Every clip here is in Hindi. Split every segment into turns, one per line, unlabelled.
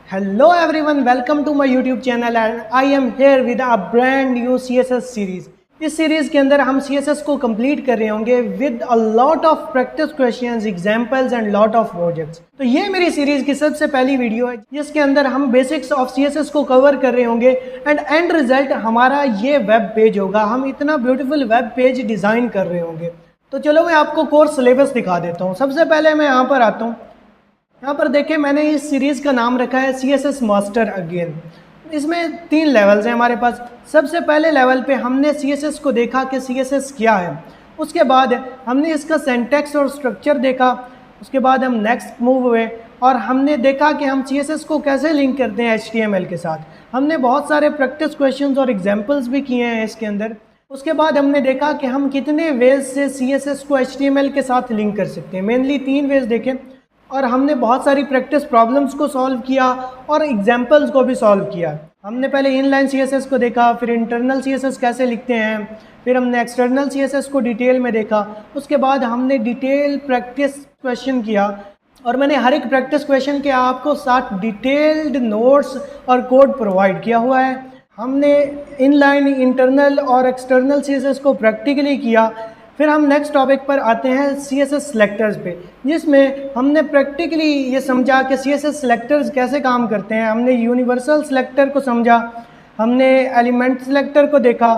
Hello everyone, welcome to my YouTube channel and I am here with a brand new CSS series. इस सीरीज के अंदर हम CSS को कंप्लीट कर रहे होंगे with a lot of practice questions, examples and lot of projects. तो ये मेरी सीरीज की सबसे पहली वीडियो है जिसके अंदर हम बेसिक्स ऑफ CSS को कवर कर रहे होंगे एंड एंड रिजल्ट हमारा ये वेब पेज होगा। हम इतना ब्यूटीफुल वेब पेज डिज़ाइन कर रहे होंगे। तो चलो मैं आपको कोर्स सिलेबस दिखा देता हूँ। सबसे पहले मैं यहाँ पर आता हूँ। यहाँ पर देखें, मैंने इस सीरीज़ का नाम रखा है CSS मास्टर अगेन। इसमें 3 लेवल्स हैं हमारे पास। सबसे पहले लेवल पे हमने CSS को देखा कि CSS क्या है। उसके बाद हमने इसका सिंटैक्स और स्ट्रक्चर देखा। उसके बाद हम नेक्स्ट मूव हुए और हमने देखा कि हम CSS को कैसे लिंक करते हैं HTML के साथ। हमने बहुत सारे प्रैक्टिस क्वेश्चंस और एग्जांपल्स भी किए हैं इसके अंदर। उसके बाद हमने देखा कि हम कितने वेज से CSS को HTML के साथ लिंक कर सकते हैं। मेनली 3 वेज देखें और हमने बहुत सारी प्रैक्टिस प्रॉब्लम्स को सॉल्व किया और एग्जांपल्स को भी सॉल्व किया। हमने पहले इनलाइन CSS को देखा, फिर इंटरनल CSS कैसे लिखते हैं, फिर हमने एक्सटर्नल CSS को डिटेल में देखा। उसके बाद हमने डिटेल प्रैक्टिस क्वेश्चन किया और मैंने हर एक प्रैक्टिस क्वेश्चन के आपको साथ डिटेल्ड नोट्स और कोड प्रोवाइड किया हुआ है। हमने इनलाइन, इंटरनल और एक्सटर्नल CSS को प्रैक्टिकली किया। फिर हम नेक्स्ट टॉपिक पर आते हैं CSS सेलेक्टर्स पे, जिसमें हमने प्रैक्टिकली ये समझा कि CSS सेलेक्टर्स कैसे काम करते हैं। हमने यूनिवर्सल सेलेक्टर को समझा, हमने एलिमेंट सेलेक्टर को देखा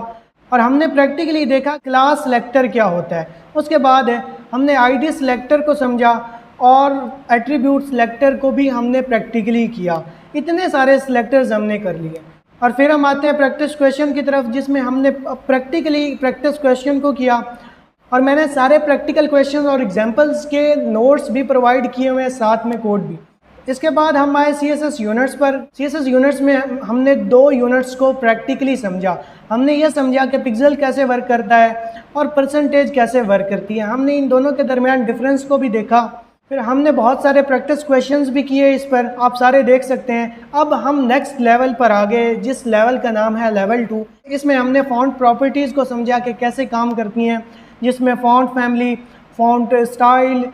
और हमने प्रैक्टिकली देखा क्लास सेलेक्टर क्या होता है। उसके बाद हमने ID सेलेक्टर को समझा और एट्रीब्यूट सेलेक्टर को भी हमने प्रैक्टिकली किया। इतने सारे सेलेक्टर्स हमने कर लिए और फिर हम आते हैं प्रैक्टिस क्वेश्चन की तरफ, जिसमें हमने प्रैक्टिकली प्रैक्टिस क्वेश्चन को किया और मैंने सारे प्रैक्टिकल क्वेश्चन और एग्जांपल्स के नोट्स भी प्रोवाइड किए हुए हैं, साथ में कोड भी। इसके बाद हम आए CSS यूनिट्स पर। CSS यूनिट्स में हमने 2 यूनिट्स को प्रैक्टिकली समझा। हमने ये समझा कि पिक्सल कैसे वर्क करता है और परसेंटेज कैसे वर्क करती है। हमने इन दोनों के दरमियान डिफरेंस को भी देखा। फिर हमने बहुत सारे प्रैक्टिस क्वेश्चंस भी किए इस पर, आप सारे देख सकते हैं। अब हम नेक्स्ट लेवल पर आ गए, जिस लेवल का नाम है लेवल 2। इसमें हमने फॉन्ट प्रॉपर्टीज़ को समझा कि कैसे काम करती हैं, जिसमें font family, font style,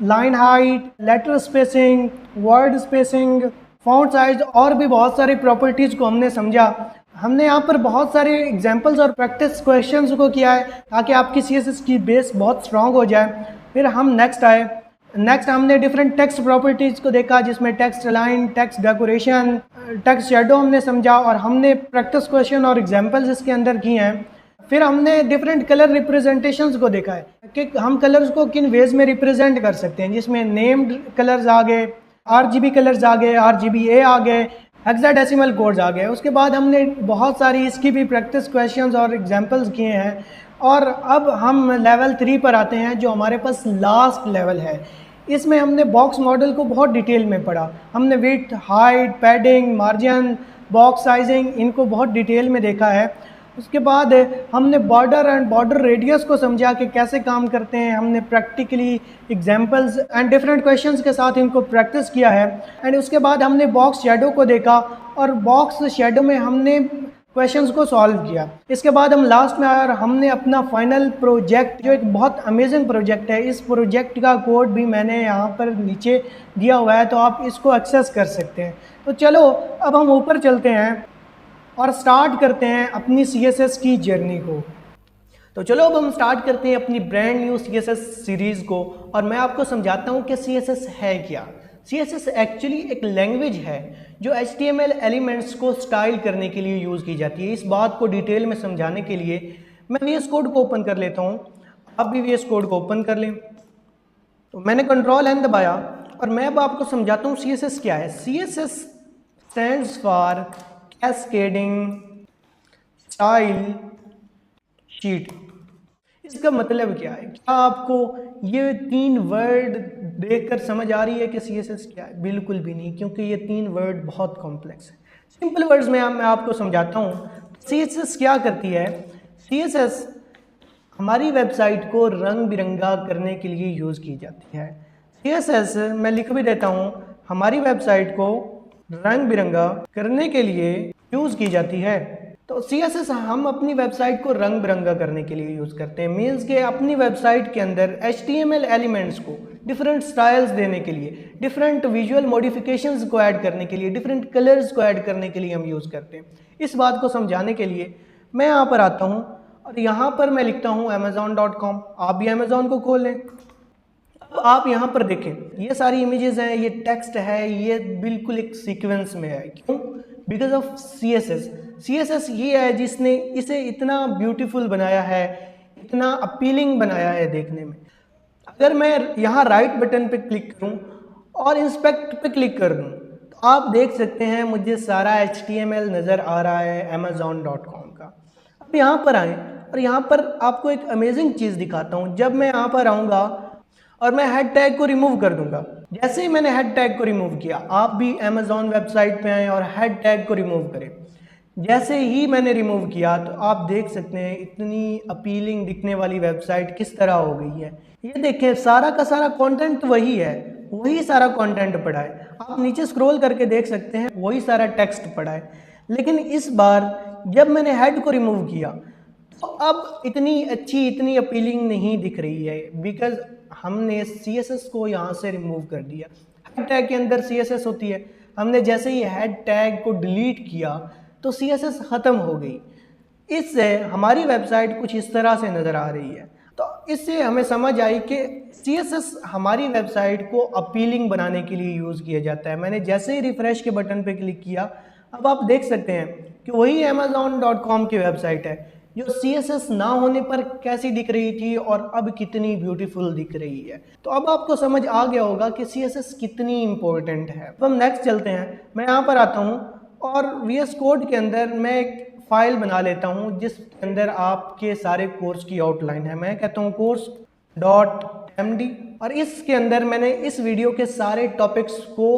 line height, letter spacing, word spacing, font size और भी बहुत सारी प्रॉपर्टीज़ को हमने समझा। हमने यहाँ पर बहुत सारे एग्जांपल्स और प्रैक्टिस क्वेश्चंस को किया है ताकि आपकी CSS की बेस बहुत स्ट्रांग हो जाए। फिर हम नेक्स्ट आए। नेक्स्ट हमने डिफरेंट टेक्स्ट प्रॉपर्टीज़ को देखा, जिसमें text align, text decoration, text shadow हमने समझा और हमने प्रैक्टिस क्वेश्चन और एग्जांपल्स इसके अंदर किए हैं। फिर हमने डिफरेंट कलर रिप्रेजेंटेशंस को देखा है कि हम कलर्स को किन वेज में रिप्रेजेंट कर सकते हैं, जिसमें नेम्ड कलर्स आ गए, RGB कलर्स आ गए, RGBA आ गए, हेक्साडेसिमल कोड्स आ गए। उसके बाद हमने बहुत सारी इसकी भी प्रैक्टिस क्वेश्चंस और एग्जांपल्स किए हैं। और अब हम लेवल 3 पर आते हैं, जो हमारे पास लास्ट लेवल है। इसमें हमने बॉक्स मॉडल को बहुत डिटेल में पढ़ा। हमने width, height, padding, margin, box sizing, इनको बहुत डिटेल में देखा है। उसके बाद हमने बॉर्डर एंड बॉर्डर रेडियस को समझा कि कैसे काम करते हैं। हमने practically examples and different questions के साथ इनको प्रैक्टिस किया है। एंड उसके बाद हमने बॉक्स शेडो को देखा और बॉक्स शेडो में हमने क्वेश्चंस को सॉल्व किया। इसके बाद हम लास्ट में आए और हमने अपना फाइनल प्रोजेक्ट, जो एक बहुत अमेजिंग प्रोजेक्ट है, इस प्रोजेक्ट का कोड भी मैंने यहाँ पर नीचे दिया हुआ है, तो आप इसको एक्सेस कर सकते हैं। तो चलो अब हम ऊपर चलते हैं और स्टार्ट करते हैं अपनी CSS की जर्नी को। तो चलो अब हम स्टार्ट करते हैं अपनी ब्रांड न्यू CSS सीरीज़ को और मैं आपको समझाता हूँ कि CSS है क्या। CSS एक्चुअली एक लैंग्वेज है जो HTML एलिमेंट्स को स्टाइल करने के लिए यूज़ की जाती है। इस बात को डिटेल में समझाने के लिए मैं VS कोड को ओपन कर लेता हूँ। आप भी VS कोड को ओपन कर लें। तो मैंने Ctrl N दबाया और मैं अब आपको समझाता हूँ CSS क्या है। CSS stands for cascading style sheet. इसका मतलब क्या है? क्या आपको ये 3 वर्ड देखकर समझ आ रही है कि CSS क्या है? बिल्कुल भी नहीं, क्योंकि ये 3 वर्ड बहुत कॉम्प्लेक्स है। सिंपल वर्ड्स में मैं आपको समझाता हूँ। CSS क्या करती है? CSS हमारी वेबसाइट को रंग बिरंगा करने के लिए यूज़ की जाती है। CSS मैं लिख भी देता हूँ, हमारी वेबसाइट को रंग बिरंगा करने के लिए यूज़ की जाती है। तो तो CSS हम अपनी वेबसाइट को रंग बिरंगा करने के लिए यूज़ करते हैं। मीन्स के अपनी वेबसाइट के अंदर HTML एलिमेंट्स को डिफरेंट स्टाइल्स देने के लिए, डिफरेंट विजुअल मॉडिफिकेशंस को ऐड करने के लिए, डिफरेंट कलर्स को ऐड करने के लिए हम यूज़ करते हैं। इस बात को समझाने के लिए मैं यहाँ पर आता हूँ और यहाँ पर मैं लिखता हूँ amazon.com। आप भी अमेज़ॉन को खोल लें। अब आप यहाँ पर देखें, ये सारी इमेजेस हैं, ये टेक्स्ट है, ये बिल्कुल एक सीक्वेंस में है। क्यों? बिकॉज ऑफ CSS ये है जिसने इसे इतना ब्यूटीफुल बनाया है, इतना अपीलिंग बनाया है देखने में। अगर मैं यहाँ राइट बटन पे क्लिक करूँ और इंस्पेक्ट पे क्लिक कर दूँ तो आप देख सकते हैं मुझे सारा HTML नज़र आ रहा है amazon.com का। अब यहाँ पर आएँ और यहाँ पर आपको एक अमेजिंग चीज़ दिखाता हूँ। जब मैं यहाँ पर आऊँगा और मैं हेड टैग को रिमूव कर दूंगा, जैसे ही मैंने हेड टैग को रिमूव किया, आप भी अमेज़ॉन वेबसाइट पे आएँ और हेड टैग को रिमूव करें। जैसे ही मैंने रिमूव किया तो आप देख सकते हैं इतनी अपीलिंग दिखने वाली वेबसाइट किस तरह हो गई है। ये देखें, सारा का सारा कंटेंट वही है, वही सारा कंटेंट पड़ा है। आप नीचे स्क्रॉल करके देख सकते हैं वही सारा टेक्स्ट पड़ा है। लेकिन इस बार जब मैंने हेड को रिमूव किया तो अब इतनी अच्छी, इतनी अपीलिंग नहीं दिख रही है, बिकॉज हमने CSS को यहाँ से रिमूव कर दिया। हेड टैग के अंदर CSS होती है, हमने जैसे ही हेड टैग को डिलीट किया तो CSS ख़त्म हो गई। इससे हमारी वेबसाइट कुछ इस तरह से नज़र आ रही है। तो इससे हमें समझ आई कि CSS हमारी वेबसाइट को अपीलिंग बनाने के लिए यूज़ किया जाता है। मैंने जैसे ही रिफ़्रेश के बटन पे क्लिक किया, अब आप देख सकते हैं कि वही amazon.com की वेबसाइट है जो CSS ना होने पर कैसी दिख रही थी और अब कितनी ब्यूटीफुल दिख रही है। तो अब आपको समझ आ गया होगा कि CSS कितनी इंपॉर्टेंट है। अब हम नेक्स्ट चलते हैं। मैं यहाँ पर आता हूँ और VS कोड के अंदर मैं एक फाइल बना लेता हूँ जिसके अंदर आपके सारे कोर्स की आउटलाइन है। मैं कहता हूँ course.md और इसके अंदर मैंने इस वीडियो के सारे टॉपिक्स को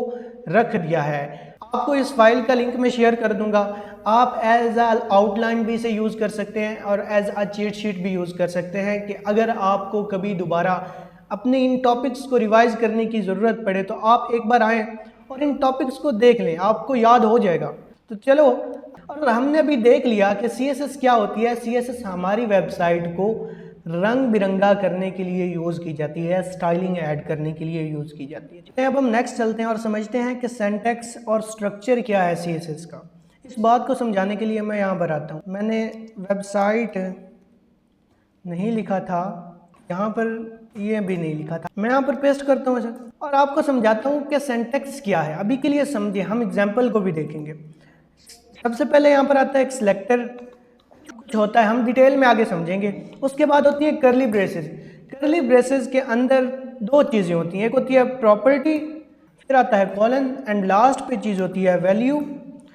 रख दिया है। आपको इस फाइल का लिंक मैं शेयर कर दूंगा। आप एज अ आउटलाइन भी इसे यूज़ कर सकते हैं और एज अ चीट शीट भी यूज़ कर सकते हैं कि अगर आपको कभी दोबारा अपने इन टॉपिक्स को रिवाइज करने की ज़रूरत पड़े तो आप एक बार आएँ और इन टॉपिक्स को देख लें, आपको याद हो जाएगा। तो चलो, और हमने अभी देख लिया कि CSS क्या होती है। CSS हमारी वेबसाइट को रंग बिरंगा करने के लिए यूज़ की जाती है, स्टाइलिंग ऐड करने के लिए यूज़ की जाती है। अब हम नेक्स्ट चलते हैं और समझते हैं कि सिंटैक्स और स्ट्रक्चर क्या है CSS का। इस बात को समझाने के लिए मैं यहाँ पर आता हूँ। मैंने वेबसाइट नहीं लिखा था, यहाँ पर ये भी नहीं लिखा था, मैं यहाँ पर पेस्ट करता हूँ इसे और आपको समझाता हूँ कि सिंटैक्स क्या है। अभी के लिए समझिए, हम एग्जाम्पल को भी देखेंगे। सबसे पहले यहाँ पर आता है एक सिलेक्टर, कुछ होता है, हम डिटेल में आगे समझेंगे। उसके बाद होती है करली ब्रेसेस। करली ब्रेसेस के अंदर दो चीज़ें होती हैं, एक होती है प्रॉपर्टी, फिर आता है कॉलन एंड लास्ट पे चीज़ होती है वैल्यू।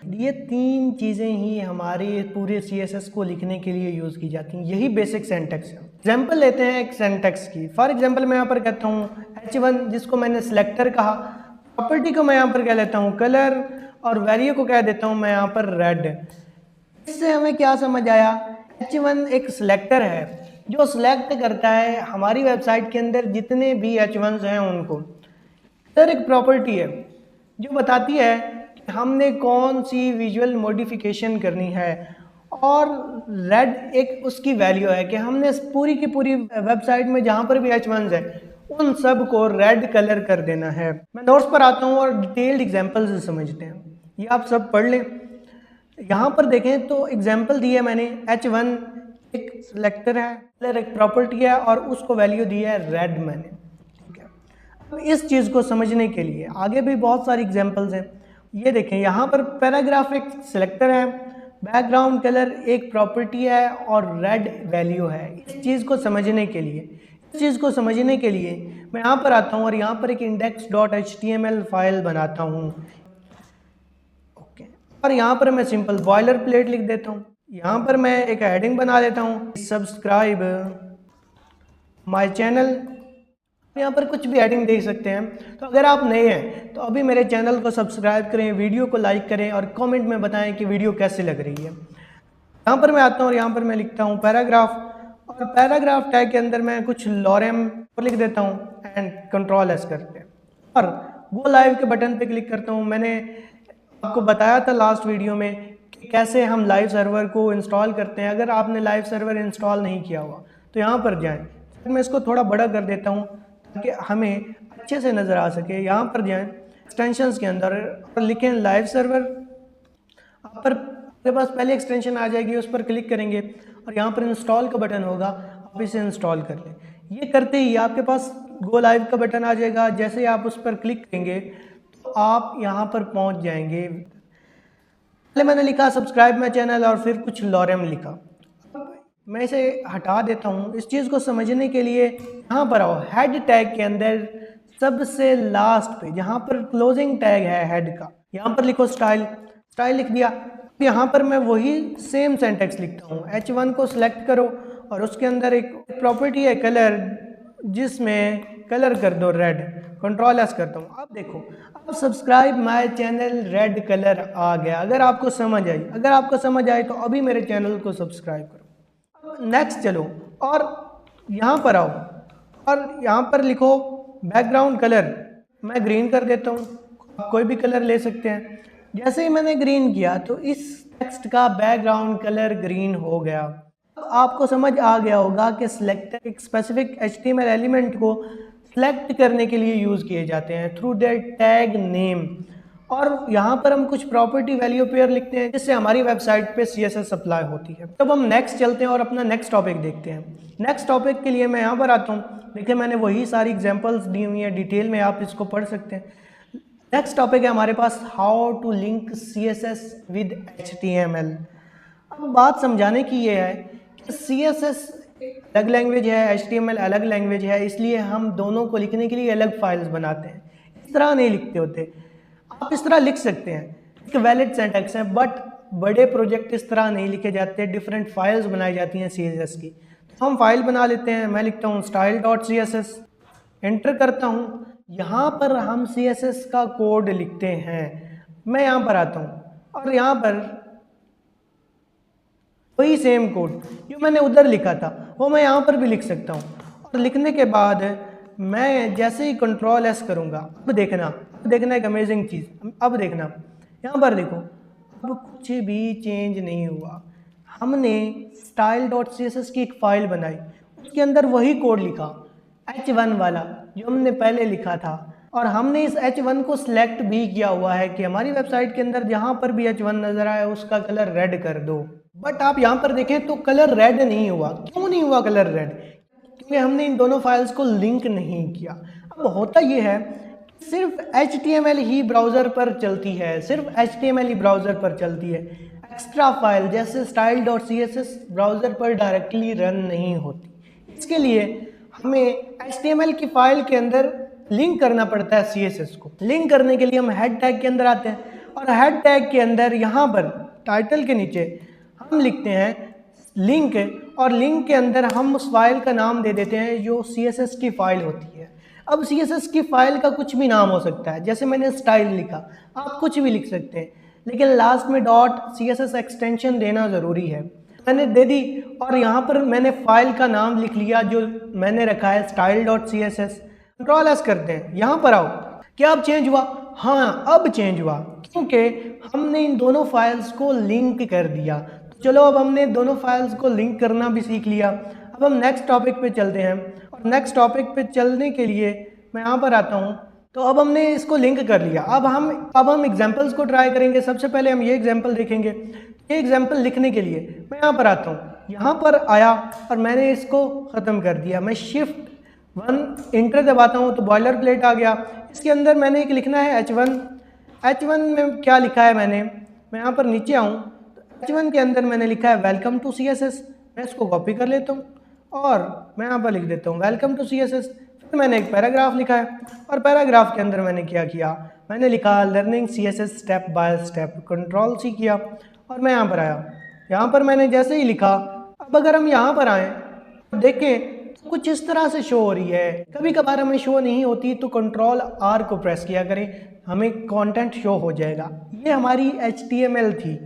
ये तीन चीज़ें ही हमारे पूरे CSS को लिखने के लिए यूज़ की जाती हैं। यही बेसिक सिंटैक्स है। एग्जाम्पल लेते हैं एक सिंटैक्स की। फॉर एग्जाम्पल मैं यहाँ पर कहता हूँ H1 जिसको मैंने सिलेक्टर कहा, प्रॉपर्टी को मैं यहाँ पर कह लेता हूँ कलर और वैल्यू को कह देता हूँ मैं यहाँ पर रेड। इससे हमें क्या समझ आया? H1 एक सिलेक्टर है जो सिलेक्ट करता है हमारी वेबसाइट के अंदर जितने भी H1s हैं उनको। कलर एक प्रॉपर्टी है जो बताती है कि हमने कौन सी विजुअल मॉडिफिकेशन करनी है, और रेड एक उसकी वैल्यू है कि हमने पूरी की पूरी वेबसाइट में जहाँ पर भी H1s है उन सब को रेड कलर कर देना है। मैं नोट्स पर आता हूँ और डिटेल्ड एग्जाम्पल से समझते हैं। ये आप सब पढ़ लें। यहाँ पर देखें तो एग्जाम्पल दिया मैंने, H1 एक सिलेक्टर है, कलर एक प्रॉपर्टी है और उसको वैल्यू दी है रेड मैंने। ठीक है, अब इस चीज़ को समझने के लिए आगे भी बहुत सारी एग्जाम्पल्स हैं। ये देखें, यहाँ पर पैराग्राफ एक सिलेक्टर है, बैकग्राउंड कलर एक प्रॉपर्टी है और रेड वैल्यू है। इस चीज़ को समझने के लिए मैं यहाँ पर आता हूँ और यहाँ पर एक index.html फाइल बनाता हूँ। ओके, और यहाँ पर मैं सिंपल बॉयलर प्लेट लिख देता हूँ। यहाँ पर मैं एक हेडिंग बना देता हूँ, सब्सक्राइब माय चैनल। यहाँ पर कुछ भी हेडिंग दे सकते हैं। तो अगर आप नए हैं तो अभी मेरे चैनल को सब्सक्राइब करें, वीडियो को लाइक करें और कमेंट में बताएं कि वीडियो कैसे लग रही है। यहाँ पर मैं आता हूँ और यहाँ पर मैं लिखता हूँ पैराग्राफ, और पैराग्राफ टैग के अंदर मैं कुछ लॉरेम लिख देता हूँ एंड Ctrl+S करते हैं और गो लाइव के बटन पे क्लिक करता हूँ। मैंने आपको बताया था लास्ट वीडियो में कि कैसे हम लाइव सर्वर को इंस्टॉल करते हैं। अगर आपने लाइव सर्वर इंस्टॉल नहीं किया हुआ तो यहाँ पर जाएं। मैं इसको थोड़ा बड़ा कर देता हूँ ताकि हमें अच्छे से नज़र आ सके। यहाँ पर जाएं एक्सटेंशंस के अंदर और लिखें लाइव सर्वर। आप पर आपके पास पहले एक्सटेंशन आ जाएगी, उस पर क्लिक करेंगे और यहाँ पर इंस्टॉल का बटन होगा, आप इसे इंस्टॉल कर लें। ये करते ही आपके पास गो लाइव का बटन आ जाएगा। जैसे ही आप उस पर क्लिक करेंगे तो आप यहाँ पर पहुँच जाएंगे। पहले मैंने लिखा सब्सक्राइब माई चैनल और फिर कुछ लॉरेम लिखा। मैं इसे हटा देता हूँ। इस चीज़ को समझने के लिए यहाँ पर आओ, हेड टैग के अंदर सबसे लास्ट पे जहाँ पर क्लोजिंग टैग है हेड का, यहाँ पर लिखो स्टाइल। स्टाइल लिख दिया। यहाँ पर मैं वही सेम सेंटेक्स लिखता हूँ। H1 को सिलेक्ट करो और उसके अंदर एक प्रॉपर्टी है कलर, जिसमें कलर कर दो रेड। कंट्रोल एस करता हूँ। अब देखो, अब subscribe my channel red colour आ गया। अगर आपको समझ आई तो अभी मेरे चैनल को सब्सक्राइब करो। नेक्स्ट चलो और यहाँ पर आओ और यहाँ पर लिखो बैकग्राउंड कलर। मैं ग्रीन कर देता हूँ, आप कोई भी कलर ले सकते हैं। जैसे ही मैंने ग्रीन किया तो इस टेक्स्ट का बैकग्राउंड कलर ग्रीन हो गया। अब आपको समझ आ गया होगा कि सिलेक्टर एक स्पेसिफिक HTML एलिमेंट को सिलेक्ट करने के लिए यूज़ किए जाते हैं थ्रू देयर टैग नेम। और यहाँ पर हम कुछ प्रॉपर्टी वैल्यू पेयर लिखते हैं जिससे हमारी वेबसाइट पे CSS अप्लाई होती है। तब हम नेक्स्ट चलते हैं और अपना नेक्स्ट टॉपिक देखते हैं। नेक्स्ट टॉपिक के लिए मैं यहाँ पर आता हूँ। देखिए मैंने वही सारी एग्जांपल्स दी हुई हैं, डिटेल में आप इसको पढ़ सकते हैं। नेक्स्ट टॉपिक है हमारे पास how to link CSS with HTML। अब बात समझाने की ये है कि CSS अलग लैंग्वेज है, HTML अलग लैंग्वेज है, इसलिए हम दोनों को लिखने के लिए अलग फाइल्स बनाते हैं। इस तरह नहीं लिखते होते। आप इस तरह लिख सकते हैं, एक वैलिड सिंटैक्स है, बट बड़े प्रोजेक्ट इस तरह नहीं लिखे जाते। डिफरेंट फाइल्स बनाई जाती हैं CSS की। तो हम फाइल बना लेते हैं। मैं लिखता हूँ style.css, एंटर करता हूँ। यहाँ पर हम CSS का कोड लिखते हैं। मैं यहाँ पर आता हूँ और यहाँ पर वही सेम कोड जो मैंने उधर लिखा था वो मैं यहाँ पर भी लिख सकता हूँ। और लिखने के बाद मैं जैसे ही कंट्रोल एस करूँगा, अब देखना एक अमेजिंग चीज़। अब देखना यहाँ पर देखो, अब कुछ भी चेंज नहीं हुआ। हमने style.css की एक फ़ाइल बनाई, उसके अंदर वही कोड लिखा H1 वाला जो हमने पहले लिखा था, और हमने इस H1 को सिलेक्ट भी किया हुआ है कि हमारी वेबसाइट के अंदर जहाँ पर भी H1 नज़र आए उसका कलर रेड कर दो। बट आप यहाँ पर देखें तो कलर रेड नहीं हुआ। क्यों नहीं हुआ कलर रेड? क्योंकि हमने इन दोनों फाइल्स को लिंक नहीं किया। अब होता ये है सिर्फ HTML ही ब्राउज़र पर चलती है, सिर्फ HTML ही ब्राउज़र पर चलती है। एक्स्ट्रा फाइल जैसे style.css ब्राउज़र पर डायरेक्टली रन नहीं होती। इसके लिए हमें HTML की फाइल के अंदर लिंक करना पड़ता है CSS को। लिंक करने के लिए हम हेड टैग के अंदर आते हैं और हेड टैग के अंदर यहाँ पर टाइटल के नीचे हम लिखते हैं लिंक, और लिंक के अंदर हम उस फाइल का नाम दे देते हैं जो CSS की फाइल होती है। अब CSS की फाइल का कुछ भी नाम हो सकता है, जैसे मैंने स्टाइल लिखा, आप कुछ भी लिख सकते हैं, लेकिन लास्ट में .css एक्सटेंशन देना ज़रूरी है। मैंने दे दी और यहाँ पर मैंने फाइल का नाम लिख लिया जो मैंने रखा है style.css। कंट्रोल एस करते हैं। यहाँ पर आओ, क्या अब चेंज हुआ? हाँ, अब चेंज हुआ क्योंकि हमने इन दोनों फाइल्स को लिंक कर दिया। तो चलो अब हमने दोनों फाइल्स को लिंक करना भी सीख लिया। अब हम नेक्स्ट टॉपिक पे चलते हैं और नेक्स्ट टॉपिक पे चलने के लिए मैं यहाँ पर आता हूँ। तो अब हमने इसको लिंक कर लिया। अब हम एग्जाम्पल्स को ट्राई करेंगे। सबसे पहले हम ये एग्जाम्पल देखेंगे। ये एग्जाम्पल लिखने के लिए मैं यहाँ पर आता हूँ, यहाँ पर आया और मैंने इसको ख़त्म कर दिया। मैं Shift 1 इंटर दबाता हूँ तो बॉयलर प्लेट आ गया। इसके अंदर मैंने एक लिखना है H1 में क्या लिखा है मैं यहाँ पर नीचे आऊँ तो H1 के अंदर मैंने लिखा है वेलकम टू CSS। मैं इसको कॉपी कर लेता हूँ और मैं यहाँ पर लिख देता हूँ वेलकम टू CSS। फिर मैंने एक पैराग्राफ लिखा है और पैराग्राफ के अंदर मैंने क्या किया, मैंने लिखा learning CSS step by step. Control C किया और मैं यहाँ पर आया। यहाँ पर मैंने जैसे ही लिखा, अब अगर हम यहाँ पर आएँ देखें कुछ इस तरह से शो हो रही है। कभी कभार हमें शो नहीं होती तो कंट्रोल R को प्रेस किया करें, हमें कंटेंट शो हो जाएगा। ये हमारी HTML थी।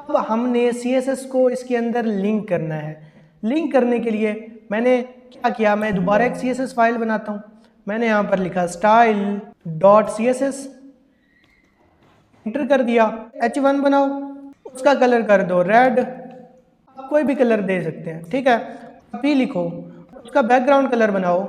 अब हमने CSS को इसके अंदर लिंक करना है। लिंक करने के लिए मैंने क्या किया, मैं दोबारा एक CSS फाइल बनाता हूँ। मैंने यहाँ पर लिखा style.css, एंटर कर दिया। H1 बनाओ, उसका कलर कर दो रेड, आप कोई भी कलर दे सकते हैं, ठीक है। पी लिखो, उसका बैकग्राउंड कलर बनाओ,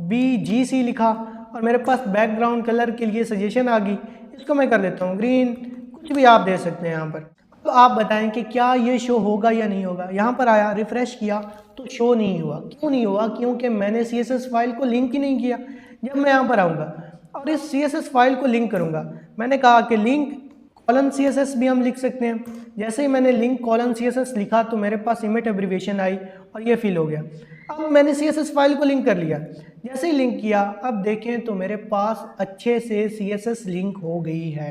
BGC लिखा और मेरे पास बैकग्राउंड कलर के लिए सजेशन आ गई। इसको मैं कर देता हूँ ग्रीन, कुछ भी आप दे सकते हैं यहाँ पर। अब आप बताएं कि क्या ये शो होगा या नहीं होगा। यहाँ पर आया, रिफ्रेश किया तो शो नहीं हुआ। क्यों नहीं हुआ? क्योंकि मैंने CSS फाइल को लिंक ही नहीं किया। जब मैं यहाँ पर आऊँगा और इस CSS फाइल को लिंक करूँगा, मैंने कहा कि लिंक कॉलन CSS भी हम लिख सकते हैं। जैसे ही मैंने लिंक कॉलन CSS लिखा तो मेरे पास इमेज एब्रीविएशन आई और ये फिल हो गया। अब मैंने CSS फाइल को लिंक कर लिया। जैसे ही लिंक किया, अब देखें तो मेरे पास अच्छे से CSS लिंक हो गई है।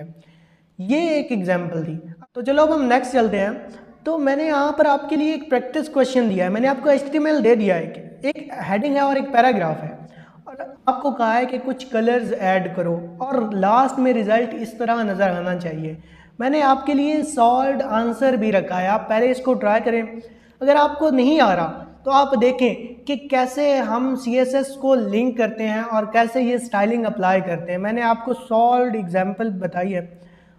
ये एक एग्जाम्पल थी। तो चलो अब हम नेक्स्ट चलते हैं। तो मैंने यहाँ पर आपके लिए एक प्रैक्टिस क्वेश्चन दिया है। मैंने आपको HTML दे दिया है कि एक हेडिंग है और एक पैराग्राफ है और आपको कहा है कि कुछ कलर्स ऐड करो और लास्ट में रिजल्ट इस तरह नज़र आना चाहिए। मैंने आपके लिए सॉल्व्ड आंसर भी रखा है, आप पहले इसको ट्राई करें। अगर आपको नहीं आ रहा तो आप देखें कि कैसे हम CSS को लिंक करते हैं और कैसे ये स्टाइलिंग अप्लाई करते हैं। मैंने आपको सॉल्व्ड एग्जाम्पल बताई है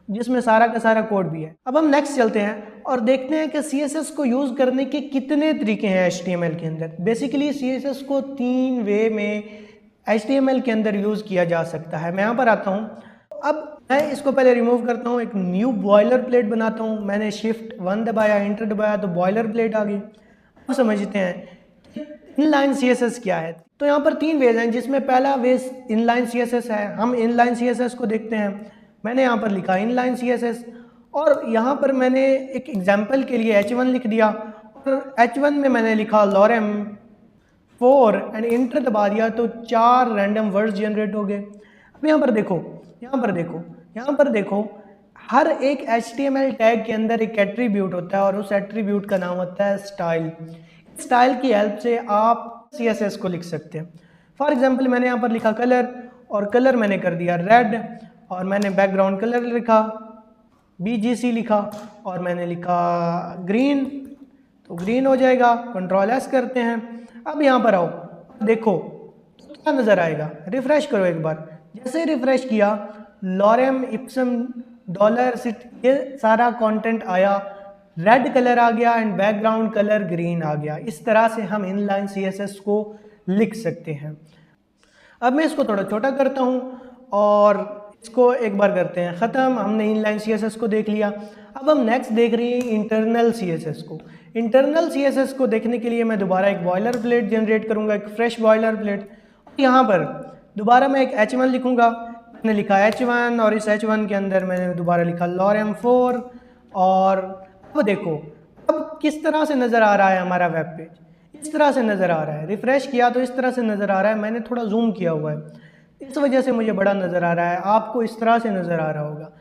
जिसमें सारा का सारा कोड भी है। अब हम नेक्स्ट चलते हैं और देखते हैं कि CSS को यूज़ करने के कितने तरीके हैं HTML के अंदर। बेसिकली CSS को 3 वे में HTML के अंदर यूज़ किया जा सकता है। मैं यहाँ पर आता हूँ। अब मैं इसको पहले रिमूव करता हूँ, एक न्यू बॉयलर प्लेट बनाता हूँ। मैंने Shift 1 दबाया, इंटर दबाया तो बॉयलर प्लेट आ गई। अब समझते हैं इनलाइन CSS क्या है। तो यहाँ पर 3 वेज हैं, जिसमें पहला वेज इनलाइन CSS है। हम इनलाइन CSS को देखते हैं। मैंने यहाँ पर लिखा इनलाइन CSS और यहाँ पर मैंने एक एग्जाम्पल के लिए H1 लिख दिया और H1 में मैंने लिखा lorem 4 एंड इंटर दबा दिया तो 4 रैंडम वर्ड्स जनरेट हो गए। अब यहाँ पर देखो, यहाँ पर देखो, यहाँ पर देखो, हर एक HTML टैग के अंदर एक एट्रीब्यूट होता है और उस एट्रीब्यूट का नाम होता है स्टाइल। स्टाइल की हेल्प से आप CSS को लिख सकते हैं। फॉर एग्जाम्पल मैंने यहाँ पर लिखा कलर और कलर मैंने कर दिया रेड और मैंने बैकग्राउंड कलर लिखा BGC लिखा और मैंने लिखा ग्रीन, तो ग्रीन हो जाएगा। Ctrl+S करते हैं। अब यहाँ पर आओ, देखो क्या नज़र आएगा। रिफ्रेश करो एक बार। जैसे ही रिफ्रेश किया, lorem ipsum $sit ये सारा कंटेंट आया, रेड कलर आ गया एंड बैकग्राउंड कलर ग्रीन आ गया। इस तरह से हम इनलाइन CSS को लिख सकते हैं। अब मैं इसको थोड़ा छोटा करता हूँ और इसको एक बार करते हैं ख़त्म। हमने इनलाइन CSS को देख लिया। अब हम नेक्स्ट देख रहे हैं इंटरनल CSS को। इंटरनल CSS को देखने के लिए मैं दोबारा एक बॉयलर प्लेट जनरेट करूँगा, एक फ्रेश बॉयलर प्लेट। यहाँ पर दोबारा मैं एक H1 लिखूँगा। मैंने लिखा H1 और इस H1 के अंदर मैंने दोबारा लिखा lorem 4 और अब देखो अब किस तरह से नज़र आ रहा है हमारा वेब पेज। इस तरह से नज़र आ रहा है। रिफ्रेश किया तो इस तरह से नज़र आ रहा है। मैंने थोड़ा जूम किया हुआ है, इस वजह से मुझे बड़ा नज़र आ रहा है। आपको इस तरह से नज़र आ रहा होगा।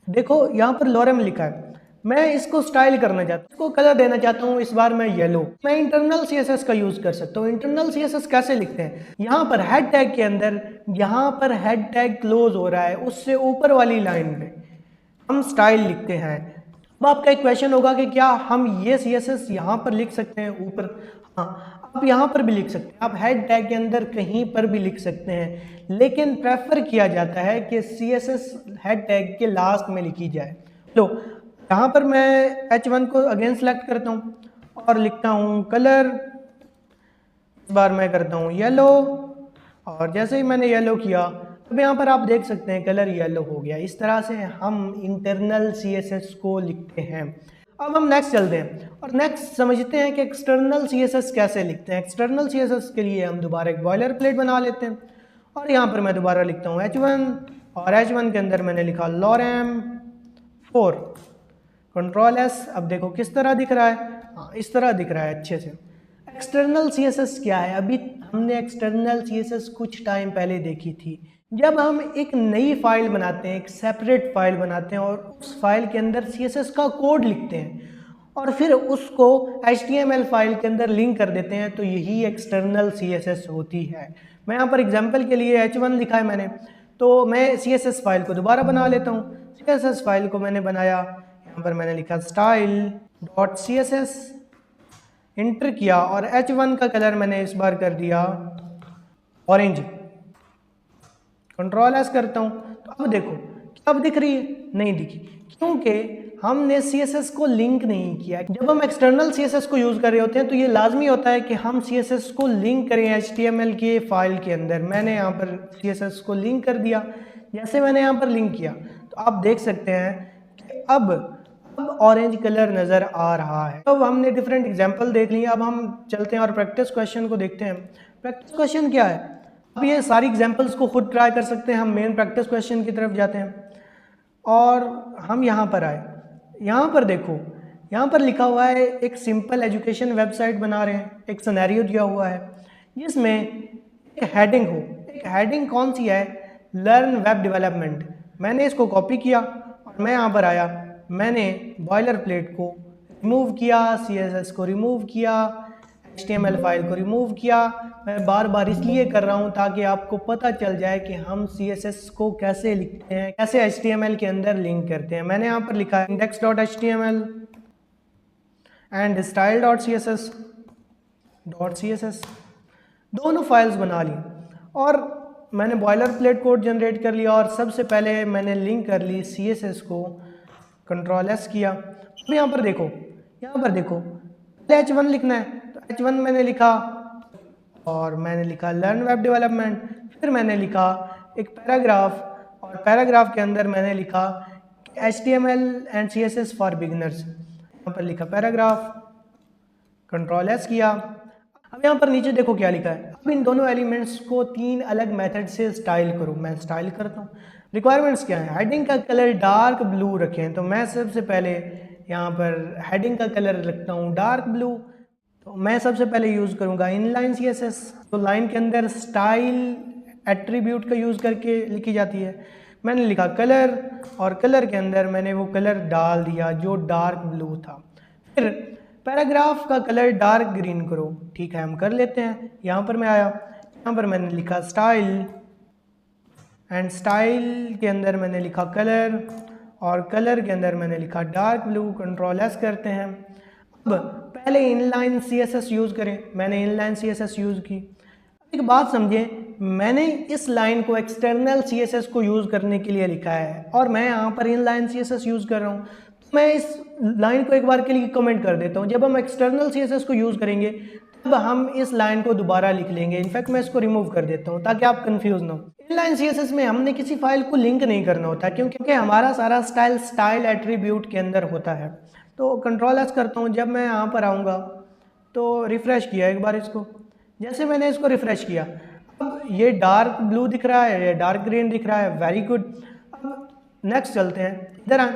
देखो यहाँ पर lorem लिखा है। मैं इसको स्टाइल करना चाहता हूँ, इसको कलर देना चाहता हूँ, इस बार मैं येलो। मैं इंटरनल CSS का यूज़ कर सकता हूँ। इंटरनल CSS कैसे लिखते हैं? यहाँ पर हेड टैग के अंदर, यहाँ पर हेड टैग क्लोज हो रहा है, उससे ऊपर वाली लाइन में हम स्टाइल लिखते हैं। अब आपका एक क्वेश्चन होगा कि क्या हम ये CSS यहाँ पर लिख सकते हैं ऊपर? हाँ, आप यहाँ पर भी लिख सकते हैं, आप हेड टैग के अंदर कहीं पर भी लिख सकते हैं, लेकिन प्रेफर किया जाता है कि CSS हेड टैग के लास्ट में लिखी जाए। लो यहाँ पर मैं H1 को अगेन सेलेक्ट करता हूँ और लिखता हूँ कलर। इस बार मैं करता हूँ येलो और जैसे ही मैंने येलो किया अब यहाँ पर आप देख सकते हैं कलर येलो हो गया। इस तरह से हम इंटरनल CSS को लिखते हैं। अब हम नेक्स्ट चलते हैं और नेक्स्ट समझते हैं कि एक्सटर्नल CSS कैसे लिखते हैं। एक्सटर्नल CSS के लिए हम दोबारा एक बॉयलर प्लेट बना लेते हैं और यहाँ पर मैं दोबारा लिखता हूँ H1 और H1 के अंदर मैंने लिखा lorem 4। Ctrl+S। अब देखो किस तरह दिख रहा है। हाँ, इस तरह दिख रहा है अच्छे से। एक्सटर्नल CSS क्या है? अभी हमने एक्सटर्नल CSS कुछ टाइम पहले देखी थी। जब हम एक नई फाइल बनाते हैं, एक सेपरेट फाइल बनाते हैं और उस फाइल के अंदर CSS का कोड लिखते हैं और फिर उसको HTML फाइल के अंदर लिंक कर देते हैं, तो यही एक्सटर्नल CSS होती है। मैं यहाँ पर एग्जांपल के लिए H1 लिखा है मैंने, तो मैं CSS फाइल को दोबारा बना लेता हूँ। CSS फाइल को मैंने बनाया, यहाँ पर मैंने लिखा style.css, इंटर किया और H1 का कलर मैंने इस बार कर दिया ऑरेंज। Ctrl+S करता हूँ तो अब देखो अब दिख रही है? नहीं दिखी, क्योंकि हमने CSS को लिंक नहीं किया। जब हम एक्सटर्नल CSS को यूज़ कर रहे होते हैं तो ये लाजमी होता है कि हम CSS को लिंक करें HTML के फाइल के अंदर। मैंने यहाँ पर CSS को लिंक कर दिया। जैसे मैंने यहाँ पर लिंक किया तो आप देख सकते हैं कि अब ऑरेंज कलर नज़र आ रहा है। अब हमने डिफरेंट एग्जाम्पल देख लिए। अब हम चलते हैं और प्रैक्टिस क्वेश्चन को देखते हैं। प्रैक्टिस क्वेश्चन क्या है? अब ये सारी एग्जाम्पल्स को खुद ट्राई कर सकते हैं। हम मेन प्रैक्टिस क्वेश्चन की तरफ जाते हैं और हम यहाँ पर आए। यहाँ पर देखो, यहाँ पर लिखा हुआ है एक सिंपल एजुकेशन वेबसाइट बना रहे हैं। एक सिनेरियो दिया हुआ है जिसमें एक हेडिंग हो। एक हेडिंग कौन सी है? Learn web development. मैंने इसको कॉपी किया और मैं यहाँ पर आया। मैंने बॉयलर प्लेट को रिमूव किया, CSS को रिमूव किया, HTML फाइल को रिमूव किया। मैं बार बार इसलिए कर रहा हूँ ताकि आपको पता चल जाए कि हम CSS को कैसे लिखते हैं, कैसे HTML के अंदर लिंक करते हैं। मैंने यहाँ पर लिखा है index.html एंड style.css दोनों फाइल्स बना ली और मैंने बॉयलर प्लेट कोड जनरेट कर लिया और सबसे पहले मैंने लिंक कर ली CSS को, Ctrl+S किया। अब यहाँ पर देखो H1 लिखना है तो H1 मैंने लिखा और मैंने लिखा लर्न वेब डेवलपमेंट। फिर मैंने लिखा एक पैराग्राफ और पैराग्राफ के अंदर मैंने लिखा HTML and CSS for beginners. यहाँ पर लिखा पैराग्राफ, Ctrl+S किया। अब यहाँ पर नीचे देखो क्या लिखा है। अब इन दोनों एलिमेंट्स को 3 अलग मेथड से स्टाइल करो। मैं स्टाइल करता हूँ। रिक्वायरमेंट्स क्या है? हेडिंग का कलर डार्क ब्लू रखें तो मैं सबसे पहले यहाँ पर हेडिंग का कलर रखता हूँ डार्क ब्लू। तो मैं सबसे पहले यूज़ करूँगा इनलाइन CSS। तो लाइन के अंदर स्टाइल एट्रीब्यूट का यूज़ करके लिखी जाती है। मैंने लिखा कलर और कलर के अंदर मैंने वो कलर डाल दिया जो डार्क ब्लू था। फिर पैराग्राफ का कलर डार्क ग्रीन करो। ठीक है, हम कर लेते हैं। यहाँ पर मैं आया, यहाँ पर मैंने लिखा स्टाइल एंड स्टाइल के अंदर मैंने लिखा कलर और कलर के अंदर मैंने लिखा डार्क ब्लू। Ctrl+S करते हैं। अब पहले इनलाइन CSS यूज़ करें। मैंने इनलाइन CSS यूज़ की। एक बात समझें, मैंने इस लाइन को एक्सटर्नल CSS को यूज़ करने के लिए लिखा है और मैं यहाँ पर इनलाइन CSS यूज़ कर रहा हूँ। तो मैं इस लाइन को एक बार के लिए कमेंट कर देता हूँ। जब हम एक्सटर्नल CSS को यूज़ करेंगे तब हम इस लाइन को दोबारा लिख लेंगे। इनफैक्ट मैं इसको रिमूव कर देता हूँ ताकि आप कंफ्यूज ना हो। इनलाइन CSS में हमने किसी फाइल को लिंक नहीं करना होता क्योंकि हमारा सारा स्टाइल एट्रीब्यूट के अंदर होता है। तो Ctrl+S करता हूँ। जब मैं यहाँ पर आऊँगा तो रिफ़्रेश किया एक बार इसको। जैसे मैंने इसको रिफ़्रेश किया अब ये डार्क ब्लू दिख रहा है, ये डार्क ग्रीन दिख रहा है। Very good. अब नेक्स्ट चलते हैं। इधर आए।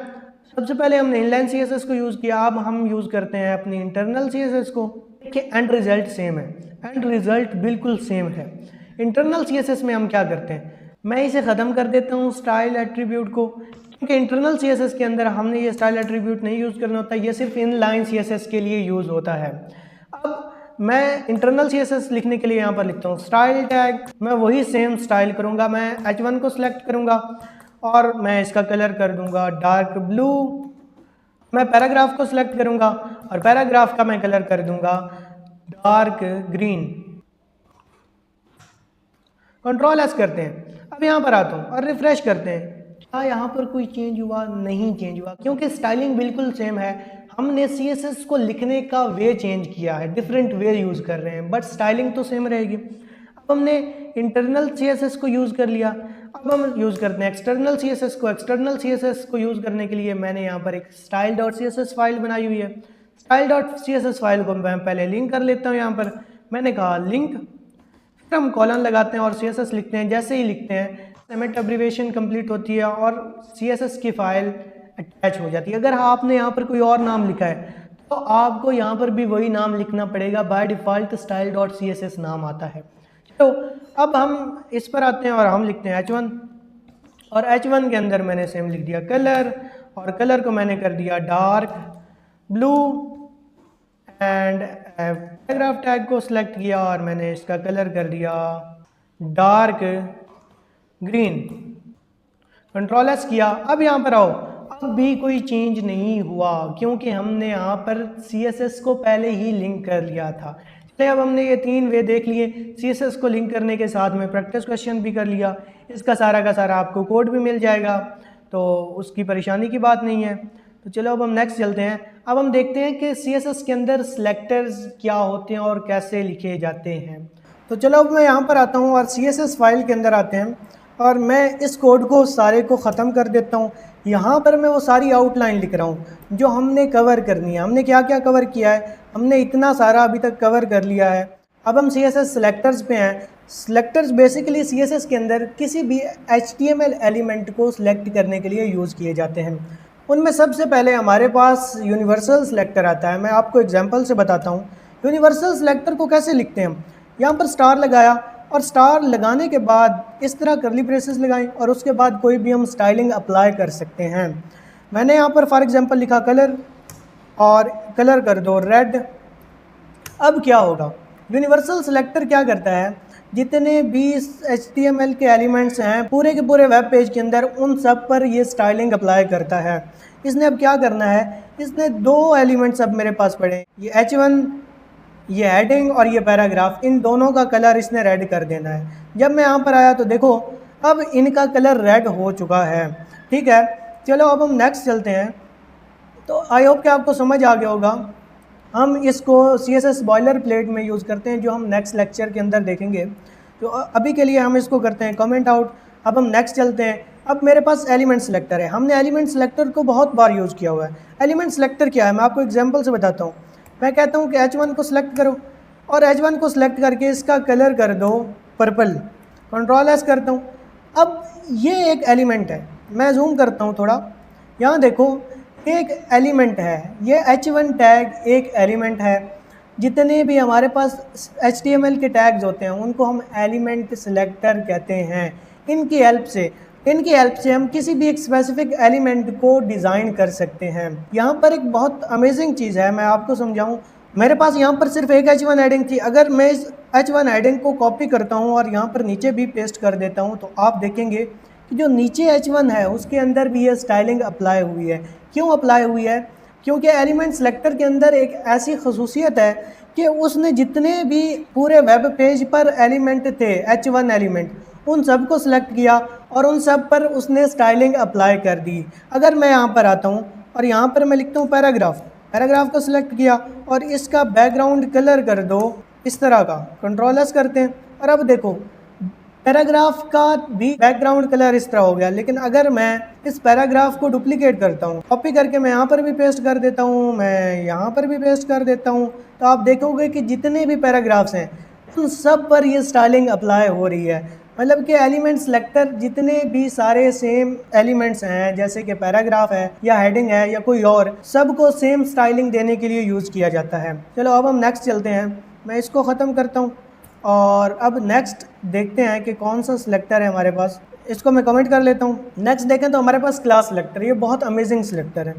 सबसे पहले हमने इनलाइन CSS को यूज़ किया। अब हम यूज़ करते हैं अपनी इंटरनल CSS को। देखिए एंड रिज़ल्ट सेम है, एंड रिज़ल्ट बिल्कुल सेम है। इंटरनल CSS में हम क्या करते हैं, मैं इसे ख़त्म कर देता हूँ स्टाइल एट्रीब्यूट को, क्योंकि इंटरनल CSS के अंदर हमने ये स्टाइल एट्रीब्यूट नहीं यूज़ करना होता, ये सिर्फ इनलाइन CSS के लिए यूज़ होता है। अब मैं इंटरनल CSS लिखने के लिए यहाँ पर लिखता हूँ स्टाइल टैग। मैं वही सेम स्टाइल करूँगा। मैं H1 को सिलेक्ट करूँगा और मैं इसका कलर कर दूँगा डार्क ब्लू। मैं पैराग्राफ को सिलेक्ट करूँगा और पैराग्राफ का मैं कलर कर दूँगा डार्क ग्रीन। Ctrl+S करते हैं। अब यहाँ पर आता हूँ और रिफ्रेश करते हैं। क्या यहाँ पर कोई चेंज हुआ? नहीं चेंज हुआ, क्योंकि स्टाइलिंग बिल्कुल सेम है। हमने CSS को लिखने का वे चेंज किया है, डिफरेंट वे यूज़ कर रहे हैं, बट स्टाइलिंग तो सेम रहेगी। अब हमने इंटरनल CSS को यूज़ कर लिया। अब हम यूज़ करते हैं एक्सटर्नल CSS को। एक्सटर्नल CSS को यूज़ करने के लिए मैंने यहाँ पर एक style.css फाइल बनाई हुई है। style.css फाइल को मैं पहले लिंक कर लेता हूँ। यहाँ पर मैंने कहा लिंक, फिर हम कॉलन लगाते हैं और CSS लिखते हैं। जैसे ही लिखते हैं सेमेट एब्रीविएशन कंप्लीट होती है और CSS की फाइल अटैच हो जाती है। अगर आपने यहाँ पर कोई और नाम लिखा है तो आपको यहाँ पर भी वही नाम लिखना पड़ेगा। बाय डिफ़ॉल्ट style.css नाम आता है। तो अब हम इस पर आते हैं और हम लिखते हैं H1 और H1 के अंदर मैंने सेम लिख दिया कलर और कलर को मैंने कर दिया dark blue and paragraph tag को सिलेक्ट किया और मैंने इसका कलर कर दिया डार्क ग्रीन। Ctrl+S किया। अब यहाँ पर आओ, अब भी कोई चेंज नहीं हुआ क्योंकि हमने यहाँ पर CSS को पहले ही लिंक कर लिया था। चलिए अब हमने ये 3 वे देख लिए। CSS को लिंक करने के साथ में प्रैक्टिस क्वेश्चन भी कर लिया। इसका सारा का सारा आपको कोड भी मिल जाएगा, तो उसकी परेशानी की बात नहीं है। तो चलो अब हम नेक्स्ट चलते हैं। अब हम देखते हैं कि CSS के अंदर सिलेक्टर्स क्या होते हैं और कैसे लिखे जाते हैं। तो चलो अब मैं यहाँ पर आता हूँ और CSS फाइल के अंदर आते हैं और मैं इस कोड को सारे को ख़त्म कर देता हूँ। यहाँ पर मैं वो सारी आउटलाइन लिख रहा हूँ जो हमने कवर करनी है। हमने क्या क्या कवर किया है, हमने इतना सारा अभी तक कवर कर लिया है। अब हम CSS सिलेक्टर्स पे हैं। सिलेक्टर्स बेसिकली CSS के अंदर किसी भी HTML एलिमेंट को सिलेक्ट करने के लिए यूज़ किए जाते हैं। उनमें सबसे पहले हमारे पास यूनिवर्सल सिलेक्टर आता है। मैं आपको एग्जांपल से बताता हूँ यूनिवर्सल सिलेक्टर को कैसे लिखते हैं हम। यहाँ पर स्टार लगाया और स्टार लगाने के बाद इस तरह करली ब्रेसेस लगाएं और उसके बाद कोई भी हम स्टाइलिंग अप्लाई कर सकते हैं। मैंने यहाँ पर फॉर एग्जांपल लिखा कलर और कलर कर दो रेड। अब क्या होगा, यूनिवर्सल सिलेक्टर क्या करता है, जितने भी HTML के एलिमेंट्स हैं पूरे के पूरे वेब पेज के अंदर उन सब पर ये स्टाइलिंग अप्लाई करता है। इसने अब क्या करना है, इसने दो एलिमेंट्स अब मेरे पास पड़े, ये H1, ये हेडिंग और ये पैराग्राफ, इन दोनों का कलर इसने रेड कर देना है। जब मैं यहाँ पर आया तो देखो अब इनका कलर रेड हो चुका है। ठीक है, चलो अब हम नेक्स्ट चलते हैं। तो आई होप कि आपको समझ आ गया होगा। हम इसको CSS बॉयलर प्लेट में यूज़ करते हैं जो हम नेक्स्ट लेक्चर के अंदर देखेंगे। तो अभी के लिए हम इसको करते हैं कमेंट आउट। अब हम नेक्स्ट चलते हैं। अब मेरे पास एलिमेंट सेलेक्टर है। हमने एलिमेंट सेलेक्टर को बहुत बार यूज़ किया हुआ है। एलिमेंट सेलेक्टर क्या है, मैं आपको एग्जांपल से बताता हूँ। मैं कहता हूँ कि H1 को सिलेक्ट करो और H1 को सिलेक्ट करके इसका कलर कर दो पर्पल, कंट्रोल एस करता हूँ। अब ये एक एलिमेंट है, मैं जूम करता हूँ थोड़ा, यहाँ देखो एक एलिमेंट है, ये H1 टैग एक एलिमेंट है। जितने भी हमारे पास HTML के टैग्स होते हैं उनको हम एलिमेंट सिलेक्टर कहते हैं। इनकी हेल्प से हम किसी भी एक स्पेसिफिक एलिमेंट को डिज़ाइन कर सकते हैं। यहाँ पर एक बहुत अमेजिंग चीज़ है, मैं आपको समझाऊँ। मेरे पास यहाँ पर सिर्फ एक H1 हेडिंग थी। अगर मैं इस H1 हेडिंग को कॉपी करता हूँ और यहाँ पर नीचे भी पेस्ट कर देता हूँ तो आप देखेंगे कि जो नीचे H1 है उसके अंदर भी ये स्टाइलिंग अप्लाई हुई है। क्यों अप्लाई हुई है? क्योंकि एलिमेंट सेलेक्टर के अंदर एक ऐसी खसूसियत है कि उसने जितने भी पूरे वेब पेज पर एलिमेंट थे H1 एलिमेंट, उन सब को सिलेक्ट किया और उन सब पर उसने स्टाइलिंग अप्लाई कर दी। अगर मैं यहाँ पर आता हूँ और यहाँ पर मैं लिखता हूँ पैराग्राफ को सिलेक्ट किया और इसका बैकग्राउंड कलर कर दो इस तरह का, कंट्रोल एस करते हैं और अब देखो पैराग्राफ का भी बैकग्राउंड कलर इस तरह हो गया। लेकिन अगर मैं इस पैराग्राफ को डुप्लीकेट करता हूँ, कॉपी करके मैं यहाँ पर भी पेस्ट कर देता हूँ, मैं यहाँ पर भी पेस्ट कर देता हूँ, तो आप देखोगे कि जितने भी पैराग्राफ्स हैं उन सब पर ये स्टाइलिंग अप्लाई हो रही है। मतलब कि एलिमेंट सेलेक्टर जितने भी सारे सेम एलिमेंट्स हैं जैसे कि पैराग्राफ है या हेडिंग है या कोई और, सबको सेम स्टाइलिंग देने के लिए यूज़ किया जाता है। चलो अब हम नेक्स्ट चलते हैं। मैं इसको ख़त्म करता हूँ और अब नेक्स्ट देखते हैं कि कौन सा सिलेक्टर है हमारे पास। इसको मैं कमेंट कर लेता हूँ। नेक्स्ट देखें तो हमारे पास क्लास सिलेक्टर, ये बहुत अमेजिंग सिलेक्टर है।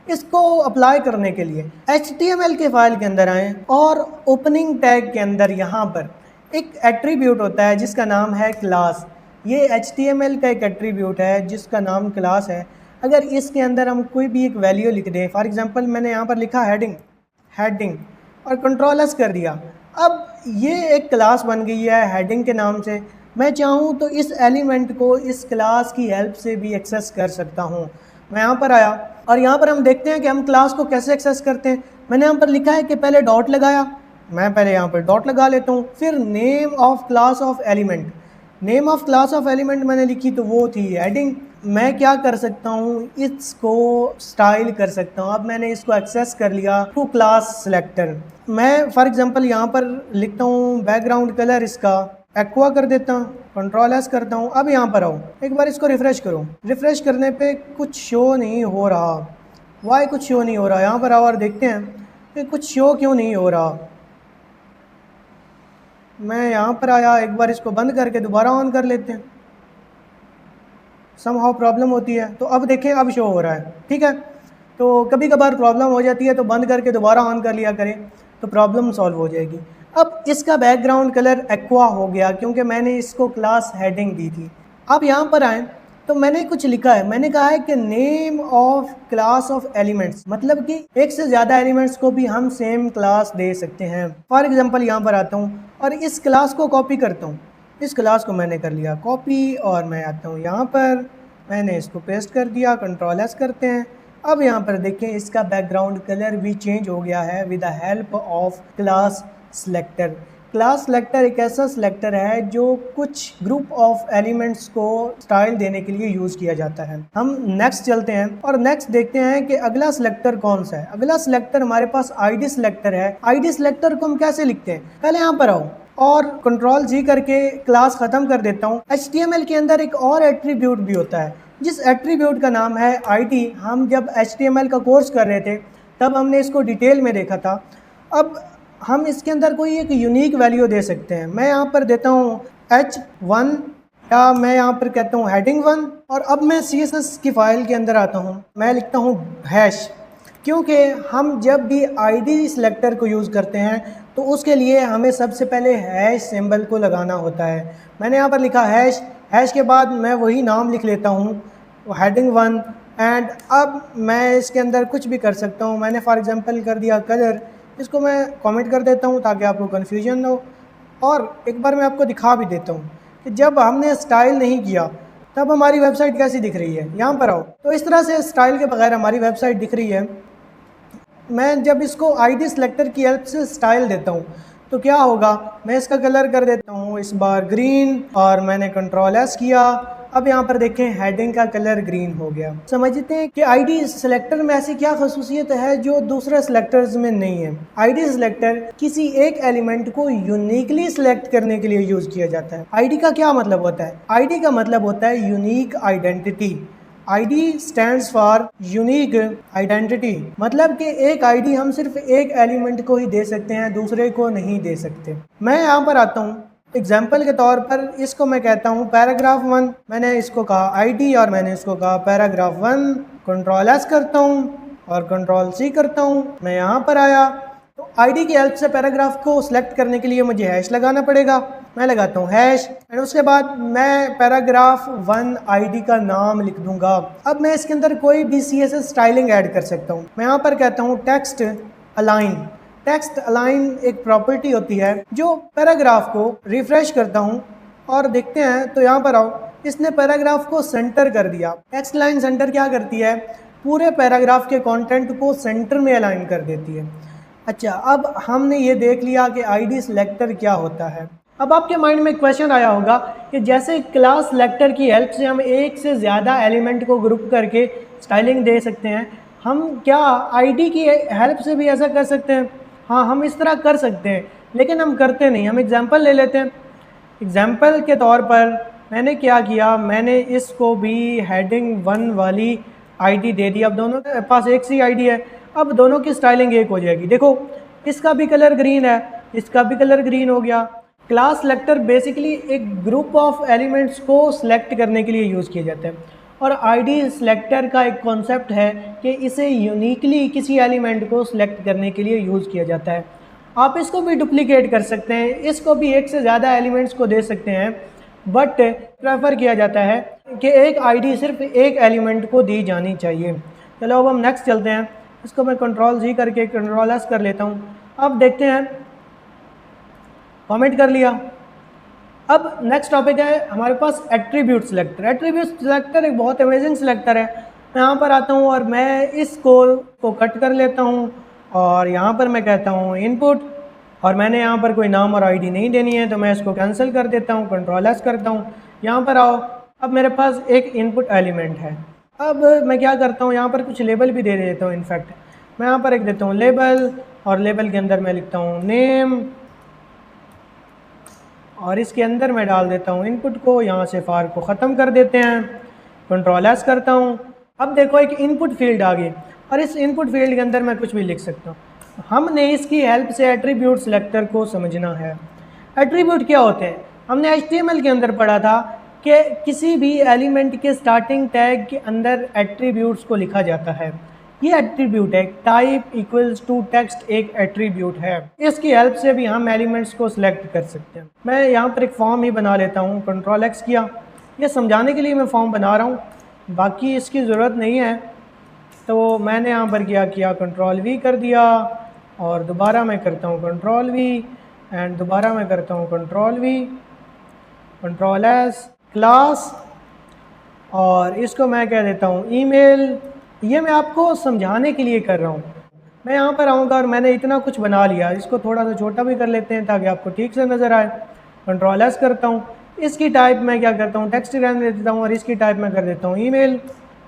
इसको अप्लाई करने के लिए HTML के फाइल के अंदर आएँ और ओपनिंग टैग के अंदर यहाँ पर एक एट्रीब्यूट होता है जिसका नाम है क्लास। ये HTML का एक एट्रीब्यूट है जिसका नाम क्लास है। अगर इसके अंदर हम कोई भी एक वैल्यू लिख दें, फॉर एग्जांपल मैंने यहाँ पर लिखा हेडिंग और कंट्रोल एस कर दिया, अब ये एक क्लास बन गई है हेडिंग के नाम से। मैं चाहूँ तो इस एलिमेंट को इस क्लास की हेल्प से भी एक्सेस कर सकता हूँ। मैं यहाँ पर आया और यहाँ पर हम देखते हैं कि हम क्लास को कैसे एक्सेस करते हैं। मैंने यहाँ पर लिखा है कि पहले डॉट लगाया, मैं पहले यहाँ पर डॉट लगा लेता हूँ, फिर name of class of element, name of class of element मैंने लिखी तो वो थी हेडिंग। मैं क्या कर सकता हूँ, इसको स्टाइल कर सकता हूँ। अब मैंने इसको एक्सेस कर लिया टू क्लास सिलेक्टर। मैं फॉर एग्जांपल यहाँ पर लिखता हूँ बैकग्राउंड कलर इसका एक्वा कर देता हूँ, कंट्रोल एस करता हूँ। अब यहाँ पर आओ, एक बार इसको रिफ़्रेश करो। रिफ़्रेश करने पे कुछ शो नहीं हो रहा, वाई कुछ शो नहीं हो रहा। यहाँ पर आओ और देखते हैं कि कुछ शो क्यों नहीं हो रहा। मैं यहाँ पर आया, एक बार इसको बंद करके दोबारा ऑन कर लेते हैं। समहाउ प्रॉब्लम होती है, तो अब देखें अब शो हो रहा है। ठीक है, तो कभी कभार प्रॉब्लम हो जाती है तो बंद करके दोबारा ऑन कर लिया करें तो प्रॉब्लम सॉल्व हो जाएगी। अब इसका बैकग्राउंड कलर एक्वा हो गया क्योंकि मैंने इसको क्लास हेडिंग दी थी। अब यहाँ पर आएँ तो मैंने कुछ लिखा है, मैंने कहा है कि name of class of elements, मतलब कि एक से ज़्यादा एलिमेंट्स को भी हम सेम क्लास दे सकते हैं। फॉर एग्जांपल यहाँ पर आता हूँ और इस क्लास को कॉपी करता हूँ। इस क्लास को मैंने कर लिया कॉपी और मैं आता हूँ यहाँ पर, मैंने इसको पेस्ट कर दिया, कंट्रोल एस करते हैं अब यहाँ पर देखें इसका बैकग्राउंड कलर भी चेंज हो गया है with the help of class selector. Class selector एक ऐसा सेलेक्टर है जो कुछ ग्रुप ऑफ एलिमेंट्स को स्टाइल देने के लिए यूज़ किया जाता है। हम नेक्स्ट चलते हैं और नेक्स्ट देखते हैं कि अगला सेलेक्टर कौन सा है। अगला सेलेक्टर हमारे पास आईडी सेलेक्टर है। आईडी सेलेक्टर को हम कैसे लिखते हैं, पहले यहाँ पर आओ और कंट्रोल जी करके क्लास ख़त्म कर देता हूँ। HTML के अंदर एक और एट्रीब्यूट भी होता है जिस एट्रीब्यूट का नाम है आईडी। हम जब HTML का कोर्स कर रहे थे तब हमने इसको डिटेल में देखा था। अब हम इसके अंदर कोई एक यूनिक वैल्यू दे सकते हैं। मैं यहाँ पर देता हूँ H1 या मैं यहाँ पर कहता हूँ हेडिंग 1 और अब मैं CSS की फ़ाइल के अंदर आता हूँ, मैं लिखता हूँ हैश, क्योंकि हम जब भी आईडी सेलेक्टर को यूज़ करते हैं तो उसके लिए हमें सबसे पहले हैश सिंबल को लगाना होता है। मैंने यहाँ पर लिखा हैश, हैश के बाद मैं वही नाम लिख लेता हूँ हेडिंग 1 एंड अब मैं इसके अंदर कुछ भी कर सकता हूँ। मैंने फॉर एग्जांपल कर दिया कलर, इसको मैं कमेंट कर देता हूँ ताकि आपको कन्फ्यूजन ना हो। और एक बार मैं आपको दिखा भी देता हूँ कि जब हमने स्टाइल नहीं किया तब हमारी वेबसाइट कैसी दिख रही है। यहाँ पर आओ तो इस तरह से स्टाइल के बगैर हमारी वेबसाइट दिख रही है। मैं जब इसको आईडी सेलेक्टर की हेल्प से स्टाइल देता हूँ तो क्या होगा, मैं इसका कलर कर देता हूँ इस बार ग्रीन और मैंने कंट्रोल एस किया। अब यहाँ पर देखें हेडिंग का कलर ग्रीन हो गया। समझते हैं कि आईडी सेलेक्टर में ऐसी क्या खसूसियत है जो दूसरे सेलेक्टर्स में नहीं है। आईडी सेलेक्टर किसी एक एलिमेंट को यूनिकली सिलेक्ट करने के लिए यूज किया जाता है। आईडी का क्या मतलब होता है, आईडी का मतलब होता है unique identity. ID stands for unique identity, मतलब कि एक आईडी हम सिर्फ एक एलिमेंट को ही दे सकते हैं, दूसरे को नहीं दे सकते। मैं यहाँ पर आता हूँ एग्जाम्पल के तौर पर, इसको मैं कहता हूँ पैराग्राफ 1। मैंने इसको कहा आईडी और मैंने इसको कहा पैराग्राफ 1। कंट्रोल एस करता हूँ और कंट्रोल सी करता हूँ। मैं यहाँ पर आया तो आईडी की हेल्प से पैराग्राफ को सिलेक्ट करने के लिए मुझे हैश लगाना पड़ेगा। मैं लगाता हूँ हैश एंड उसके बाद मैं पैराग्राफ 1 आईडी का नाम लिख दूंगा। अब मैं इसके अंदर कोई भी CSS स्टाइलिंग ऐड कर सकता हूँ। मैं यहाँ पर कहता हूँ टेक्स्ट अलाइन। टेक्स्ट अलाइन एक प्रॉपर्टी होती है जो पैराग्राफ को रिफ्रेश करता हूँ और देखते हैं तो यहाँ पर आओ, इसने पैराग्राफ को सेंटर कर दिया। टेक्स्ट लाइन सेंटर क्या करती है, पूरे पैराग्राफ के कंटेंट को सेंटर में अलाइन कर देती है। अच्छा, अब हमने ये देख लिया कि आईडी सेलेक्टर क्या होता है। अब आपके माइंड में क्वेश्चन आया होगा कि जैसे क्लास सेलेक्टर की हेल्प से हम एक से ज़्यादा एलिमेंट को ग्रुप करके स्टाइलिंग दे सकते हैं, हम क्या आईडी की हेल्प से भी ऐसा कर सकते हैं? हाँ, हम इस तरह कर सकते हैं, लेकिन हम करते नहीं। हम एग्जांपल ले लेते हैं। एग्जांपल के तौर पर मैंने क्या किया, मैंने इसको भी हेडिंग 1 वाली आईडी दे दी। अब दोनों के पास एक सी आईडी है, अब दोनों की स्टाइलिंग एक हो जाएगी। देखो, इसका भी कलर ग्रीन है, इसका भी कलर ग्रीन हो गया। क्लास सेलेक्टर बेसिकली एक ग्रुप ऑफ एलिमेंट्स को सिलेक्ट करने के लिए यूज़ किया जाता है और आईडी सेलेक्टर का एक कॉन्सेप्ट है कि इसे यूनिकली किसी एलिमेंट को सिलेक्ट करने के लिए यूज़ किया जाता है। आप इसको भी डुप्लीकेट कर सकते हैं, इसको भी एक से ज़्यादा एलिमेंट्स को दे सकते हैं, बट प्रेफर किया जाता है कि एक आईडी सिर्फ एक एलिमेंट को दी जानी चाहिए। चलो अब हम नेक्स्ट चलते हैं। इसको मैं कंट्रोल जी करके कंट्रोल एस कर लेता हूँ। अब देखते हैं, कमेंट कर लिया। अब नेक्स्ट टॉपिक है हमारे पास एट्रीब्यूट सेलेक्टर। एट्रीब्यूट सेलेक्टर एक बहुत अमेजिंग सेलेक्टर है। मैं यहाँ पर आता हूँ और मैं इस कोड को कट कर लेता हूँ और यहाँ पर मैं कहता हूँ इनपुट, और मैंने यहाँ पर कोई नाम और आईडी नहीं देनी है तो मैं इसको कैंसिल कर देता हूँ, कंट्रोल एस करता हूँ। यहाँ पर आओ, अब मेरे पास एक इनपुट एलिमेंट है। अब मैं क्या करता हूँ, यहाँ पर कुछ लेबल भी दे देता हूँ। इनफैक्ट मैं यहाँ पर एक देता हूँ लेबल और लेबल के अंदर मैं लिखता हूँ नेम और इसके अंदर मैं डाल देता हूँ इनपुट को। यहाँ से फार को ख़त्म कर देते हैं, कंट्रोल एस करता हूँ। अब देखो एक इनपुट फील्ड आ गई और इस इनपुट फील्ड के अंदर मैं कुछ भी लिख सकता हूँ। हमने इसकी हेल्प से एट्रीब्यूट सेलेक्टर को समझना है। एट्रीब्यूट क्या होते हैं, हमने HTML के अंदर पढ़ा था कि किसी भी एलिमेंट के स्टार्टिंग टैग के अंदर एट्रीब्यूट्स को लिखा जाता है। ये एट्रीब्यूट है, टाइप इक्वल्स टू टेक्स्ट एक एट्रीब्यूट है। इसकी हेल्प से भी हम एलिमेंट्स को सिलेक्ट कर सकते हैं। मैं यहाँ पर एक फॉर्म ही बना लेता हूँ, कंट्रोल एक्स किया। ये समझाने के लिए मैं फॉर्म बना रहा हूँ, बाकी इसकी ज़रूरत नहीं है। तो मैंने यहाँ पर क्या किया, कंट्रोल वी कर दिया और दोबारा मैं करता हूँ कंट्रोल वी एंड दोबारा मैं करता हूँ control we, control S, class, और इसको मैं कह देता हूँ ईमेल ये मैं आपको समझाने के लिए कर रहा हूँ। मैं यहाँ पर आऊँगा और मैंने इतना कुछ बना लिया, इसको थोड़ा सा छोटा भी कर लेते हैं ताकि आपको ठीक से नज़र आए। कंट्रोल एस करता हूँ, इसकी टाइप मैं क्या करता हूँ, टेक्स्ट रहने देता हूँ और इसकी टाइप मैं कर देता हूँ ईमेल।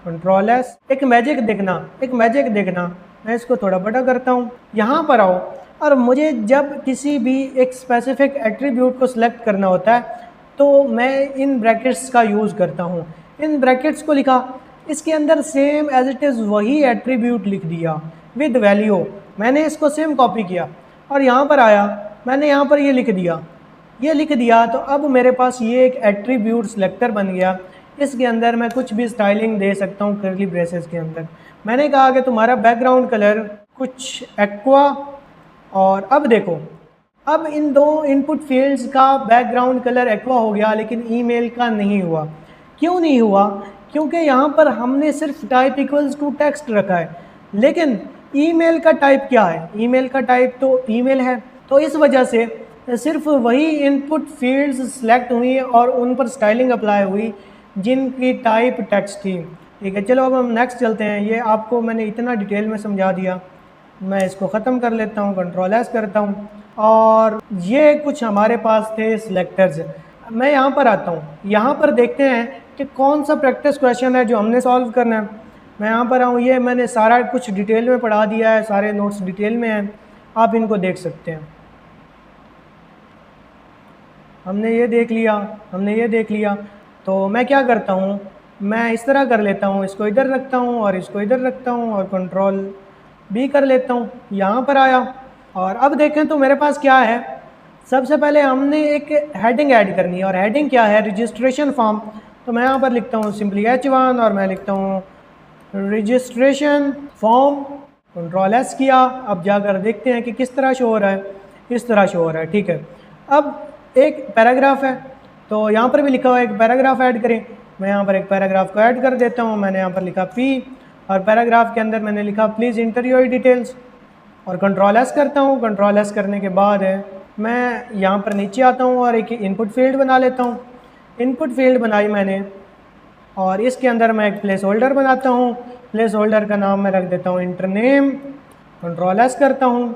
Control S. एक मैजिक देखना, मैं इसको थोड़ा बड़ा करता हूँ। यहाँ पर आओ और मुझे जब किसी भी एक स्पेसिफिक एट्रीब्यूट को सिलेक्ट करना होता है तो मैं इन ब्रैकेट्स का यूज़ करता हूँ। इन ब्रैकेट्स को लिखा, इसके अंदर सेम एज इट इज़ वही एट्रीब्यूट लिख दिया विद वैल्यू। मैंने इसको सेम कॉपी किया और यहाँ पर आया, मैंने यहाँ पर ये लिख दिया, तो अब मेरे पास ये एक एट्रीब्यूट सिलेक्टर बन गया। इसके अंदर मैं कुछ भी स्टाइलिंग दे सकता हूँ कर्ली ब्रेसेस के अंदर। मैंने कहा कि तुम्हारा बैकग्राउंड कलर कुछ एक्वा, और अब देखो, अब इन दो इनपुट फील्ड्स का बैकग्राउंड कलर एक्वा हो गया लेकिन ईमेल का नहीं हुआ। क्यों नहीं हुआ? क्योंकि यहाँ पर हमने सिर्फ टाइप इक्वल्स टू टेक्स्ट रखा है, लेकिन ईमेल का टाइप क्या है? ईमेल का टाइप तो ईमेल है। तो इस वजह से सिर्फ वही इनपुट फील्ड्स सेलेक्ट हुई और उन पर स्टाइलिंग अप्लाई हुई जिनकी टाइप टेक्स्ट थी। ठीक है, चलो अब हम नेक्स्ट चलते हैं। ये आपको मैंने इतना डिटेल में समझा दिया, मैं इसको ख़त्म कर लेता हूँ, कंट्रोल एस करता हूँ। और ये कुछ हमारे पास थे सिलेक्टर्स। मैं यहाँ पर आता हूँ, यहाँ पर देखते हैं कि कौन सा प्रैक्टिस क्वेश्चन है जो हमने सॉल्व करना है। मैं यहाँ पर आऊँ, ये मैंने सारा कुछ डिटेल में पढ़ा दिया है, सारे नोट्स डिटेल में हैं, आप इनको देख सकते हैं। हमने ये देख लिया, तो मैं क्या करता हूँ, मैं इस तरह कर लेता हूँ, इसको इधर रखता हूँ और इसको इधर रखता हूँ और कंट्रोल भी कर लेता हूँ। यहाँ पर आया और अब देखें तो मेरे पास क्या है। सबसे पहले हमने एक हेडिंग ऐड करनी है और हेडिंग क्या है, रजिस्ट्रेशन फॉर्म। तो मैं यहाँ पर लिखता हूँ सिंपली H1 और मैं लिखता हूँ रजिस्ट्रेशन फॉर्म। कंट्रोल एस किया, अब जाकर देखते हैं कि किस तरह शो हो रहा है। इस तरह शो हो रहा है। ठीक है, अब एक पैराग्राफ है तो यहाँ पर भी लिखा हुआ है एक पैराग्राफ ऐड करें। मैं यहाँ पर एक पैराग्राफ को ऐड कर देता हूँ। मैंने यहाँ पर लिखा P और पैराग्राफ के अंदर मैंने लिखा प्लीज़ इंटर योर डिटेल्स और कंट्रोल एस करता हूँ। कंट्रोल एस करने के बाद मैं यहाँ पर नीचे आता हूँ और एक इनपुट फील्ड बना लेता हूँ। इनपुट फील्ड बनाई मैंने और इसके अंदर मैं एक प्लेस होल्डर बनाता हूँ। प्लेस होल्डर का नाम मैं रख देता हूँ इंटर नेम। कंट्रोल एस करता हूँ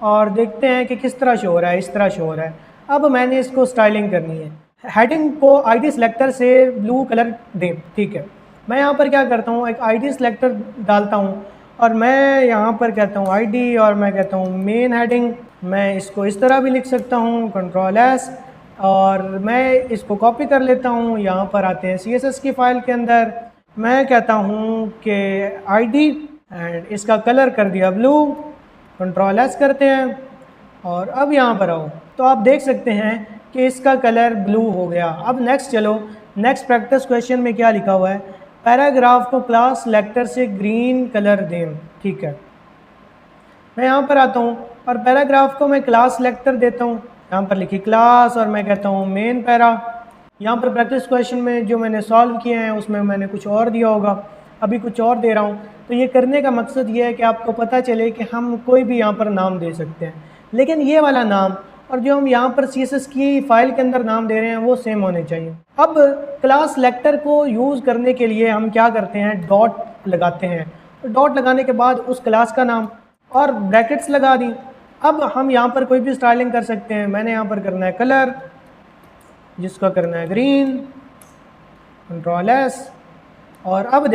और देखते हैं कि किस तरह शो हो रहा है। इस तरह शो हो रहा है। अब मैंने इसको स्टाइलिंग करनी है। हेडिंग को आईडी सेलेक्टर से ब्लू कलर दें। ठीक है, मैं यहाँ पर क्या करता हूँ, एक आईडी सेलेक्टर डालता हूँ और मैं यहाँ पर कहता हूँ आईडी और मैं कहता हूँ मेन हेडिंग। मैं इसको इस तरह भी लिख सकता हूँ, कंट्रोल एस, और मैं इसको कॉपी कर लेता हूँ। यहाँ पर आते हैं CSS की फ़ाइल के अंदर, मैं कहता हूँ कि आईडी एंड इसका कलर कर दिया ब्लू। कंट्रोल एस करते हैं और अब यहाँ पर आओ तो आप देख सकते हैं कि इसका कलर ब्लू हो गया। अब नेक्स्ट चलो, नेक्स्ट प्रैक्टिस क्वेश्चन में क्या लिखा हुआ है, पैराग्राफ को क्लास सेलेक्टर से ग्रीन कलर दें। ठीक है, मैं यहाँ पर आता हूँ और पैराग्राफ को मैं क्लास सेलेक्टर देता हूँ। यहाँ पर लिखी क्लास और मैं कहता हूँ मेन पैरा। यहाँ पर प्रैक्टिस क्वेश्चन में जो मैंने सॉल्व किए हैं उसमें मैंने कुछ और दिया होगा, अभी कुछ और दे रहा हूँ। तो ये करने का मकसद ये है कि आपको पता चले कि हम कोई भी यहाँ पर नाम दे सकते हैं, लेकिन ये वाला नाम और जो हम यहाँ पर CSS की फ़ाइल के अंदर नाम दे रहे हैं वो सेम होने चाहिए। अब क्लास सेलेक्टर को यूज़ करने के लिए हम क्या करते हैं, डॉट लगाते हैं। तो डॉट लगाने के बाद उस क्लास का नाम और ब्रैकेट्स लगा दी। अब हम यहाँ पर कोई भी स्टाइलिंग कर सकते हैं। मैंने यहाँ पर करना है कलर, जिसका करना है ग्रीन। कंट्रोल एस और अब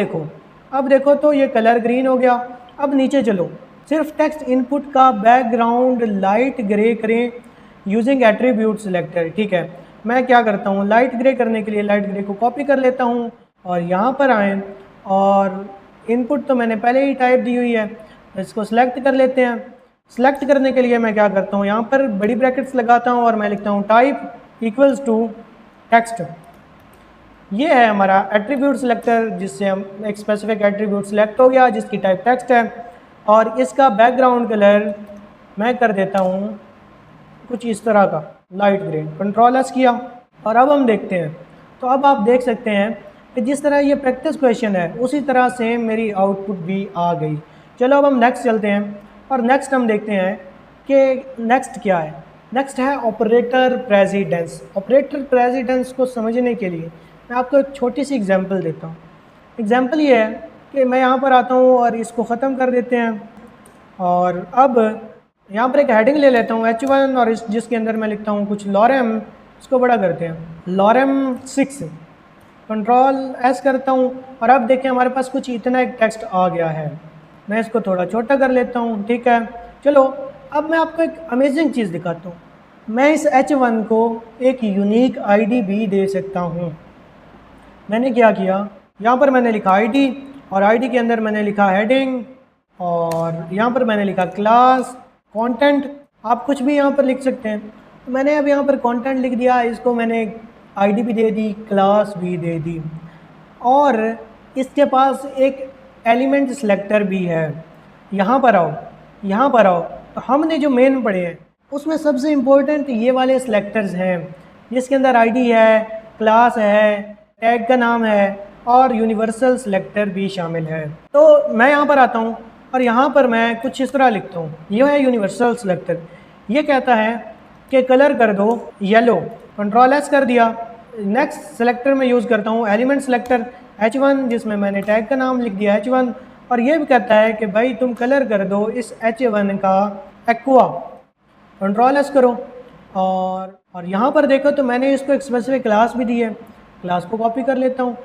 देखो तो ये कलर ग्रीन हो गया। अब नीचे चलो, सिर्फ टेक्स्ट इनपुट का बैकग्राउंड लाइट ग्रे करें यूजिंग एट्रीब्यूट सिलेक्टर। ठीक है, मैं क्या करता हूँ, लाइट ग्रे करने के लिए लाइट ग्रे को कॉपी कर लेता हूँ और यहाँ पर आएँ और इनपुट तो मैंने पहले ही टाइप दी हुई है, इसको सिलेक्ट कर लेते हैं। सिलेक्ट करने के लिए मैं क्या करता हूँ, यहाँ पर बड़ी ब्रैकेट्स लगाता हूँ और मैं लिखता हूँ टाइप इक्वल्स टू टेक्स्ट। ये है हमारा एट्रीब्यूट सिलेक्टर, जिससे हम एक स्पेसिफिक एट्रीब्यूट सिलेक्ट हो गया जिसकी टाइप टेक्स्ट है और इसका बैकग्राउंड कलर मैं कर देता हूँ कुछ इस तरह का लाइट ग्रे। कंट्रोल एस किया और अब हम देखते हैं। तो अब आप देख सकते हैं कि जिस तरह ये प्रैक्टिस क्वेश्चन है उसी तरह से मेरी आउटपुट भी आ गई। चलो अब हम नेक्स्ट चलते हैं और नेक्स्ट हम देखते हैं कि नेक्स्ट क्या है। नेक्स्ट है ऑपरेटर प्रेसिडेंस। ऑपरेटर प्रेसिडेंस को समझने के लिए मैं आपको एक छोटी सी एग्जांपल देता हूँ। एग्जांपल ये है कि मैं यहाँ पर आता हूँ और इसको ख़त्म कर देते हैं। और अब यहाँ पर एक हेडिंग ले लेता हूँ H1 और जिसके अंदर मैं लिखता हूँ कुछ लॉरेम, इसको बड़ा करते हैं लॉरेम 6, कंट्रोल एस करता हूँ और अब देखें हमारे पास कुछ इतना एक टेक्स्ट आ गया है। मैं इसको थोड़ा छोटा कर लेता हूँ, ठीक है। चलो अब मैं आपको एक अमेजिंग चीज़ दिखाता हूँ। मैं इस H1 को एक यूनिक आईडी भी दे सकता हूँ। मैंने क्या किया, यहाँ पर मैंने लिखा आईडी और आईडी के अंदर मैंने लिखा हेडिंग और यहाँ पर मैंने लिखा क्लास कंटेंट। आप कुछ भी यहाँ पर लिख सकते हैं। तो मैंने अब यहाँ पर कंटेंट लिख दिया, इसको मैंने आईडी भी दे दी, क्लास भी दे दी और इसके पास एक एलिमेंट सिलेक्टर भी है। यहाँ पर आओ, यहाँ पर आओ, तो हमने जो मेन पढ़े हैं उसमें सबसे इम्पोर्टेंट ये वाले सिलेक्टर्स हैं जिसके अंदर आईडी है, क्लास है, टैग का नाम है और यूनिवर्सल सिलेक्टर भी शामिल है। तो मैं यहाँ पर आता हूँ और यहाँ पर मैं कुछ इस तरह लिखता हूँ, ये है यूनिवर्सल सिलेक्टर। ये कहता है कि कलर कर दो येलो, कंट्रोल एस कर दिया। नेक्स्ट सेलेक्टर में यूज़ करता हूँ एलिमेंट सेलेक्टर H1 जिसमें मैंने टैग का नाम लिख दिया H1 और ये भी कहता है कि भाई तुम कलर कर दो इस H1 का एक्वा, कंट्रोल एस करो। और यहाँ पर देखो तो मैंने इसको एक स्पेसिफिक क्लास भी दी है। क्लास को कॉपी कर लेता हूँ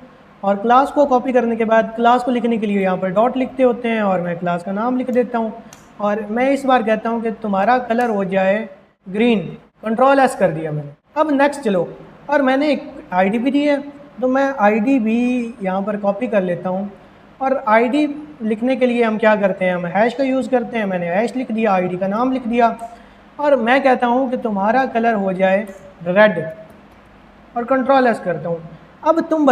और क्लास को कॉपी करने के बाद क्लास को लिखने के लिए यहाँ पर डॉट लिखते होते हैं और मैं क्लास का नाम लिख देता हूँ और मैं इस बार कहता हूँ कि तुम्हारा कलर हो जाए ग्रीन, कंट्रोल एस कर दिया मैंने। अब नेक्स्ट चलो, और मैंने एक आईडी भी दी है तो मैं आईडी भी यहाँ पर कॉपी कर लेता हूँ और आईडी लिखने के लिए हम क्या करते हैं, हम हैश का यूज़ करते हैं। मैंने हैश लिख दिया, आईडी का नाम लिख दिया और मैं कहता हूँ कि तुम्हारा कलर हो जाए रेड और कंट्रोल एस करता हूँ। अब तुम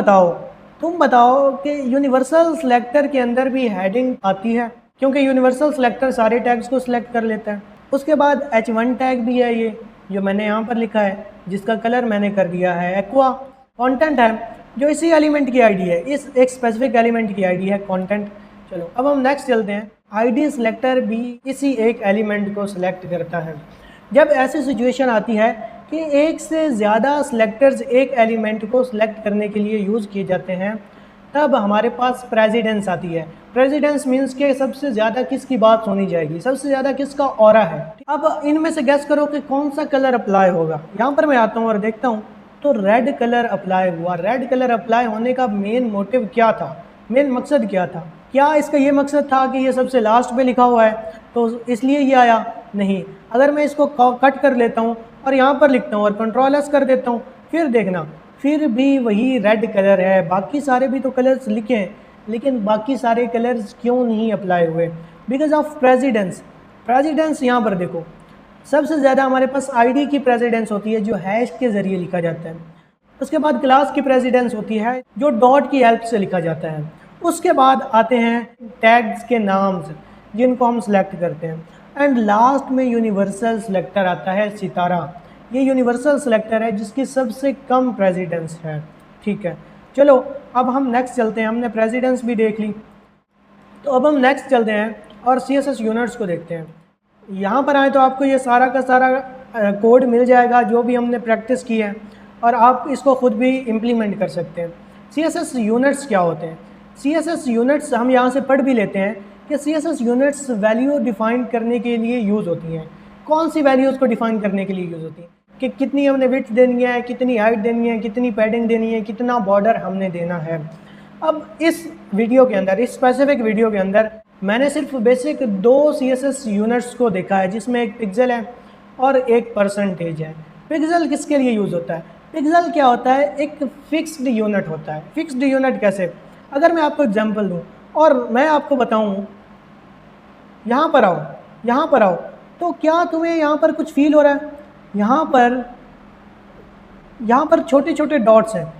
बताओ कि यूनिवर्सल सिलेक्टर के अंदर भी हेडिंग आती है क्योंकि यूनिवर्सल सिलेक्टर सारे टैग्स को सिलेक्ट कर लेता है। उसके बाद H1 टैग भी है ये जो मैंने यहाँ पर लिखा है जिसका कलर मैंने कर दिया है एक्वा। कंटेंट है जो इसी एलिमेंट की आईडी है, इस एक स्पेसिफिक एलिमेंट की आईडी है कंटेंट। चलो अब हम नेक्स्ट चलते हैं। आईडी सिलेक्टर भी इसी एक एलिमेंट को सिलेक्ट करता है। जब ऐसी सिचुएशन आती है कि एक से ज़्यादा सिलेक्टर्स एक एलिमेंट को सिलेक्ट करने के लिए यूज़ किए जाते हैं तब हमारे पास प्रेसिडेंस आती है। प्रेसिडेंस मीन्स के सबसे ज़्यादा किसकी बात सुनी जाएगी, सबसे ज़्यादा किसका ऑरा है। अब इनमें से गेस करो कि कौन सा कलर अप्लाई होगा। यहाँ पर मैं आता हूँ और देखता हूँ तो रेड कलर अप्लाई हुआ। रेड कलर अप्लाई होने का मेन मोटिव क्या था, मेन मकसद क्या था? क्या इसका ये मकसद था कि ये सबसे लास्ट में लिखा हुआ है तो इसलिए ये आया? नहीं। अगर मैं इसको कट कर लेता हूँ और यहाँ पर लिखता हूँ और कंट्रोल एस कर देता हूँ, फिर देखना फिर भी वही रेड कलर है। बाकी सारे भी तो कलर्स लिखे हैं लेकिन बाकी सारे कलर्स क्यों नहीं अप्लाई हुए? Because of precedence. प्रेसिडेंस यहाँ पर देखो, सबसे ज़्यादा हमारे पास आईडी की प्रेसिडेंस होती है जो हैश के ज़रिए लिखा जाता है। उसके बाद क्लास की प्रेसिडेंस होती है जो डॉट की हेल्प से लिखा जाता है। उसके बाद आते हैं टैग्स के नाम्स जिनको हम सेलेक्ट करते हैं एंड लास्ट में यूनिवर्सल सिलेक्टर आता है सितारा। ये यूनिवर्सल सिलेक्टर है जिसकी सबसे कम प्रेसिडेंस है। ठीक है, चलो अब हम नेक्स्ट चलते हैं। हमने प्रेसिडेंस भी देख ली तो अब हम नेक्स्ट चलते हैं और CSS यूनिट्स को देखते हैं। यहाँ पर आए तो आपको ये सारा का सारा कोड मिल जाएगा जो भी हमने प्रैक्टिस की है और आप इसको ख़ुद भी इम्प्लीमेंट कर सकते हैं। CSS यूनिट्स क्या होते हैं? CSS यूनिट्स हम यहाँ से पढ़ भी लेते हैं कि CSS यूनिट्स वैल्यू डिफ़ाइन करने के लिए यूज़ होती हैं। कौन सी वैल्यूज़ को डिफ़ाइन करने के लिए यूज़ होती हैं कि कितनी हमने विड्थ देनी है, कितनी हाइट देनी है, कितनी पैडिंग देनी है, कितना बॉर्डर हमने देना है। अब इस वीडियो के अंदर, इस स्पेसिफिक वीडियो के अंदर मैंने सिर्फ बेसिक 2 CSS यूनिट्स को देखा है जिसमें एक पिक्सल है और एक परसेंटेज है। पिक्सल किसके लिए यूज़ होता है? पिक्सल क्या होता है? एक फिक्स्ड यूनिट होता है। फिक्स्ड यूनिट कैसे? अगर मैं आपको एग्जांपल दूं और मैं आपको बताऊं यहाँ पर आओ, यहाँ पर आओ, तो क्या तुम्हें यहाँ पर कुछ फील हो रहा है? यहाँ पर छोटे छोटे डॉट्स हैं,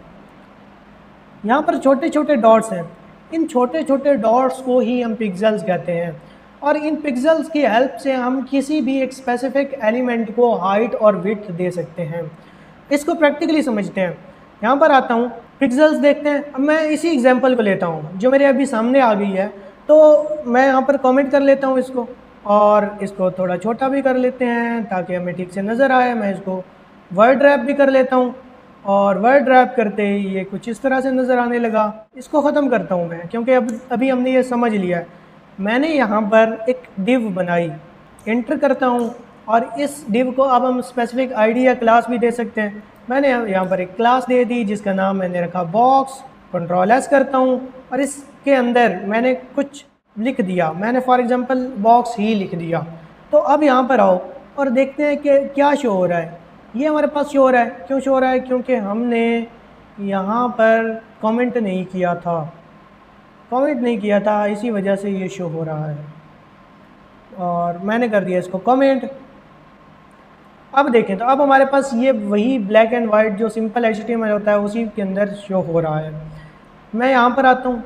यहाँ पर छोटे छोटे डॉट्स हैं। इन छोटे छोटे डॉट्स को ही हम पिक्सेल्स कहते हैं और इन पिक्सेल्स की हेल्प से हम किसी भी एक स्पेसिफिक एलिमेंट को हाइट और विड्थ दे सकते हैं। इसको प्रैक्टिकली समझते हैं। यहाँ पर आता हूँ, पिक्सेल्स देखते हैं। अब मैं इसी एग्जांपल को लेता हूँ जो मेरे अभी सामने आ गई है, तो मैं यहाँ पर कमेंट कर लेता हूँ इसको और इसको थोड़ा छोटा भी कर लेते हैं ताकि हमें ठीक से नज़र आए। मैं इसको वर्ड रैप भी कर लेता हूँ और वर्ड रैप करते ही ये कुछ इस तरह से नज़र आने लगा। इसको ख़त्म करता हूँ मैं, क्योंकि अब अभी हमने ये समझ लिया है। मैंने यहाँ पर एक डिव बनाई, एंटर करता हूँ और इस डिव को अब हम स्पेसिफिक आईडी या क्लास भी दे सकते हैं। मैंने यहाँ पर एक क्लास दे दी जिसका नाम मैंने रखा बॉक्स। कंट्रोल एस करता हूँ और इसके अंदर मैंने कुछ लिख दिया, मैंने फॉर एग्जांपल बॉक्स ही लिख दिया। तो अब यहाँ पर आओ और देखते हैं कि क्या शो हो रहा है। ये हमारे पास शो हो रहा है, क्यों शो हो रहा है? क्योंकि हमने यहाँ पर कमेंट नहीं किया था, इसी वजह से ये शो हो रहा है। और मैंने कर दिया इसको कमेंट। अब देखें तो अब हमारे पास ये वही ब्लैक एंड वाइट जो सिंपल HTML होता है उसी के अंदर शो हो रहा है। मैं यहाँ पर आता हूँ,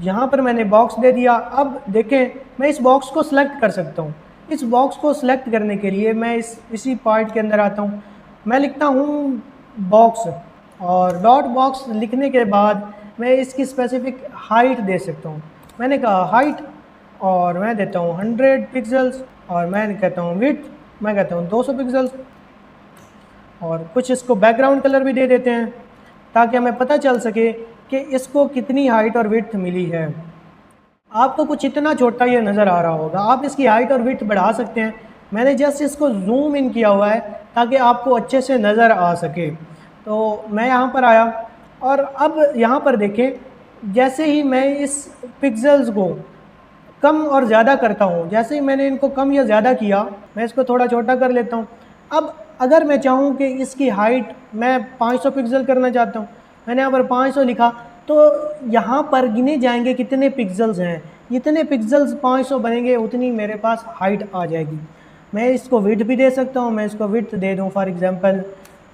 यहाँ पर मैंने बॉक्स दे दिया। अब देखें मैं इस बॉक्स को सिलेक्ट कर सकता हूँ। इस बॉक्स को सिलेक्ट करने के लिए मैं इसी पार्ट के अंदर आता हूँ, मैं लिखता हूँ बॉक्स और डॉट बॉक्स लिखने के बाद मैं इसकी स्पेसिफिक हाइट दे सकता हूँ। मैंने कहा हाइट और मैं देता हूँ 100 पिक्सल्स और मैं कहता हूँ विड्थ, मैं कहता हूँ 200 पिक्सल्स। और कुछ इसको बैकग्राउंड कलर भी दे देते हैं ताकि हमें पता चल सके कि इसको कितनी हाइट और विड्थ मिली है। आपको कुछ इतना छोटा ये नज़र आ रहा होगा, आप इसकी हाइट और विड्थ बढ़ा सकते हैं। मैंने जस्ट इसको जूम इन किया हुआ है ताकि आपको अच्छे से नज़र आ सके। तो मैं यहाँ पर आया और अब यहाँ पर देखें, जैसे ही मैं इस पिक्सल्स को कम और ज़्यादा करता हूँ, जैसे ही मैंने इनको कम या ज़्यादा किया, मैं इसको थोड़ा छोटा कर लेता हूँ। अब अगर मैं चाहूँ कि इसकी हाइट मैं 500 पिक्सल करना चाहता हूँ, मैंने यहाँ पर 500 लिखा, तो यहाँ पर गिने जाएंगे कितने पिक्सल्स हैं, जितने पिक्सल्स 500 बनेंगे उतनी मेरे पास हाइट आ जाएगी। मैं इसको विड्थ भी दे सकता हूँ, मैं इसको विड्थ दे दूँ for example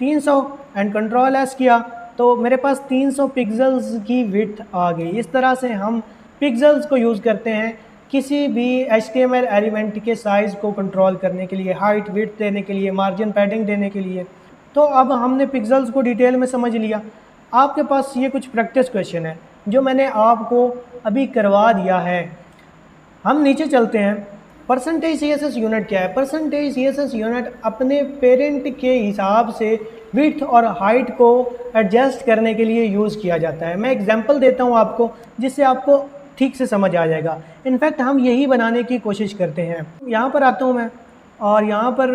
300 and control S किया तो मेरे पास 300 पिक्सल्स की विड्थ आ गई। इस तरह से हम पिक्सल्स को यूज़ करते हैं किसी भी HTML एलिमेंट के साइज़ को कंट्रोल करने के लिए, हाइट विड्थ देने के लिए, मार्जिन पैडिंग देने के लिए। तो अब हमने पिक्सल्स को डिटेल में समझ लिया। आपके पास ये कुछ प्रैक्टिस क्वेश्चन है जो मैंने आपको अभी करवा दिया है। हम नीचे चलते हैं। परसेंटेज CSS यूनिट क्या है? परसेंटेज CSS यूनिट अपने पेरेंट के हिसाब से विड्थ और हाइट को एडजस्ट करने के लिए यूज़ किया जाता है। मैं एग्जांपल देता हूँ आपको जिससे आपको ठीक से समझ आ जाएगा। इनफैक्ट हम यही बनाने की कोशिश करते हैं। यहाँ पर आता हूँ मैं और यहाँ पर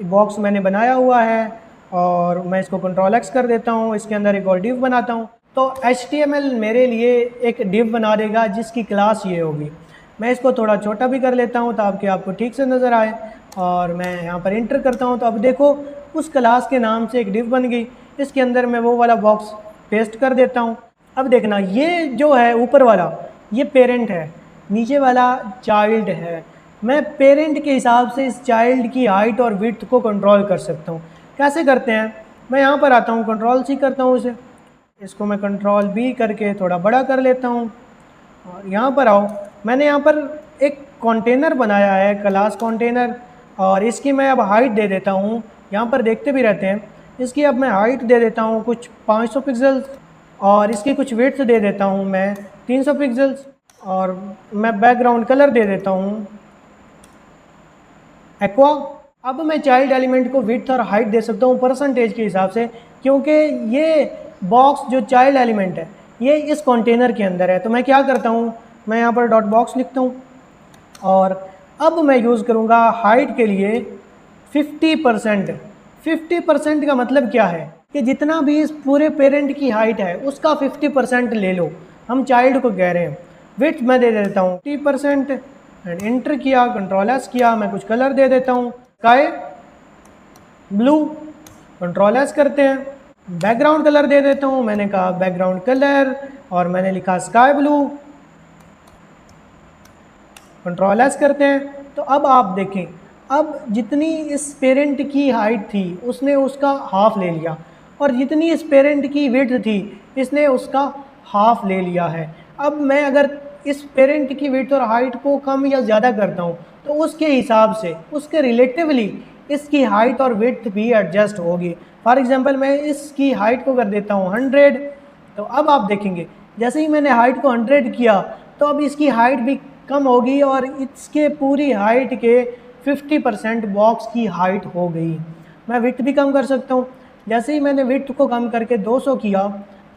बॉक्स मैंने बनाया हुआ है और मैं इसको कंट्रोल X कर देता हूँ, इसके अंदर एक और डिव बनाता हूँ। तो HTML मेरे लिए एक डिव बना देगा जिसकी क्लास ये होगी। मैं इसको थोड़ा छोटा भी कर लेता हूँ ताकि आपको ठीक से नज़र आए और मैं यहाँ पर इंटर करता हूँ। तो अब देखो उस क्लास के नाम से एक डिव बन गई, इसके अंदर मैं वो वाला बॉक्स पेस्ट कर देता हूँ। अब देखना ये जो है ऊपर वाला ये पेरेंट है, नीचे वाला चाइल्ड है। मैं पेरेंट के हिसाब से इस चाइल्ड की हाइट और विड्थ को कंट्रोल कर सकता हूँ। कैसे करते हैं? मैं यहाँ पर आता हूँ, कंट्रोल C करता हूँ इसे, इसको मैं कंट्रोल B करके थोड़ा बड़ा कर लेता हूँ। और यहाँ पर आओ, मैंने यहाँ पर एक कंटेनर बनाया है, क्लास कंटेनर, और इसकी मैं अब हाइट दे देता हूँ। यहाँ पर देखते भी रहते हैं, इसकी अब मैं हाइट दे देता हूँ कुछ 500 पिक्सल्स और इसकी कुछ विड्थ दे देता हूँ मैं 300 पिक्सल्स और मैं बैकग्राउंड कलर दे देता हूँ एक्वा। अब मैं चाइल्ड एलिमेंट को विड्थ और हाइट दे सकता हूँ परसेंटेज के हिसाब से, क्योंकि ये बॉक्स जो चाइल्ड एलिमेंट है ये इस कंटेनर के अंदर है। तो मैं क्या करता हूँ, मैं यहाँ पर डॉट बॉक्स लिखता हूँ और अब मैं यूज़ करूँगा हाइट के लिए 50%। 50% का मतलब क्या है कि जितना भी इस पूरे पेरेंट की हाइट है उसका 50% ले लो, हम चाइल्ड को कह रहे हैं। विड्थ मैं दे देता हूँ 50% एंड इंटर किया, कंट्रोल एस किया, मैं कुछ कलर दे देता हूँ स्काई ब्लू, कंट्रोल एस करते हैं, बैकग्राउंड कलर दे देता हूँ, मैंने कहा बैकग्राउंड कलर और मैंने लिखा स्काई ब्लू, कंट्रोल एस करते हैं। तो अब आप देखें, अब जितनी इस पेरेंट की हाइट थी उसने उसका हाफ ले लिया और जितनी इस पेरेंट की विड्थ थी इसने उसका हाफ ले लिया है। अब मैं अगर इस पेरेंट की विड्थ और हाइट को कम या ज़्यादा करता हूँ तो उसके हिसाब से उसके रिलेटिवली इसकी हाइट और विड्थ भी एडजस्ट होगी। फॉर एग्जांपल मैं इसकी हाइट को कर देता हूँ 100। तो अब आप देखेंगे जैसे ही मैंने हाइट को 100 किया तो अब इसकी हाइट भी कम होगी और इसके पूरी हाइट के 50% बॉक्स की हाइट हो गई। मैं विड्थ भी कम कर सकता हूँ, जैसे ही मैंने विड्थ को कम करके 200 किया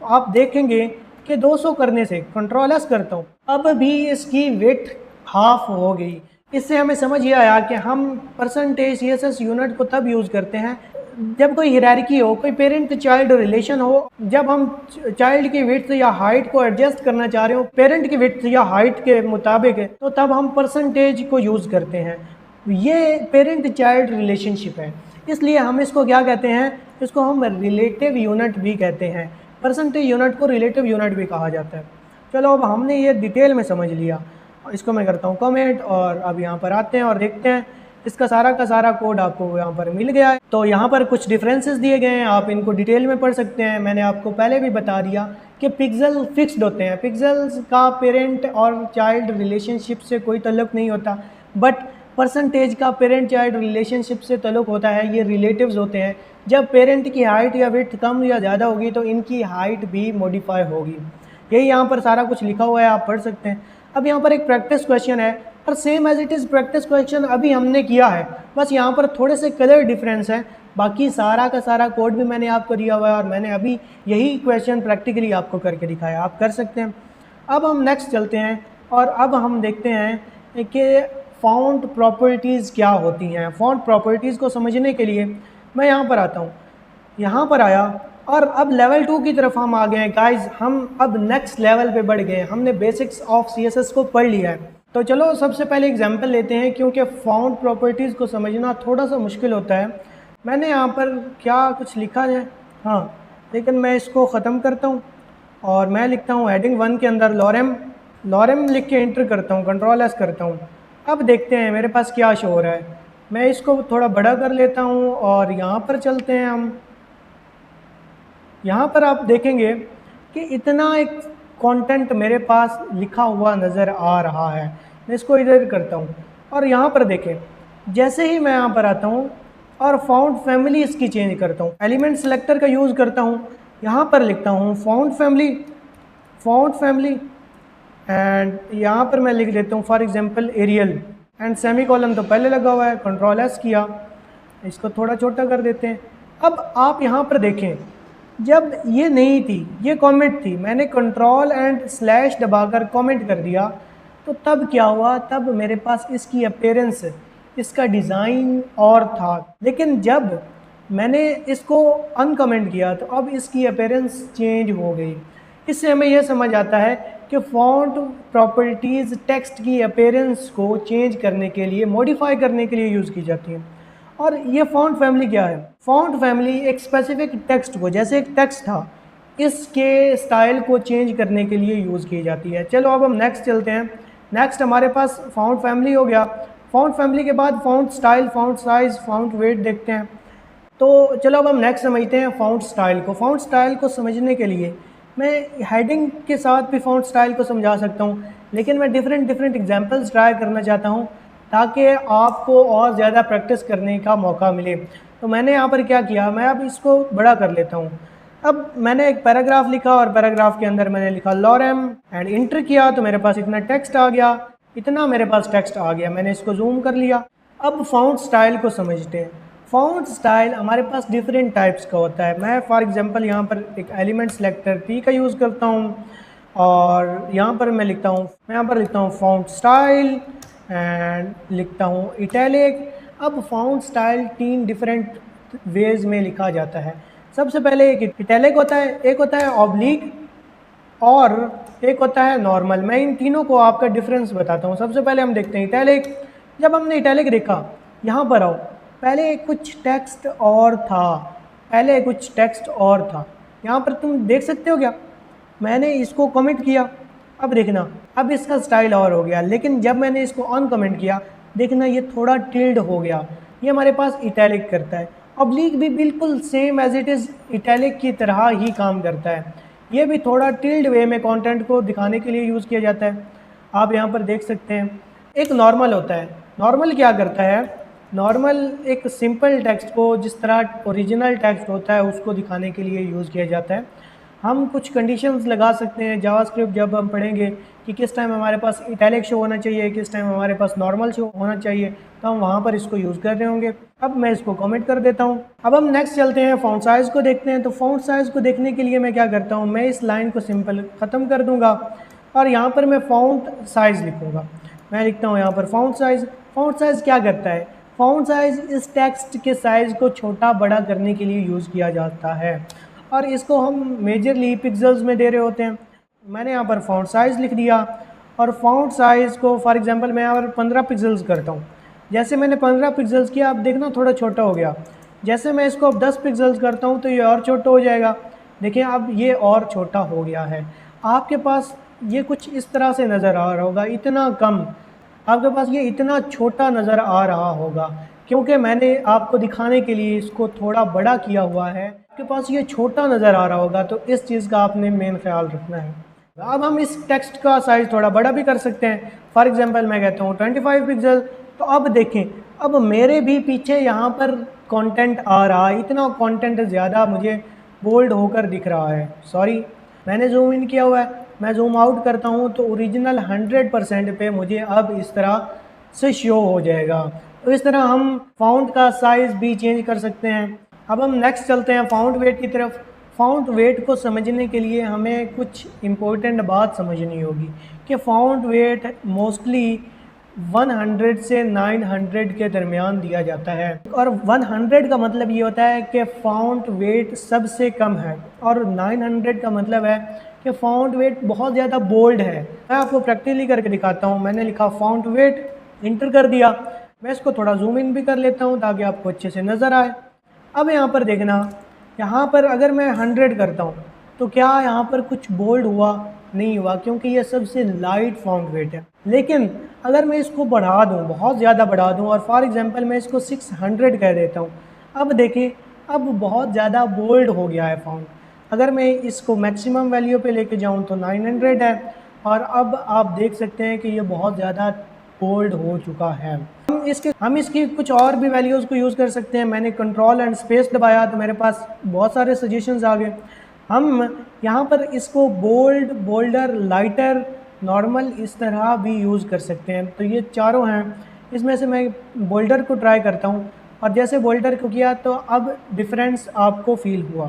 तो आप देखेंगे कि 200 करने से कंट्रोल एस करता हूँ, अब भी इसकी विड्थ हाफ हो गई। इससे हमें समझ ये आया कि हम परसेंटेज CSS यूनिट को तब यूज़ करते हैं जब कोई हिरार्की हो, कोई पेरेंट चाइल्ड रिलेशन हो, जब हम चाइल्ड की विड्थ या हाइट को एडजस्ट करना चाह रहे हो पेरेंट की विड्थ या हाइट के मुताबिक, तो तब हम परसेंटेज को यूज़ करते हैं। ये पेरेंट चाइल्ड रिलेशनशिप है, इसलिए हम इसको क्या कहते हैं, इसको हम रिलेटिव यूनिट भी कहते हैं। परसेंटेज यूनिट को रिलेटिव यूनिट भी कहा जाता है। चलो अब हमने ये डिटेल में समझ लिया, इसको मैं करता हूँ कमेंट और अब यहाँ पर आते हैं और देखते हैं इसका सारा का सारा कोड आपको यहाँ पर मिल गया है। तो यहाँ पर कुछ डिफरेंसेस दिए गए हैं, आप इनको डिटेल में पढ़ सकते हैं। मैंने आपको पहले भी बता दिया कि पिक्सल फिक्स्ड होते हैं, पिक्सल्स का पेरेंट और चाइल्ड रिलेशनशिप से कोई ताल्लुक नहीं होता, बट परसेंटेज का पेरेंट चाइल्ड रिलेशनशिप से ताल्लुक होता है। ये रिलेटिव्स होते हैं, जब पेरेंट की हाइट या विड्थ कम या ज़्यादा होगी तो इनकी हाइट भी मॉडिफाई होगी। यही यहाँ पर सारा कुछ लिखा हुआ है, आप पढ़ सकते हैं। अब यहाँ पर एक प्रैक्टिस क्वेश्चन है और same as it is practice question अभी हमने किया है, बस यहाँ पर थोड़े से कलर डिफरेंस है, बाकी सारा का सारा कोड भी मैंने आपको दिया हुआ है और मैंने अभी यही क्वेश्चन प्रैक्टिकली आपको करके दिखाया, आप कर सकते हैं। अब हम नेक्स्ट चलते हैं और अब हम देखते हैं कि फ़ॉन्ट प्रॉपर्टीज़ क्या होती हैं। फ़ॉन्ट प्रॉपर्टीज़ को समझने के लिए मैं यहाँ पर आता हूँ, यहाँ पर आया और अब लेवल 2 की तरफ हम आ गए हैं गाइज। हम अब नेक्स्ट लेवल पे बढ़ गए, हमने बेसिक्स ऑफ CSS को पढ़ लिया है। तो चलो सबसे पहले एग्जांपल लेते हैं, क्योंकि फ़ॉन्ट प्रॉपर्टीज़ को समझना थोड़ा सा मुश्किल होता है। मैंने यहाँ पर क्या कुछ लिखा है, हाँ, लेकिन मैं इसको ख़त्म करता हूँ और मैं लिखता हूँ हेडिंग 1 के अंदर लॉरेम लिख के एंटर करता हूँ, कंट्रोल एस करता हूँ। अब देखते हैं मेरे पास क्या शो हो रहा है। मैं इसको थोड़ा बड़ा कर लेता हूँ और यहाँ पर चलते हैं हम। यहाँ पर आप देखेंगे कि इतना एक कंटेंट मेरे पास लिखा हुआ नज़र आ रहा है। मैं इसको इधर करता हूँ और यहाँ पर देखें, जैसे ही मैं यहाँ पर आता हूँ और फ़ॉन्ट फैमिली इसकी चेंज करता हूँ, एलिमेंट सेलेक्टर का यूज़ करता हूँ, यहाँ पर लिखता हूँ फ़ॉन्ट फैमिली एंड यहाँ पर मैं लिख देता हूँ for example Arial and semicolon तो पहले लगा हुआ है, कंट्रोल एस किया, इसको थोड़ा छोटा कर देते हैं। अब आप यहाँ पर देखें, जब ये नहीं थी, ये कमेंट थी, मैंने कंट्रोल एंड स्लैश दबाकर कमेंट कर दिया, तो तब क्या हुआ, तब मेरे पास इसकी अपीयरेंस, इसका डिज़ाइन और था। लेकिन जब मैंने इसको अनकमेंट किया तो अब इसकी अपीयरेंस चेंज हो गई। इससे हमें यह समझ आता है कि फ़ॉन्ट प्रॉपर्टीज़ टेक्स्ट की अपीयरेंस को चेंज करने के लिए, मॉडिफाई करने के लिए यूज़ की जाती हैं। और ये फ़ॉन्ट फैमिली क्या है, फ़ॉन्ट फैमिली एक स्पेसिफिक टेक्स्ट को, जैसे एक टेक्स्ट था, इसके स्टाइल को चेंज करने के लिए यूज़ की जाती है। चलो अब हम नेक्स्ट चलते हैं। नेक्स्ट हमारे पास फ़ॉन्ट फैमिली हो गया। फ़ॉन्ट फैमिली के बाद font style, font size, font weight देखते हैं। तो चलो अब हम नेक्स्ट समझते हैं फ़ॉन्ट स्टाइल को। फ़ॉन्ट स्टाइल को समझने के लिए मैं हेडिंग के साथ भी फ़ॉन्ट स्टाइल को समझा सकता हूँ, लेकिन मैं डिफरेंट एग्जांपल्स ट्राई करना चाहता हूँ ताकि आपको और ज़्यादा प्रैक्टिस करने का मौका मिले। तो मैंने यहाँ पर क्या किया, मैं अब इसको बड़ा कर लेता हूँ। अब मैंने एक पैराग्राफ लिखा और पैराग्राफ के अंदर मैंने लिखा लॉरेम एंड इंटर किया तो मेरे पास इतना टेक्स्ट आ गया, इतना मेरे पास टेक्स्ट आ गया, मैंने इसको जूम कर लिया। अब फ़ॉन्ट स्टाइल को समझते हैं। फ़ॉन्ट स्टाइल हमारे पास डिफरेंट टाइप्स का होता है। मैं फॉर एग्जांपल यहाँ पर एक एलिमेंट सेलेक्टर P का यूज़ करता हूँ और यहाँ पर मैं यहाँ पर लिखता हूँ फ़ॉन्ट स्टाइल एंड लिखता हूँ इटैलिक। अब फ़ॉन्ट स्टाइल 3 डिफरेंट वेज में लिखा जाता है। सबसे पहले एक इटैलिक होता है, एक होता है ऑब्लिक और एक होता है नॉर्मल। मैं इन तीनों को आपका डिफरेंस बताता हूँ। सबसे पहले हम देखते हैं इटैलिक। जब हमने इटैलिक देखा, यहाँ पर आओ, पहले कुछ टेक्स्ट और था, यहाँ पर तुम देख सकते हो क्या, मैंने इसको कमेंट किया, अब देखना अब इसका स्टाइल और हो गया। लेकिन जब मैंने इसको अनकमेंट किया, देखना ये थोड़ा टिल्ड हो गया, ये हमारे पास इटैलिक करता है। ऑब्लिक भी बिल्कुल same as it is italic की तरह ही काम करता है, ये भी थोड़ा टिल्ड वे में कंटेंट को दिखाने के लिए यूज़ किया जाता है। आप यहाँ पर देख सकते हैं। एक नॉर्मल होता है। नॉर्मल क्या करता है, नॉर्मल एक सिंपल टेक्स्ट को जिस तरह ओरिजिनल टेक्स्ट होता है उसको दिखाने के लिए यूज़ किया जाता है। हम कुछ कंडीशंस लगा सकते हैं जावास्क्रिप्ट जब हम पढ़ेंगे कि किस टाइम हमारे पास इटैलिक शो होना चाहिए, किस टाइम हमारे पास नॉर्मल शो होना चाहिए, तो हम वहाँ पर इसको यूज़ कर रहे होंगे। अब मैं इसको कमेंट कर देता हूँ। अब हम नेक्स्ट चलते हैं, फ़ॉन्ट साइज़ को देखते हैं। तो फ़ॉन्ट साइज़ को देखने के लिए मैं क्या करता हूँ, मैं इस लाइन को सिंपल ख़त्म कर दूँगा और यहाँ पर मैं फ़ॉन्ट साइज़ लिखूँगा। मैं लिखता हूँ यहाँ पर फ़ॉन्ट साइज़। फ़ॉन्ट साइज़ क्या करता है, फ़ॉन्ट साइज़ इस टेक्स्ट के साइज़ को छोटा बड़ा करने के लिए यूज़ किया जाता है और इसको हम मेजरली पिक्सल्स में दे रहे होते हैं। मैंने यहाँ पर फ़ॉन्ट साइज़ लिख दिया और फ़ॉन्ट साइज़ को फॉर एग्जांपल मैं यहाँ पर 15 पिक्सल्स करता हूँ। जैसे मैंने 15 पिक्सल्स किया, आप देखना थोड़ा छोटा हो गया। जैसे मैं इसको अब 10 पिक्सल्स करता हूँ तो ये और छोटा हो जाएगा। देखिए अब ये और छोटा हो गया है। आपके पास ये कुछ इस तरह से नज़र आ रहा होगा, इतना कम, आपके पास ये इतना छोटा नज़र आ रहा होगा क्योंकि मैंने आपको दिखाने के लिए इसको थोड़ा बड़ा किया हुआ है। आपके पास ये छोटा नज़र आ रहा होगा, तो इस चीज़ का आपने मेन ख्याल रखना है। अब हम इस टेक्स्ट का साइज़ थोड़ा बड़ा भी कर सकते हैं। फॉर एग्जांपल मैं कहता हूँ 25 पिक्सल। तो अब देखें, अब मेरे भी पीछे यहाँ पर कंटेंट आ रहा है, इतना कंटेंट ज़्यादा मुझे बोल्ड होकर दिख रहा है। सॉरी, मैंने जूम इन किया हुआ है, मैं जूम आउट करता हूँ तो ओरिजिनल 100% पे मुझे अब इस तरह से शो हो जाएगा। तो इस तरह हम फ़ॉन्ट का साइज़ भी चेंज कर सकते हैं। अब हम नेक्स्ट चलते हैं फ़ॉन्ट वेट की तरफ। फ़ॉन्ट वेट को समझने के लिए हमें कुछ इम्पोर्टेंट बात समझनी होगी कि फ़ॉन्ट वेट मोस्टली 100 से 900 के दरमियान दिया जाता है और 100 का मतलब ये होता है कि फ़ॉन्ट वेट सबसे कम है और 900 का मतलब है कि फ़ॉन्ट वेट बहुत ज़्यादा बोल्ड है। मैं आपको प्रैक्टिकली करके दिखाता हूँ। मैंने लिखा फ़ॉन्ट वेट, इंटर कर दिया। मैं इसको थोड़ा जूम इन भी कर लेता हूँ ताकि आपको अच्छे से नज़र आए। अब यहाँ पर देखना, यहाँ पर अगर मैं 100 करता हूँ तो क्या यहाँ पर कुछ बोल्ड हुआ? नहीं हुआ, क्योंकि ये सबसे लाइट फ़ॉन्ट वेट है। लेकिन अगर मैं इसको बढ़ा दूँ, बहुत ज़्यादा बढ़ा दूँ और फॉर एग्जांपल मैं इसको 600 कह देता हूँ, अब देखिए अब बहुत ज़्यादा बोल्ड हो गया है फ़ॉन्ट। अगर मैं इसको मैक्सिमम वैल्यू पे लेके जाऊँ तो 900 है और अब आप देख सकते हैं कि ये बहुत ज़्यादा बोल्ड हो चुका है। हम इसकी कुछ और भी वैल्यूज़ को यूज़ कर सकते हैं। मैंने कंट्रोल एंड स्पेस दबाया तो मेरे पास बहुत सारे सजेशंस आ गए। हम यहाँ पर इसको बोल्ड, बोल्डर, लाइटर, नॉर्मल इस तरह भी यूज़ कर सकते हैं। तो ये चारों हैं, इसमें से मैं बोल्डर को ट्राई करता हूँ और जैसे बोल्डर को किया तो अब डिफरेंस आपको फील हुआ।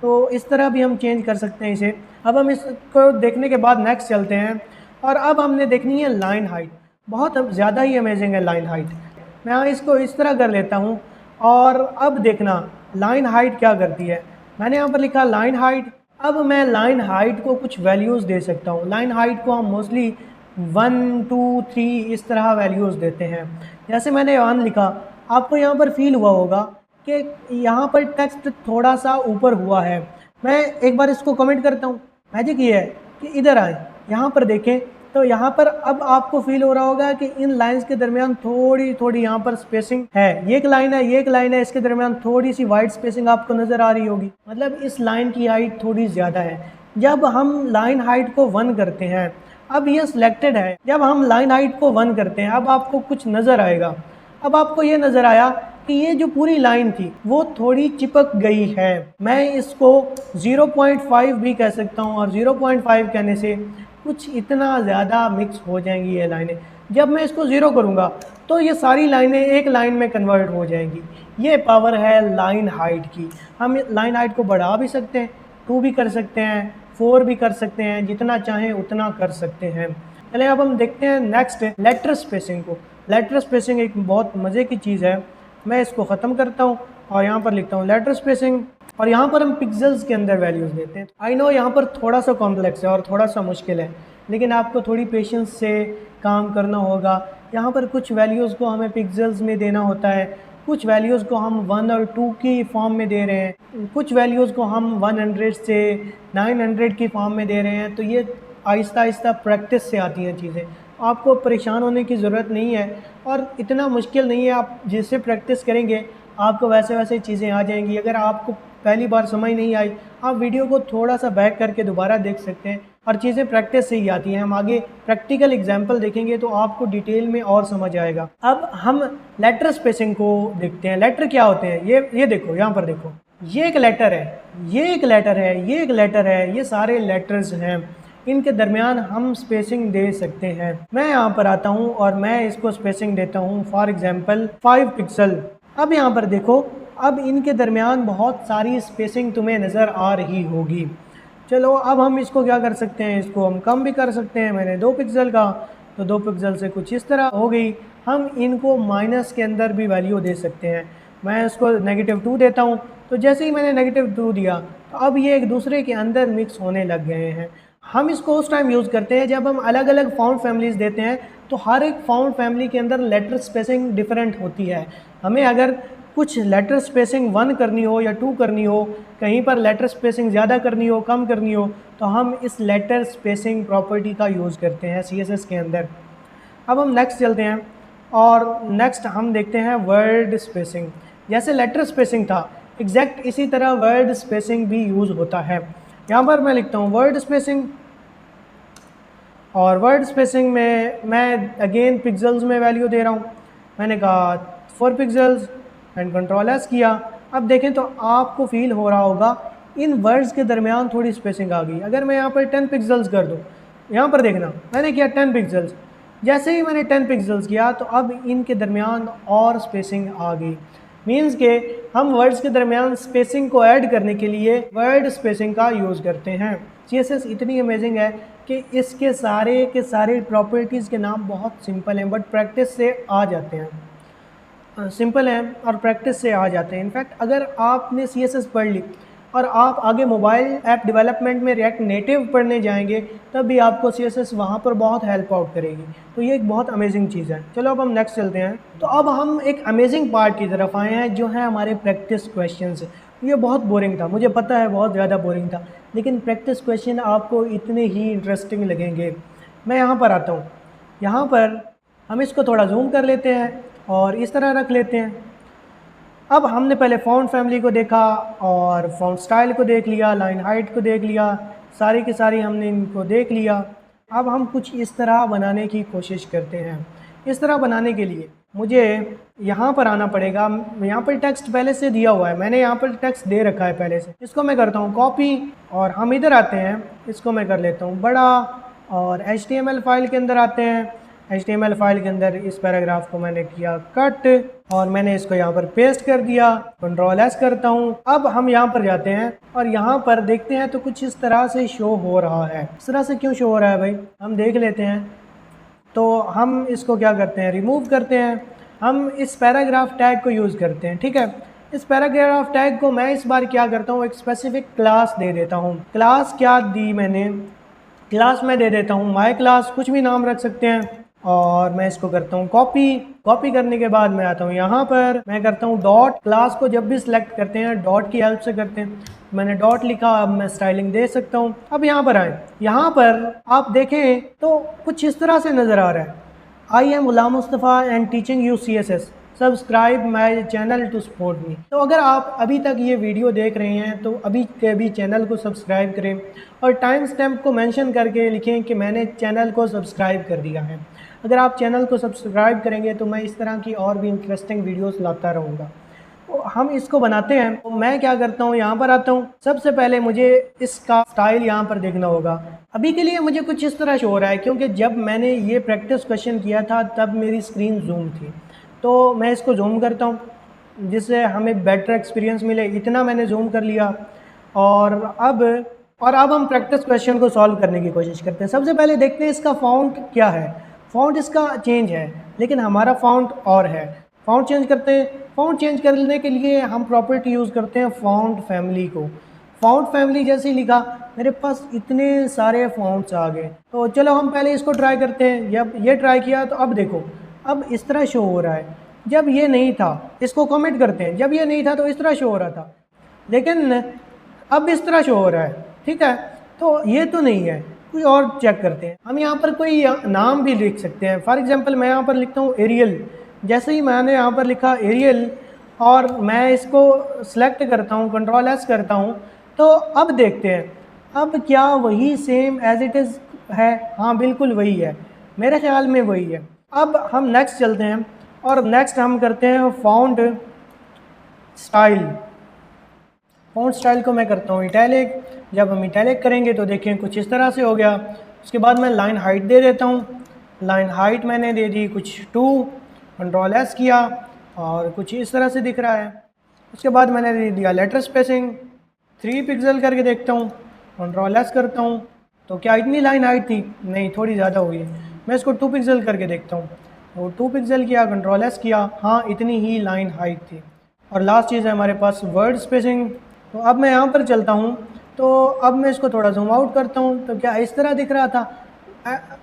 तो इस तरह भी हम चेंज कर सकते हैं इसे। अब हम इसको देखने के बाद नेक्स्ट चलते हैं और अब हमने देखनी है लाइन हाइट। बहुत ज़्यादा ही अमेजिंग है लाइन हाइट। मैं यहाँ इसको इस तरह कर लेता हूँ और अब देखना लाइन हाइट क्या करती है। मैंने यहाँ पर लिखा लाइन हाइट। अब मैं लाइन हाइट को कुछ वैल्यूज़ दे सकता हूँ। लाइन हाइट को हम मोस्टली 1 2 3 इस तरह वैल्यूज़ देते हैं। जैसे मैंने 1 लिखा, आपको यहाँ पर फील हुआ होगा कि यहाँ पर टेक्स्ट थोड़ा सा ऊपर हुआ है। मैं एक बार इसको कमेंट करता हूँ। मैजिक ये है कि इधर आए, यहाँ पर देखें तो यहाँ पर अब आपको फील हो रहा होगा कि इन लाइंस के दरमियान थोड़ी थोड़ी यहाँ पर स्पेसिंग है। ये एक लाइन है, ये एक लाइन है, इसके दरमियान थोड़ी सी वाइड स्पेसिंग आपको नज़र आ रही होगी। मतलब इस लाइन की हाइट थोड़ी ज़्यादा है। जब हम लाइन हाइट को 1 करते हैं, अब ये सिलेक्टेड है, जब हम लाइन हाइट को 1 करते हैं अब आपको कुछ नज़र आएगा। अब आपको ये नज़र आया कि ये जो पूरी लाइन थी वो थोड़ी चिपक गई है। मैं इसको 0.5 भी कह सकता हूँ और 0.5 कहने से कुछ इतना ज़्यादा मिक्स हो जाएंगी ये लाइनें। जब मैं इसको 0 करूँगा तो ये सारी लाइनें एक लाइन में कन्वर्ट हो जाएंगी। ये पावर है लाइन हाइट की। हम लाइन हाइट को बढ़ा भी सकते हैं, 2 भी कर सकते हैं, 4 भी कर सकते हैं, जितना चाहें उतना कर सकते हैं। चलिए अब हम देखते हैं नेक्स्ट लेटर स्पेसिंग को। लेटर स्पेसिंग एक बहुत मज़े की चीज़ है। मैं इसको ख़त्म करता हूँ और यहाँ पर लिखता हूँ लेटर स्पेसिंग और यहाँ पर हम पिक्सेल्स के अंदर वैल्यूज़ देते हैं। आई नो यहाँ पर थोड़ा सा कॉम्प्लेक्स है और थोड़ा सा मुश्किल है, लेकिन आपको थोड़ी पेशेंस से काम करना होगा। यहाँ पर कुछ वैल्यूज़ को हमें पिक्सेल्स में देना होता है, कुछ वैल्यूज़ को हम 1 और 2 की फॉर्म में दे रहे हैं, कुछ वैल्यूज़ को हम 100 से 900 की फॉर्म में दे रहे हैं। तो ये आहिस्ता आहिस्ता प्रैक्टिस से आती हैं चीज़ें। आपको परेशान होने की ज़रूरत नहीं है और इतना मुश्किल नहीं है। आप जिससे प्रैक्टिस करेंगे आपको वैसे वैसे चीज़ें आ जाएंगी। अगर आपको पहली बार समझ नहीं आई, आप वीडियो को थोड़ा सा बैक करके दोबारा देख सकते हैं और चीज़ें प्रैक्टिस से ही आती हैं। हम आगे प्रैक्टिकल एग्जाम्पल देखेंगे तो आपको डिटेल में और समझ आएगा। अब हम लेटर स्पेसिंग को देखते हैं। लेटर क्या होते हैं, ये देखो, यहाँ पर देखो, ये एक लेटर है, ये एक लेटर है, ये एक लेटर है, ये सारे लेटर्स हैं, इनके दरमियान हम स्पेसिंग दे सकते हैं। मैं यहाँ पर आता हूँ और मैं इसको स्पेसिंग देता हूँ फॉर एग्जांपल 5 पिक्सल। अब यहाँ पर देखो, अब इनके दरमियान बहुत सारी स्पेसिंग तुम्हें नज़र आ रही होगी। चलो अब हम इसको क्या कर सकते हैं, इसको हम कम भी कर सकते हैं। मैंने 2 पिक्सल का, तो 2 पिक्सल से कुछ इस तरह हो गई। हम इनको माइनस के अंदर भी वैल्यू दे सकते हैं। मैं इसको -2 देता हूँ, तो जैसे ही मैंने -2 दिया तो अब ये एक दूसरे के अंदर मिक्स होने लग गए हैं। हम इसको उस टाइम यूज़ करते हैं जब हम अलग अलग फाउंड फैमिलीज़ देते हैं, तो हर एक फाउंड फैमिली के अंदर लेटर स्पेसिंग डिफरेंट होती है। हमें अगर कुछ लेटर स्पेसिंग 1 करनी हो या 2 करनी हो, कहीं पर लेटर स्पेसिंग ज़्यादा करनी हो, कम करनी हो, तो हम इस लेटर स्पेसिंग प्रॉपर्टी का यूज़ करते हैं CSS के अंदर। अब हम नेक्स्ट चलते हैं और नेक्स्ट हम देखते हैं वर्ड स्पेसिंग। जैसे लेटर स्पेसिंग था, एग्जैक्ट इसी तरह वर्ड स्पेसिंग भी यूज़ होता है। यहाँ पर मैं लिखता हूँ वर्ड स्पेसिंग, और वर्ड स्पेसिंग में मैं अगेन पिक्सल्स में वैल्यू दे रहा हूँ। मैंने कहा 4 पिक्सल्स एंड कंट्रोल एस किया। अब देखें तो आपको फील हो रहा होगा इन वर्ड्स के दरमियान थोड़ी स्पेसिंग आ गई। अगर मैं यहाँ पर 10 पिक्सल्स कर दूँ, यहाँ पर देखना मैंने किया 10 पिक्सल्स, जैसे ही मैंने 10 पिक्सल्स किया तो अब इनके दरमियान और स्पेसिंग आ गई। मीन्स के हम वर्ड्स के दरमियान स्पेसिंग को ऐड करने के लिए वर्ड स्पेसिंग का यूज़ करते हैं। CSS इतनी अमेजिंग है कि इसके सारे के सारे प्रॉपर्टीज़ के नाम बहुत सिंपल हैं, बट प्रैक्टिस से आ जाते हैं। सिंपल हैं और प्रैक्टिस से आ जाते हैं। इनफैक्ट अगर आपने CSS पढ़ ली और आप आगे मोबाइल ऐप डेवलपमेंट में रिएक्ट नेटिव पढ़ने जाएंगे, तब भी आपको CSS वहाँ पर बहुत हेल्प आउट करेगी। तो ये एक बहुत अमेजिंग चीज़ है। चलो अब हम नेक्स्ट चलते हैं। तो अब हम एक अमेजिंग पार्ट की तरफ आए हैं, जो है हमारे प्रैक्टिस क्वेश्चंस। ये बहुत बोरिंग था, मुझे पता है बहुत ज़्यादा बोरिंग था, लेकिन प्रैक्टिस क्वेश्चन आपको इतने ही इंटरेस्टिंग लगेंगे। मैं यहाँ पर आता हूँ, यहाँ पर हम इसको थोड़ा जूम कर लेते हैं और इस तरह रख लेते हैं। अब हमने पहले फ़ॉन्ट फैमिली को देखा और फ़ॉन्ट स्टाइल को देख लिया, लाइन हाइट को देख लिया, सारी की सारी हमने इनको देख लिया। अब हम कुछ इस तरह बनाने की कोशिश करते हैं। इस तरह बनाने के लिए मुझे यहाँ पर आना पड़ेगा। यहाँ पर टेक्स्ट पहले से दिया हुआ है, मैंने यहाँ पर टेक्स्ट दे रखा है पहले से। इसको मैं करता हूँ कॉपी और हम इधर आते हैं, इसको मैं कर लेता हूँ बड़ा और HTML फाइल के अंदर आते हैं। HTML फाइल के अंदर इस पैराग्राफ को मैंने किया कट और मैंने इसको यहाँ पर पेस्ट कर दिया। कंट्रोल एस करता हूँ। अब हम यहाँ पर जाते हैं और यहाँ पर देखते हैं तो कुछ इस तरह से शो हो रहा है। इस तरह से क्यों शो हो रहा है भाई, हम देख लेते हैं। तो हम इसको क्या करते हैं, रिमूव करते हैं। हम इस पैराग्राफ टैग को यूज़ करते हैं, ठीक है। इस पैराग्राफ टैग को मैं इस बार क्या करता हूँ, एक स्पेसिफिक क्लास दे देता हूँ। क्लास क्या दी मैंने, क्लास में दे देता हूँ माई क्लास, कुछ भी नाम रख सकते हैं। और मैं इसको करता हूँ कॉपी करने के बाद मैं आता हूँ यहाँ पर, मैं करता हूँ डॉट। क्लास को जब भी सिलेक्ट करते हैं डॉट की हेल्प से करते हैं। मैंने डॉट लिखा, अब मैं स्टाइलिंग दे सकता हूँ। अब यहाँ पर आए, यहाँ पर आप देखें तो कुछ इस तरह से नज़र आ रहा है, I am Ghulam Mustafa and teaching you CSS, subscribe my channel to support me. तो अगर आप अभी तक ये वीडियो देख रहे हैं तो अभी के अभी चैनल को सब्सक्राइब करें और टाइम स्टैम्प को मेंशन करके लिखें कि मैंने चैनल को सब्सक्राइब कर दिया है। अगर आप चैनल को सब्सक्राइब करेंगे तो मैं इस तरह की और भी इंटरेस्टिंग वीडियोस लाता रहूँगा। तो हम इसको बनाते हैं। तो मैं क्या करता हूँ, यहाँ पर आता हूँ। सबसे पहले मुझे इसका स्टाइल यहाँ पर देखना होगा। अभी के लिए मुझे कुछ इस तरह शो हो रहा है, क्योंकि जब मैंने ये प्रैक्टिस क्वेश्चन किया था तब मेरी स्क्रीन जूम थी। तो मैं इसको जूम करता हूँ जिससे हमें बेटर एक्सपीरियंस मिले। इतना मैंने जूम कर लिया और अब हम प्रैक्टिस क्वेश्चन को सॉल्व करने की कोशिश करते हैं। सबसे पहले देखते हैं इसका फ़ॉन्ट क्या है। फ़ॉन्ट इसका चेंज है, लेकिन हमारा फ़ॉन्ट और है। फ़ॉन्ट चेंज करते हैं। फ़ॉन्ट चेंज करने के लिए हम प्रॉपर्टी यूज़ करते हैं फ़ॉन्ट फैमिली को। फ़ॉन्ट फैमिली जैसे ही लिखा, मेरे पास इतने सारे फ़ॉन्ट्स आ गए। तो चलो हम पहले इसको ट्राई करते हैं। जब ये ट्राई किया तो अब देखो, अब इस तरह शो हो रहा है। जब ये नहीं था, इसको कमेंट करते हैं, जब ये नहीं था तो इस तरह शो हो रहा था, लेकिन अब इस तरह शो हो रहा है, ठीक है। तो ये तो नहीं है, कोई और चेक करते हैं। हम यहाँ पर कोई नाम भी लिख सकते हैं। फॉर एग्जांपल मैं यहाँ पर लिखता हूँ एरियल। जैसे ही मैंने यहाँ पर लिखा एरियल और मैं इसको सेलेक्ट करता हूँ, कंट्रोल एस करता हूँ, तो अब देखते हैं अब क्या वही सेम एज इट इज़ है। हाँ बिल्कुल वही है, मेरे ख्याल में वही है। अब हम नेक्स्ट चलते हैं और नेक्स्ट हम करते हैं फ़ॉन्ट स्टाइल। फ़ॉन्ट स्टाइल को मैं करता हूँ इटैलिक। जब हम इटैलिक करेंगे तो देखें कुछ इस तरह से हो गया। उसके बाद मैं लाइन हाइट दे देता हूँ। लाइन हाइट मैंने दे दी कुछ 2, कंट्रोल एस किया और कुछ इस तरह से दिख रहा है। उसके बाद मैंने दे दिया लेटर स्पेसिंग 3 पिक्सल करके देखता हूँ, कंट्रोल एस करता हूँ। तो क्या इतनी लाइन हाइट थी? नहीं, थोड़ी ज़्यादा हुई है। मैं इसको 2 पिक्सल करके देखता हूँ, वो 2 पिक्सल किया, कंट्रोल एस किया, हाँ इतनी ही लाइन हाइट थी। और लास्ट चीज़ है हमारे पास वर्ड स्पेसिंग। तो अब मैं यहाँ पर चलता हूँ, तो अब मैं इसको थोड़ा जूम आउट करता हूँ, तो क्या इस तरह दिख रहा था?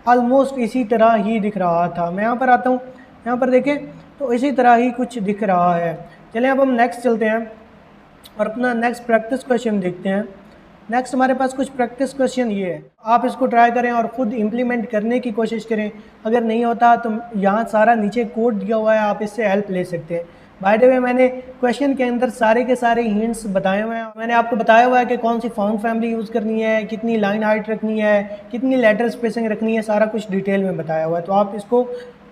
ऑलमोस्ट इसी तरह ही दिख रहा था। मैं यहाँ पर आता हूँ, यहाँ पर देखें तो इसी तरह ही कुछ दिख रहा है। चलें अब हम नेक्स्ट चलते हैं और अपना नेक्स्ट प्रैक्टिस क्वेश्चन देखते हैं। नेक्स्ट हमारे पास कुछ प्रैक्टिस क्वेश्चन ये है, आप इसको ट्राई करें और ख़ुद इम्प्लीमेंट करने की कोशिश करें। अगर नहीं होता तो यहाँ सारा नीचे कोड दिया हुआ है, आप इससे हेल्प ले सकते हैं। बाय द वे मैंने क्वेश्चन के अंदर सारे के सारे हिंट्स बताए हुए हैं। मैंने आपको बताया हुआ है कि कौन सी फॉन्ट फैमिली यूज़ करनी है, कितनी लाइन हाइट रखनी है, कितनी लेटर स्पेसिंग रखनी है, सारा कुछ डिटेल में बताया हुआ है, तो आप इसको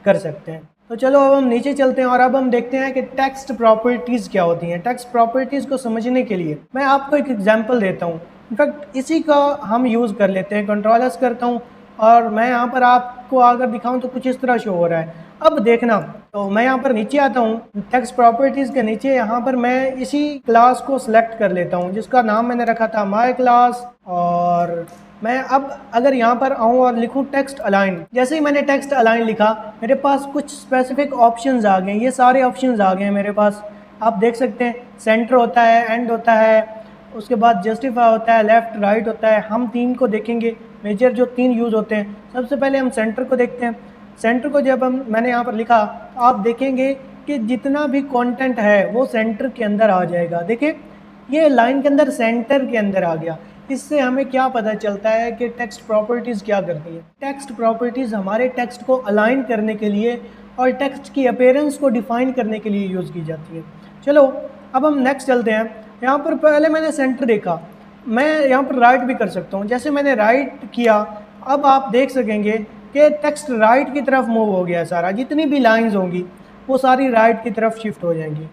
कर सकते हैं। तो चलो अब हम नीचे चलते हैं और अब हम देखते हैं कि टेक्स्ट प्रॉपर्टीज़ क्या होती हैं। टेक्स्ट प्रॉपर्टीज़ को समझने के लिए मैं आपको एक एग्जांपल देता हूँ। इनफैक्ट इसी का हम यूज़ कर लेते हैं। कंट्रोल एस करता हूँ और मैं यहाँ पर आपको अगर दिखाऊँ तो कुछ इस तरह शो हो रहा है। अब देखना, तो मैं यहाँ पर नीचे आता हूँ, टेक्स्ट प्रॉपर्टीज़ के नीचे यहाँ पर मैं इसी क्लास को सिलेक्ट कर लेता हूँ जिसका नाम मैंने रखा था माय क्लास। और मैं अब अगर यहाँ पर आऊँ और लिखूँ टेक्स्ट अलाइन, जैसे ही मैंने टेक्स्ट अलाइन लिखा मेरे पास कुछ स्पेसिफिक ऑप्शंस आ गए। ये सारे ऑप्शंस आ गए हैं मेरे पास, आप देख सकते हैं। सेंटर होता है, एंड होता है, उसके बाद जस्टिफाई होता है, लेफ़्ट राइट होता है। हम 3 को देखेंगे, मेजर जो 3 यूज़ होते हैं। सबसे पहले हम सेंटर को देखते हैं। सेंटर को जब मैंने यहाँ पर लिखा तो आप देखेंगे कि जितना भी कंटेंट है वो सेंटर के अंदर आ जाएगा। देखिए ये लाइन के अंदर सेंटर के अंदर आ गया। इससे हमें क्या पता चलता है कि टेक्स्ट प्रॉपर्टीज़ क्या करती है। टेक्स्ट प्रॉपर्टीज़ हमारे टेक्स्ट को अलाइन करने के लिए और टेक्स्ट की अपीयरेंस को डिफ़ाइन करने के लिए यूज़ की जाती है। चलो अब हम नेक्स्ट चलते हैं। यहाँ पर पहले मैंने सेंटर देखा, मैं यहाँ पर राइट भी कर सकता हूँ। जैसे मैंने राइट किया, अब आप देख सकेंगे कि टेक्स्ट राइट की तरफ मूव हो गया सारा। जितनी भी लाइंस होंगी वो सारी राइट की तरफ शिफ्ट हो जाएंगी।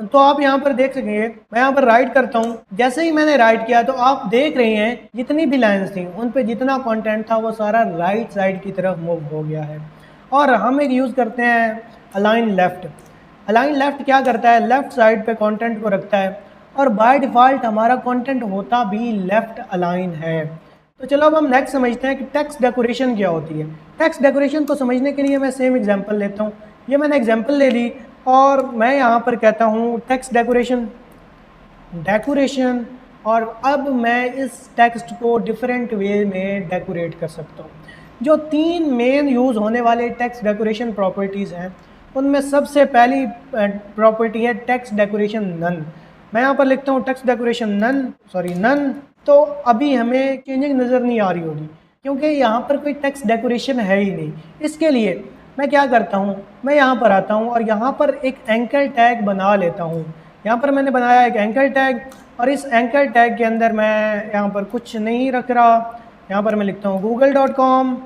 तो आप यहाँ पर देख सकेंगे, मैं यहाँ पर राइट करता हूँ। जैसे ही मैंने राइट किया तो आप देख रहे हैं जितनी भी लाइंस थी उन पे जितना कंटेंट था वो सारा राइट साइड की तरफ मूव हो गया है। और हम एक यूज़ करते हैं अलाइन लेफ़्ट। अलाइन लेफ़्ट क्या करता है, लेफ़्ट साइड पे कंटेंट को रखता है और बाय डिफ़ॉल्ट हमारा कंटेंट होता भी लेफ़्ट अलाइन है। तो चलो अब हम नेक्स्ट समझते हैं कि टेक्स्ट डेकोरेशन क्या होती है। टेक्स्ट डेकोरेशन को समझने के लिए मैं सेम एग्जांपल लेता हूँ। ये मैंने एग्जांपल ले ली और मैं यहाँ पर कहता हूँ टेक्स्ट डेकोरेशन और अब मैं इस टेक्स्ट को डिफरेंट वे में डेकोरेट कर सकता हूँ। जो 3 मेन यूज़ होने वाले टेक्स्ट डेकोरेशन प्रॉपर्टीज़ हैं उनमें सबसे पहली प्रॉपर्टी है टेक्स्ट डेकोरेशन नन। मैं यहाँ पर लिखता हूँ टेक्स्ट डेकोरेशन नन। तो अभी हमें चेंजिंग नज़र नहीं आ रही होगी क्योंकि यहाँ पर कोई टेक्स्ट डेकोरेशन है ही नहीं। इसके लिए मैं क्या करता हूँ, मैं यहाँ पर आता हूँ और यहाँ पर एक एंकर टैग बना लेता हूँ। यहाँ पर मैंने बनाया एक एंकर टैग और इस एंकर टैग के अंदर मैं यहाँ पर कुछ नहीं रख रहा। यहाँ पर मैं लिखता हूँ google.com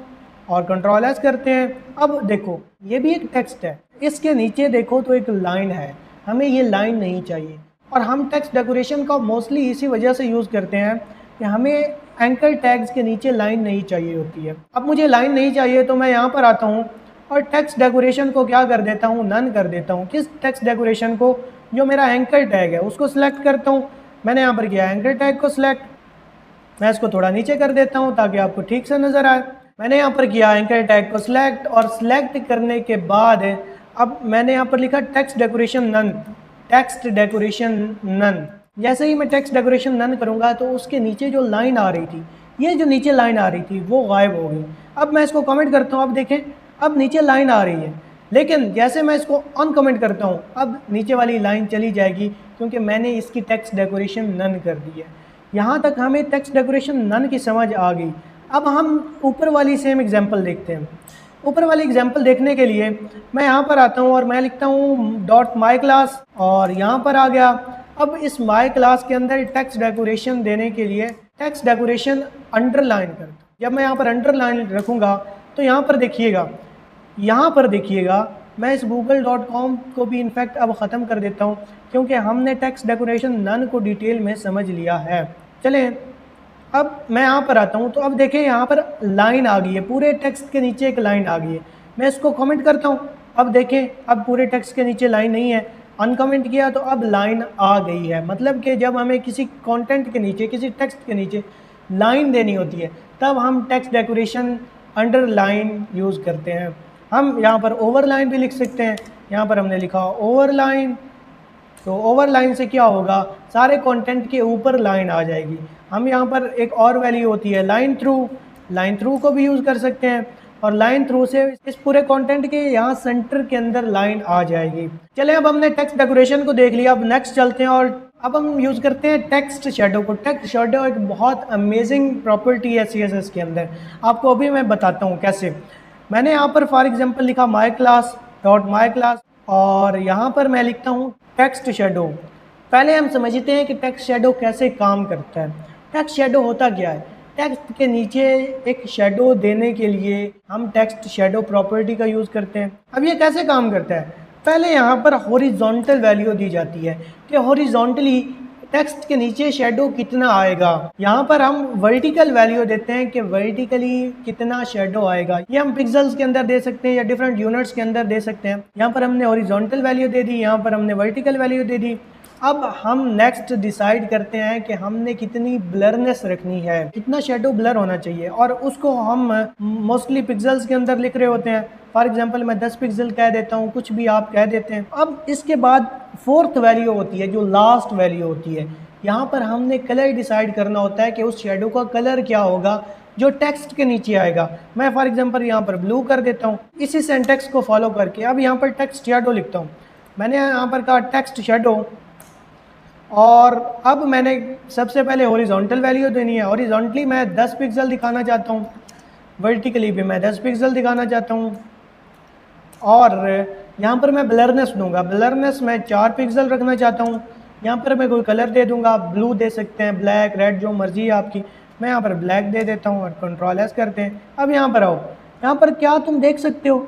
और कंट्रोल एस करते हैं। अब देखो ये भी एक टेक्स्ट है, इसके नीचे देखो तो एक लाइन है, हमें ये लाइन नहीं चाहिए। और हम टेक्स्ट डेकोरेशन का मोस्टली इसी वजह से यूज़ करते हैं कि हमें एंकर टैग्स के नीचे लाइन नहीं चाहिए होती है। अब मुझे लाइन नहीं चाहिए तो मैं यहाँ पर आता हूँ और टेक्स्ट डेकोरेशन को क्या कर देता हूँ, नन कर देता हूँ। किस टेक्स्ट डेकोरेशन को, जो मेरा एंकर टैग है उसको सिलेक्ट करता हूँ। मैंने यहाँ पर किया एंकर टैग को सिलेक्ट, मैं इसको थोड़ा नीचे कर देता हूँ ताकि आपको ठीक से नज़र आए। मैंने यहाँ पर किया एंकर टैग को सिलेक्ट और सिलेक्ट करने के बाद अब मैंने यहाँ पर लिखा टेक्स्ट डेकोरेशन नन। जैसे ही मैं टेक्स्ट डेकोरेशन नन करूँगा तो उसके नीचे जो लाइन आ रही थी, ये जो नीचे लाइन आ रही थी वो गायब हो गई। अब मैं इसको कमेंट करता हूँ, अब देखें अब नीचे लाइन आ रही है, लेकिन जैसे मैं इसको अनकमेंट करता हूँ अब नीचे वाली लाइन चली जाएगी क्योंकि मैंने इसकी टेक्स्ट डेकोरेशन नन कर दी है। यहाँ तक हमें टेक्स्ट डेकोरेशन नन की समझ आ गई। अब हम ऊपर वाली सेम एग्जांपल देखते हैं। ऊपर वाली एग्जांपल देखने के लिए मैं यहाँ पर आता हूँ और मैं लिखता हूँ .myclass और यहाँ पर आ गया। अब इस माई क्लास के अंदर टेक्स्ट डेकोरेशन देने के लिए टेक्स्ट डेकोरेशन अंडरलाइन कर दो। जब मैं यहाँ पर अंडरलाइन रखूँगा तो यहाँ पर देखिएगा मैं इस google.com को भी इनफैक्ट अब ख़त्म कर देता हूँ, क्योंकि हमने टेक्स्ट डेकोरेशन नन को डिटेल में समझ लिया है। चलें अब मैं यहाँ पर आता हूँ, तो अब देखें यहाँ पर लाइन आ गई है, पूरे टेक्स्ट के नीचे एक लाइन आ गई है। मैं इसको कमेंट करता हूँ, अब देखें अब पूरे टेक्स्ट के नीचे लाइन नहीं है, अनकमेंट किया तो अब लाइन आ गई है। मतलब कि जब हमें किसी कंटेंट के नीचे, किसी टेक्स्ट के नीचे लाइन देनी होती है, तब हम टेक्स्ट डेकोरेशन अंडरलाइन यूज़ करते हैं। हम यहाँ पर ओवरलाइन भी लिख सकते हैं। यहाँ पर हमने लिखा ओवरलाइन, तो ओवरलाइन से क्या होगा, सारे कंटेंट के ऊपर लाइन आ जाएगी। हम यहाँ पर एक और वैल्यू होती है लाइन थ्रू को भी यूज़ कर सकते हैं, और लाइन थ्रू से इस पूरे कंटेंट के यहाँ सेंटर के अंदर लाइन आ जाएगी। चलें अब हमने टेक्स्ट डेकोरेशन को देख लिया, अब नेक्स्ट चलते हैं और अब हम यूज़ करते हैं टेक्स्ट शेडो को। टेक्स्ट शेडो एक बहुत अमेजिंग प्रॉपर्टी है CSS के अंदर, आपको अभी मैं बताता हूँ कैसे। मैंने यहाँ पर फॉर एग्जांपल लिखा my class dot my class, और यहाँ पर मैं लिखता हूँ टेक्स्ट शेडो। पहले हम समझते हैं कि टेक्स्ट शेडो कैसे काम करता है। टेक्स्ट शेडो होता क्या है, टेक्स्ट के नीचे एक शेडो देने के लिए हम टेक्स्ट शेडो प्रॉपर्टी का यूज़ करते हैं। अब ये कैसे काम करता है, पहले यहाँ पर हॉरिजॉन्टल वैल्यू दी जाती है कि हॉरिजॉन्टली टेक्स्ट के नीचे शेडो कितना आएगा। यहाँ पर हम वर्टिकल वैल्यू देते हैं कि वर्टिकली कितना शेडो आएगा। ये हम पिक्सेल्स के अंदर दे सकते हैं या डिफरेंट यूनिट्स के अंदर दे सकते हैं। यहाँ पर हमने हॉरिजॉन्टल वैल्यू दे दी, यहाँ पर हमने वर्टिकल वैल्यू दे दी। अब हम नेक्स्ट डिसाइड करते हैं कि हमने कितनी ब्लरनेस रखनी है, कितना शेडो ब्लर होना चाहिए, और उसको हम मोस्टली पिक्सेल्स के अंदर लिख रहे होते हैं। फॉर एग्जांपल मैं 10 पिक्सल कह देता हूँ, कुछ भी आप कह देते हैं। अब इसके बाद फोर्थ वैल्यू होती है जो लास्ट वैल्यू होती है। यहाँ पर हमने कलर डिसाइड करना होता है कि उस शेडो का कलर क्या होगा जो टेक्स्ट के नीचे आएगा। मैं फॉर एग्जांपल यहाँ पर ब्लू कर देता हूँ, इसी सिंटैक्स को फॉलो करके अब यहाँ पर टेक्स्ट शेडो लिखता हूँ। मैंने यहाँ पर कहा टेक्स्ट शेडो, और अब मैंने सबसे पहले हॉरिजॉन्टल वैल्यू देनी है। हॉरिजॉन्टली मैं 10 पिक्सल दिखाना चाहता हूँ, वर्टिकली भी मैं 10 पिक्सल दिखाना चाहता हूँ, और यहाँ पर मैं ब्लरनेस दूंगा। ब्लरनेस मैं 4 पिक्सल रखना चाहता हूँ। यहाँ पर मैं कोई कलर दे दूंगा, ब्लू दे सकते हैं, ब्लैक, रेड, जो मर्जी है आपकी। मैं यहाँ पर ब्लैक दे देता हूँ और कंट्रोल एस करते हैं। अब यहाँ पर आओ, यहाँ पर क्या तुम देख सकते हो,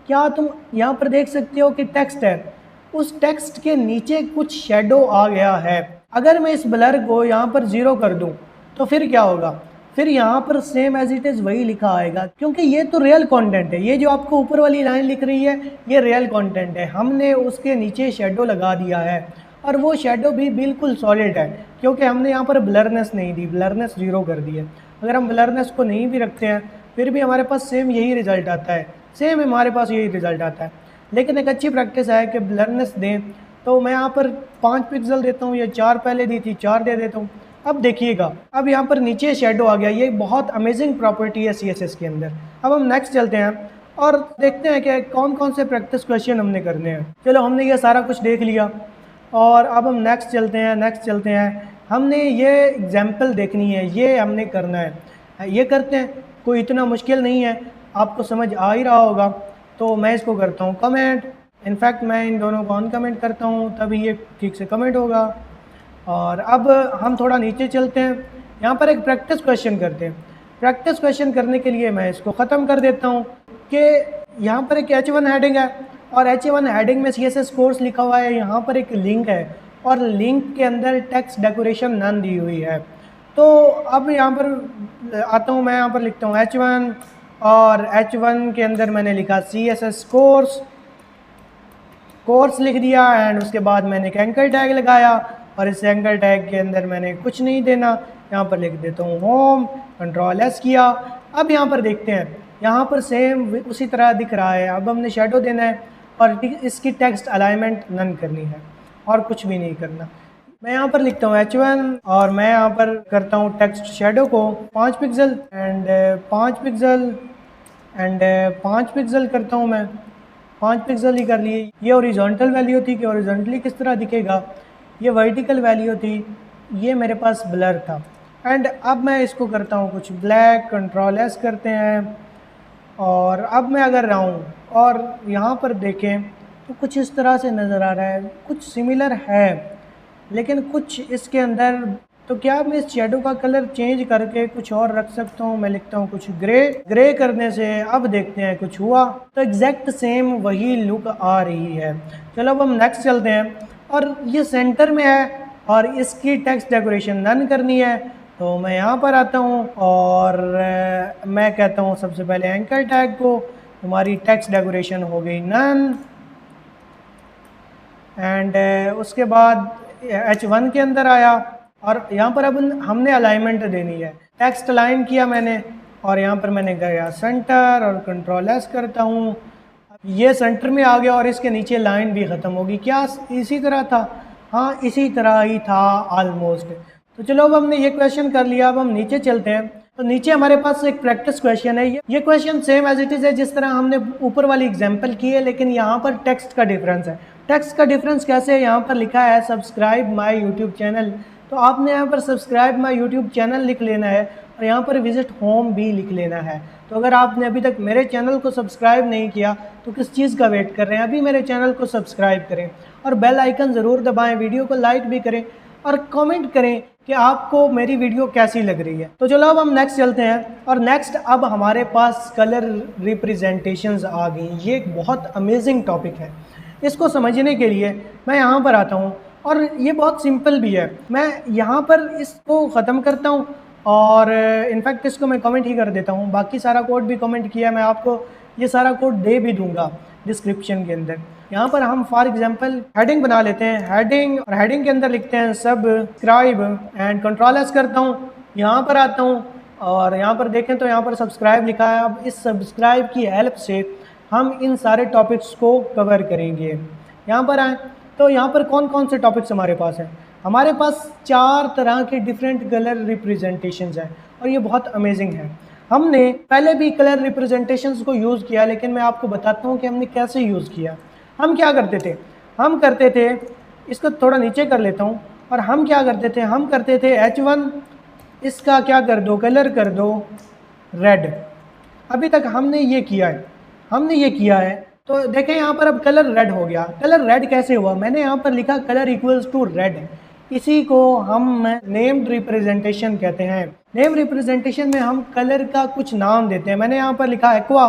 क्या तुम यहाँ पर देख सकते हो कि टेक्स्ट है, उस टेक्स्ट के नीचे कुछ शेडो आ गया है। अगर मैं इस ब्लर को यहाँ पर 0 कर दूँ तो फिर क्या होगा, फिर यहाँ पर सेम एज इट इज़ वही लिखा आएगा, क्योंकि ये तो रियल कंटेंट है। ये जो आपको ऊपर वाली लाइन लिख रही है ये रियल कंटेंट है, हमने उसके नीचे शेडो लगा दिया है, और वो शेडो भी बिल्कुल सॉलिड है क्योंकि हमने यहाँ पर ब्लरनेस नहीं दी, ब्लरनेस 0 कर दी है। अगर हम ब्लरनेस को नहीं भी रखते हैं फिर भी हमारे पास सेम यही रिज़ल्ट आता है, सेम हमारे पास यही रिज़ल्ट आता है। लेकिन एक अच्छी प्रैक्टिस है कि ब्लरनेस दें, तो मैं यहाँ पर 5 पिक्सल देता हूँ, या 4 पहले दी थी 4 दे देता हूँ। अब देखिएगा, अब यहाँ पर नीचे शेडो आ गया। ये बहुत अमेजिंग प्रॉपर्टी है CSS के अंदर। अब हम नेक्स्ट चलते हैं और देखते हैं कि कौन कौन से प्रैक्टिस क्वेश्चन हमने करने हैं। चलो हमने ये सारा कुछ देख लिया, और अब हम नेक्स्ट चलते हैं। हमने ये एग्जाम्पल देखनी है, ये हमने करना है, ये करते हैं। कोई इतना मुश्किल नहीं है, आपको समझ आ ही रहा होगा। तो मैं इसको करता हूँ कमेंट, इनफैक्ट मैं इन दोनों को अनकमेंट करता हूँ तभी ये ठीक से कमेंट होगा। और अब हम थोड़ा नीचे चलते हैं, यहाँ पर एक प्रैक्टिस क्वेश्चन करते हैं। प्रैक्टिस क्वेश्चन करने के लिए मैं इसको ख़त्म कर देता हूँ कि यहाँ पर एक H1 हेडिंग है, और H1 हेडिंग में CSS कोर्स लिखा हुआ है। यहाँ पर एक लिंक है, और लिंक के अंदर टेक्स्ट डेकोरेशन नन दी हुई है। तो अब यहाँ पर आता हूँ, मैं यहाँ पर लिखता हूँ H1, और H1 के अंदर मैंने लिखा CSS कोर्स लिख दिया, एंड उसके बाद मैंने एक एंकर टैग लगाया, और इस एंकर टैग के अंदर मैंने कुछ नहीं देना, यहाँ पर लिख देता हूँ होम, कंट्रोल एस किया। अब यहाँ पर देखते हैं, यहाँ पर सेम उसी तरह दिख रहा है। अब हमने शेडो देना है और इसकी टेक्स्ट अलाइनमेंट नन करनी है, और कुछ भी नहीं करना। मैं यहाँ पर लिखता हूँ H1, और मैं यहाँ पर करता हूँ टेक्स्ट शेडो को 5 pixel and 5 pixel and 5 pixel करता हूँ। मैं 5 पिक्सल ही कर लिए। ये हॉरिजॉन्टल वैल्यू थी कि हॉरिजॉन्टली किस तरह दिखेगा, ये वर्टिकल वैल्यू थी, ये मेरे पास ब्लर था। एंड अब मैं इसको करता हूँ कुछ ब्लैक, कंट्रोल एस करते हैं, और अब मैं अगर रहूँ और यहाँ पर देखें तो कुछ इस तरह से नज़र आ रहा है, कुछ सिमिलर है, लेकिन कुछ इसके अंदर तो क्या मैं इस शेडो का कलर चेंज करके कुछ और रख सकता हूँ? मैं लिखता हूँ कुछ ग्रे। ग्रे करने से अब देखते हैं कुछ हुआ, तो एग्जैक्ट सेम वही लुक आ रही है। चलो अब हम नेक्स्ट चलते हैं, और ये सेंटर में है और इसकी टेक्स्ट डेकोरेशन नन करनी है। तो मैं यहाँ पर आता हूँ और मैं कहता हूँ सबसे पहले एंकर टैग को, हमारी टेक्स्ट डेकोरेशन हो गई नन। एंड उसके बाद H1 के अंदर आया, और यहाँ पर अब हमने अलाइनमेंट देनी है। टेक्स्ट अलाइन किया मैंने, और यहाँ पर मैंने गया सेंटर और कंट्रोल एस करता हूँ, ये सेंटर में आ गया और इसके नीचे लाइन भी ख़त्म होगी। क्या इसी तरह था? हाँ, इसी तरह ही था ऑलमोस्ट। तो चलो अब हमने ये क्वेश्चन कर लिया, अब हम नीचे चलते हैं। तो नीचे हमारे पास एक प्रैक्टिस क्वेश्चन है। ये question same as it is है जिस तरह हमने ऊपर वाली एग्जाम्पल की है, लेकिन यहाँ पर टेक्स्ट का डिफरेंस है। टेक्स्ट का डिफरेंस कैसे है? यहाँ पर लिखा है सब्सक्राइब माई यूट्यूब चैनल, तो आपने यहाँ पर सब्सक्राइब माई यूट्यूब चैनल लिख लेना है, और यहाँ पर विजिट होम भी लिख लेना है। तो अगर आपने अभी तक मेरे चैनल को सब्सक्राइब नहीं किया तो किस चीज़ का वेट कर रहे हैं? अभी मेरे चैनल को सब्सक्राइब करें और बेल आइकन ज़रूर दबाएं, वीडियो को लाइक भी करें और कमेंट करें कि आपको मेरी वीडियो कैसी लग रही है। तो चलो अब हम नेक्स्ट चलते हैं, और नेक्स्ट अब हमारे पास कलर रिप्रेजेंटेशंस आ गई। ये एक बहुत अमेजिंग टॉपिक है। इसको समझने के लिए मैं यहाँ पर आता हूँ, और ये बहुत सिंपल भी है। मैं यहाँ पर इसको ख़त्म करता हूँ, और इनफैक्ट इसको मैं कमेंट ही कर देता हूँ। बाकी सारा कोड भी कमेंट किया, मैं आपको ये सारा कोड दे भी दूंगा डिस्क्रिप्शन के अंदर। यहाँ पर हम फॉर एग्जांपल हेडिंग बना लेते हैं, हेडिंग, और हेडिंग के अंदर लिखते हैं सब्सक्राइब, एंड कंट्रोल एस करता हूँ। यहाँ पर आता हूँ, और यहाँ पर देखें तो यहाँ पर सब्सक्राइब लिखा है। अब इस सब्सक्राइब की हेल्प से हम इन सारे टॉपिक्स को कवर करेंगे। यहाँ पर आए तो यहाँ पर कौन कौन से टॉपिक्स हमारे पास हैं? हमारे पास 4 तरह के डिफरेंट कलर रिप्रेजेंटेशंस हैं, और ये बहुत अमेजिंग है। हमने पहले भी कलर रिप्रेजेंटेशंस को यूज़ किया, लेकिन मैं आपको बताता हूँ कि हमने कैसे यूज़ किया। हम क्या करते थे? हम करते थे, इसको थोड़ा नीचे कर लेता हूँ, और हम क्या करते थे? हम करते थे H1, इसका क्या कर दो, कलर कर दो रेड। अभी तक हमने ये किया है, हमने ये किया है। तो देखें यहाँ पर अब कलर रेड हो गया। कलर रेड कैसे हुआ? मैंने यहाँ पर लिखा कलर इक्वल्स टू रेड। इसी को हम नेम्ड रिप्रेजेंटेशन कहते हैं। नेम रिप्रेजेंटेशन में हम कलर का कुछ नाम देते हैं। मैंने यहाँ पर लिखा एक्वा,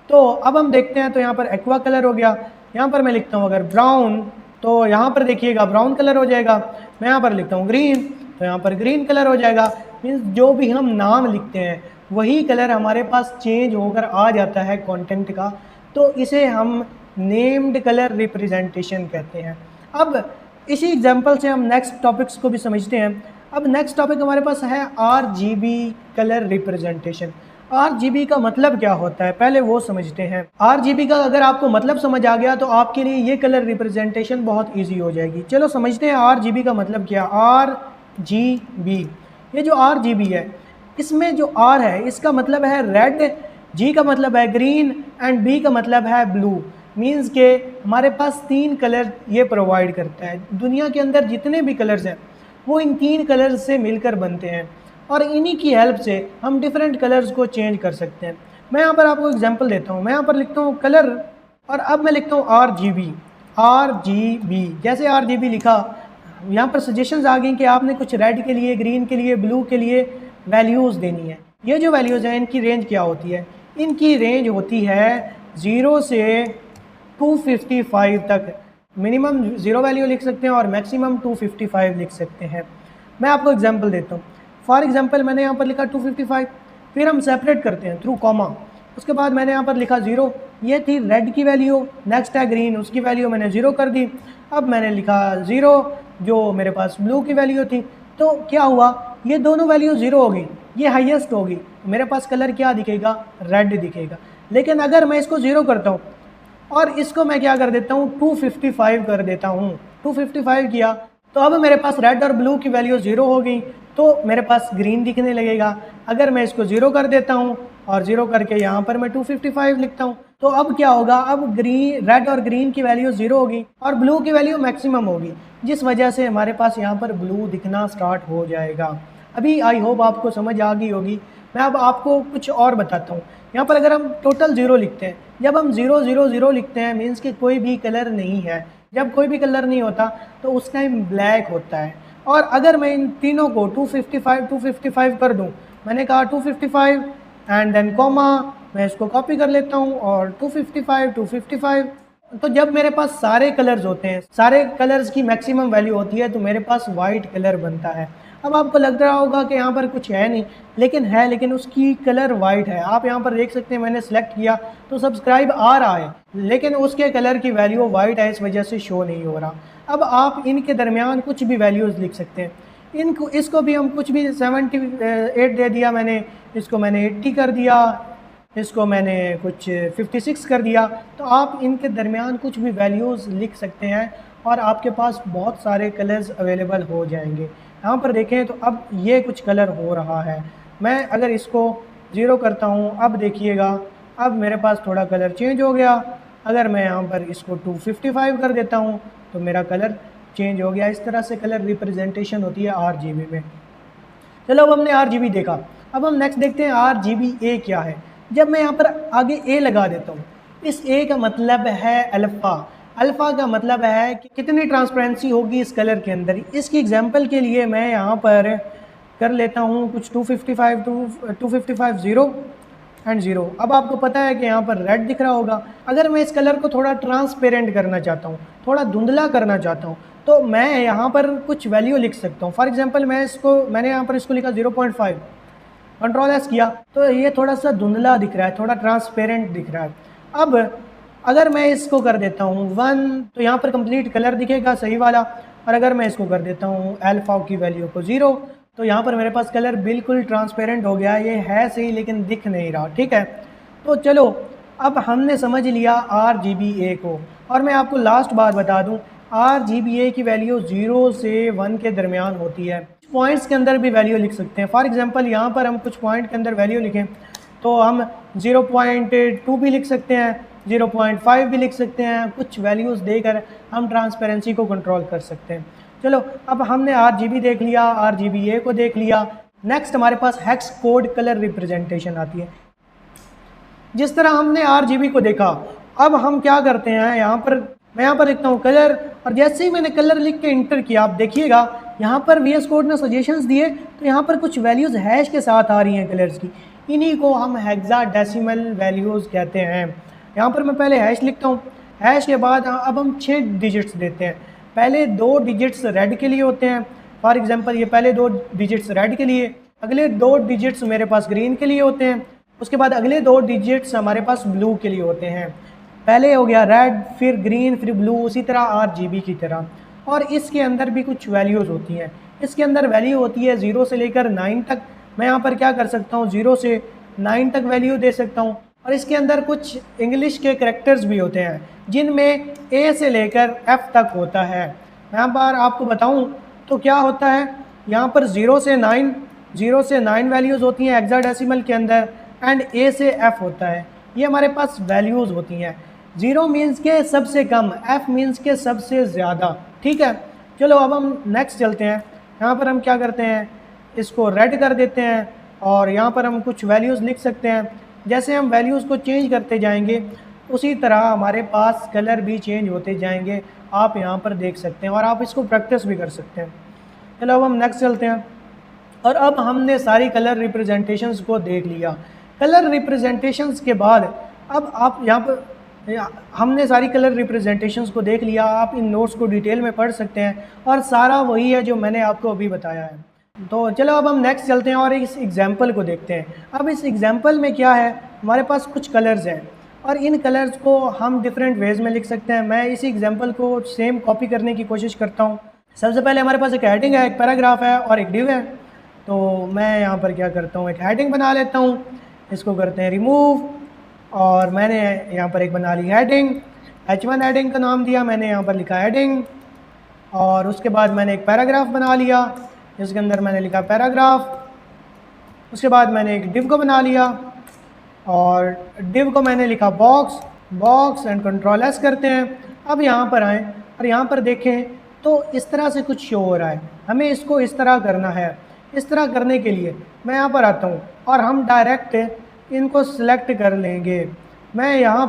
तो अब हम देखते हैं, तो यहाँ पर एक्वा कलर हो गया। यहाँ पर मैं लिखता हूँ अगर ब्राउन, तो यहाँ पर देखिएगा ब्राउन कलर हो जाएगा। मैं यहाँ पर लिखता हूँ ग्रीन, तो यहाँ पर ग्रीन कलर हो जाएगा। मीन्स जो भी हम नाम लिखते हैं वही कलर हमारे पास चेंज होकर आ जाता है कंटेंट का, तो इसे हम नेम्ड कलर रिप्रेजेंटेशन कहते हैं। अब इसी एग्जांपल से हम नेक्स्ट टॉपिक्स को भी समझते हैं। अब नेक्स्ट टॉपिक हमारे पास है RGB कलर रिप्रेजेंटेशन। RGB का मतलब क्या होता है, पहले वो समझते हैं। RGB का अगर आपको मतलब समझ आ गया तो आपके लिए ये कलर रिप्रेजेंटेशन बहुत ईजी हो जाएगी। चलो समझते हैं RGB का मतलब क्या। RGB, ये जो RGB है, इसमें जो R है इसका मतलब है रेड, G का मतलब है ग्रीन, एंड B का मतलब है ब्लू। मीन्स के हमारे पास 3 कलर ये प्रोवाइड करता है। दुनिया के अंदर जितने भी कलर्स हैं वो इन 3 कलर्स से मिलकर बनते हैं, और इन्हीं की हेल्प से हम डिफरेंट कलर्स को चेंज कर सकते हैं। मैं यहाँ पर आपको एग्जांपल देता हूँ। मैं यहाँ पर लिखता हूँ कलर, और अब मैं लिखता हूँ RGB। जैसे RGB लिखा, यहाँ पर सजेशंस आ गई कि आपने कुछ रेड के लिए, ग्रीन के लिए, ब्लू के लिए वैल्यूज़ देनी है। ये जो वैल्यूज़ हैं इनकी रेंज क्या होती है? इनकी रेंज होती है 0 से 255 तक। मिनिमम 0 वैल्यू लिख सकते हैं और मैक्सिमम 255 लिख सकते हैं। मैं आपको एग्जांपल देता हूँ। फॉर एग्जांपल मैंने यहाँ पर लिखा 255, फिर हम सेपरेट करते हैं थ्रू कॉमा। उसके बाद मैंने यहाँ पर लिखा 0, ये थी रेड की वैल्यू। नेक्स्ट है ग्रीन, उसकी वैल्यू मैंने 0 कर दी। अब मैंने लिखा 0 जो मेरे पास ब्लू की वैल्यू थी। तो क्या हुआ, ये दोनों वैल्यू 0 होगी, ये हाईएस्ट होगी, मेरे पास कलर क्या दिखेगा? रेड दिखेगा। लेकिन अगर मैं इसको 0 करता हूँ और इसको मैं क्या कर देता हूँ 255 कर देता हूँ, 255 किया, तो अब मेरे पास रेड और ब्लू की वैल्यू 0 हो गई, तो मेरे पास ग्रीन दिखने लगेगा। अगर मैं इसको 0 कर देता हूँ और 0 करके यहाँ पर मैं 255 लिखता हूँ, तो अब क्या होगा? अब रेड और ग्रीन की वैल्यू 0 होगी और ब्लू की वैल्यू मैक्सिमम होगी, जिस वजह से हमारे पास यहाँ पर ब्लू दिखना स्टार्ट हो जाएगा। अभी आई होप आपको समझ आ गई होगी। मैं अब आपको कुछ और बताता हूँ। यहाँ पर अगर हम टोटल 0 लिखते हैं, जब हम 0 0 0 लिखते हैं मीन्स कि कोई भी कलर नहीं है। जब कोई भी कलर नहीं होता तो उस टाइम ब्लैक होता है, और अगर मैं इन तीनों को 255 कर दूं, मैंने कहा 255 एंड देन कॉमा, मैं इसको कॉपी कर लेता हूं और 255 तो जब मेरे पास सारे कलर्स होते हैं, सारे कलर्स की मैक्सिमम वैल्यू होती है, तो मेरे पास वाइट कलर बनता है। अब आपको लग रहा होगा कि यहाँ पर कुछ है नहीं, लेकिन है, लेकिन उसकी कलर वाइट है। आप यहाँ पर देख सकते हैं, मैंने सेलेक्ट किया तो सब्सक्राइब आ रहा है, लेकिन उसके कलर की वैल्यू वाइट है, इस वजह से शो नहीं हो रहा। अब आप इनके दरमियान कुछ भी वैल्यूज़ लिख सकते हैं। इनको इसको भी हम कुछ भी 78 दे दिया मैंने, इसको मैंने 80 कर दिया, इसको मैंने कुछ 56 कर दिया। तो आप इनके दरमियान कुछ भी वैल्यूज़ लिख सकते हैं और आपके पास बहुत सारे कलर्स अवेलेबल हो जाएंगे। यहाँ पर देखें तो अब ये कुछ कलर हो रहा है। मैं अगर इसको 0 करता हूँ, अब देखिएगा, अब मेरे पास थोड़ा कलर चेंज हो गया। अगर मैं यहाँ पर इसको 255 कर देता हूँ तो मेरा कलर चेंज हो गया। इस तरह से कलर रिप्रेजेंटेशन होती है RGB में। चलो अब हमने RGB देखा, अब हम नेक्स्ट देखते हैं RGBA क्या है। जब मैं यहाँ पर आगे A लगा देता हूँ, इस A का मतलब है अल्फ़ा। अल्फ़ा का मतलब है कि कितनी ट्रांसपेरेंसी होगी इस कलर के अंदर। इसकी एग्जांपल के लिए मैं यहाँ पर कर लेता हूँ कुछ 255 0 एंड 0। अब आपको पता है कि यहाँ पर रेड दिख रहा होगा। अगर मैं इस कलर को थोड़ा ट्रांसपेरेंट करना चाहता हूँ, थोड़ा धुंधला करना चाहता हूँ, तो मैं यहाँ पर कुछ वैल्यू लिख सकता हूँ। फॉर एग्जांपल मैंने यहाँ पर इसको लिखा 0.5, कंट्रोल एस किया तो ये थोड़ा सा धुंधला दिख रहा है, थोड़ा ट्रांसपेरेंट दिख रहा है। अब अगर मैं इसको कर देता हूँ 1 तो यहाँ पर कंप्लीट कलर दिखेगा सही वाला, और अगर मैं इसको कर देता हूँ अल्फ़ा की वैल्यू को 0 तो यहाँ पर मेरे पास कलर बिल्कुल ट्रांसपेरेंट हो गया। ये है सही लेकिन दिख नहीं रहा, ठीक है। तो चलो अब हमने समझ लिया RGBA को। और मैं आपको लास्ट बात बता दूँ, RGBA की वैल्यू 0 से 1 के दरमियान होती है। पॉइंट्स के अंदर भी वैल्यू लिख सकते हैं। फॉर एग्जांपल यहाँ पर हम कुछ पॉइंट के अंदर वैल्यू लिखें तो हम 0.2 भी लिख सकते हैं, 0.5 भी लिख सकते हैं। कुछ वैल्यूज़ देकर हम ट्रांसपेरेंसी को कंट्रोल कर सकते हैं। चलो अब हमने RGB देख लिया, RGBA को देख लिया। नेक्स्ट हमारे पास हेक्स कोड कलर रिप्रेजेंटेशन आती है। जिस तरह हमने RGB को देखा, अब हम क्या करते हैं, मैं यहाँ पर देखता हूँ कलर, और जैसे ही मैंने कलर लिख के इंटर किया, आप देखिएगा यहाँ पर VS कोड ने सजेशंस दिए तो यहाँ पर कुछ वैल्यूज़ हैश के साथ आ रही हैं कलर्स की। इन्हीं को हम हेक्साडेसिमल वैल्यूज़ कहते हैं। यहाँ पर मैं पहले हैश लिखता हूँ, हैश के बाद अब हम 6 डिजिट्स देते हैं। पहले 2 डिजिट्स रेड के लिए होते हैं। फॉर एग्जांपल ये पहले 2 डिजिट्स रेड के लिए, अगले 2 डिजिट्स मेरे पास ग्रीन के लिए होते हैं, उसके बाद अगले 2 डिजिट्स हमारे पास ब्लू के लिए होते हैं। पहले हो गया रेड, फिर ग्रीन, फिर ब्लू, उसी तरह RGB की तरह। और इसके अंदर भी कुछ वैल्यूज़ होती हैं। इसके अंदर वैल्यू होती है 0 से लेकर 9 तक। मैं यहाँ पर क्या कर सकता हूँ, 0 से 9 तक वैल्यू दे सकता हूँ। और इसके अंदर कुछ इंग्लिश के करैक्टर्स भी होते हैं जिनमें A से लेकर F तक होता है। यहाँ पर आपको बताऊँ तो क्या होता है, यहाँ पर 0 से 9 वैल्यूज़ होती हैं हेक्साडेसिमल के अंदर, एंड A से F होता है। ये हमारे पास वैल्यूज़ होती हैं। 0 मीन्स के सबसे कम, F मीन्स के सबसे ज़्यादा, ठीक है। चलो अब हम नेक्स्ट चलते हैं। यहाँ पर हम क्या करते हैं, इसको रेड कर देते हैं और यहाँ पर हम कुछ वैल्यूज़ लिख सकते हैं। जैसे हम वैल्यूज़ को चेंज करते जाएंगे उसी तरह हमारे पास कलर भी चेंज होते जाएंगे। आप यहाँ पर देख सकते हैं और आप इसको प्रैक्टिस भी कर सकते हैं। चलो अब हम नेक्स्ट चलते हैं। और अब हमने सारी कलर रिप्रेजेंटेशंस को देख लिया। कलर रिप्रेजेंटेशंस के बाद अब आप यहाँ पर हमने सारी कलर रिप्रेजेंटेशंस को देख लिया। आप इन नोट्स को डिटेल में पढ़ सकते हैं और सारा वही है जो मैंने आपको अभी बताया है। तो चलो अब हम नेक्स्ट चलते हैं और इस एग्जांपल को देखते हैं। अब इस एग्जांपल में क्या है, हमारे पास कुछ कलर्स हैं और इन कलर्स को हम डिफरेंट वेज में लिख सकते हैं। मैं इसी एग्जांपल को सेम कॉपी करने की कोशिश करता हूँ। सबसे पहले हमारे पास एक हेडिंग है, एक पैराग्राफ है और एक डिव है। तो मैं यहाँ पर क्या करता हूँ, एक हेडिंग बना लेता हूँ, इसको करते हैं रिमूव, और मैंने यहाँ पर एक बना ली हेडिंग, H1 हेडिंग का नाम दिया, मैंने यहाँ पर लिखा हेडिंग। और उसके बाद मैंने एक पैराग्राफ बना लिया, जिसके अंदर मैंने लिखा पैराग्राफ। उसके बाद मैंने एक डिव को बना लिया और डिव को मैंने लिखा बॉक्स एंड कंट्रोल एस करते हैं। अब यहाँ पर आएँ और यहाँ पर देखें तो इस तरह से कुछ शो हो रहा है। हमें इसको इस तरह करना है। इस तरह करने के लिए मैं यहाँ पर आता हूँ और हम डायरेक्ट इनको सिलेक्ट कर लेंगे। मैं यहाँ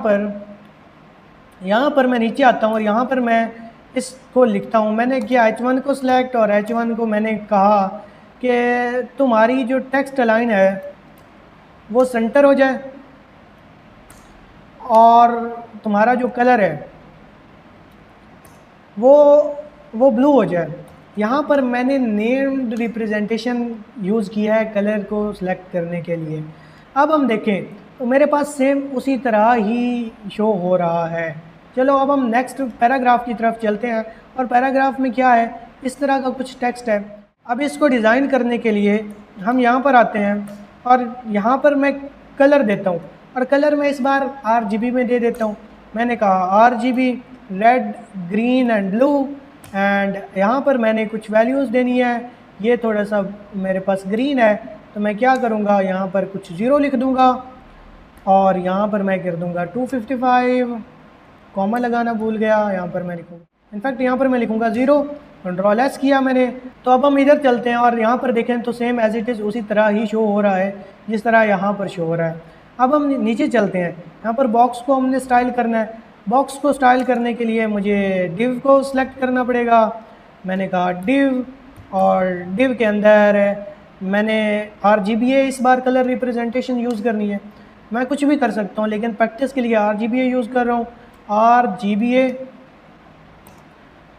पर मैं नीचे आता हूँ और यहाँ पर मैं इसको लिखता हूँ। मैंने किया H1 को सिलेक्ट और H1 को मैंने कहा कि तुम्हारी जो टेक्स्ट लाइन है वो सेंटर हो जाए और तुम्हारा जो कलर है वो ब्लू हो जाए। यहाँ पर मैंने नेम्ड रिप्रेजेंटेशन यूज़ किया है कलर को सिलेक्ट करने के लिए। अब हम देखें तो मेरे पास सेम उसी तरह ही शो हो रहा है। चलो अब हम नेक्स्ट पैराग्राफ की तरफ चलते हैं और पैराग्राफ में क्या है, इस तरह का कुछ टेक्स्ट है। अब इसको डिज़ाइन करने के लिए हम यहाँ पर आते हैं और यहाँ पर मैं कलर देता हूँ और कलर मैं इस बार RGB में दे देता हूँ। मैंने कहा RGB red green and blue and यहाँ पर मैंने कुछ वैल्यूज़ देनी है। ये थोड़ा सा मेरे पास ग्रीन है तो मैं क्या करूँगा, यहाँ पर कुछ 0 लिख दूँगा और यहाँ पर मैं कर दूँगा 255, कॉमा लगाना भूल गया, यहाँ पर मैं लिखूँगा, इनफैक्ट यहाँ पर मैं लिखूँगा 0। कंट्रोल एस किया मैंने। तो अब हम इधर चलते हैं और यहाँ पर देखें तो सेम एज इट इज़ उसी तरह ही शो हो रहा है जिस तरह यहाँ पर शो हो रहा है। अब हम नीचे चलते हैं, यहाँ पर बॉक्स को हमने स्टाइल करना है। बॉक्स को स्टाइल करने के लिए मुझे डिव को सिलेक्ट करना पड़ेगा। मैंने कहा डिव और डिव के अंदर मैंने RGBA इस बार कलर रिप्रेजेंटेशन यूज़ करनी है। मैं कुछ भी कर सकता हूँ लेकिन प्रैक्टिस के लिए RGBA यूज़ कर रहा हूँ। RGBA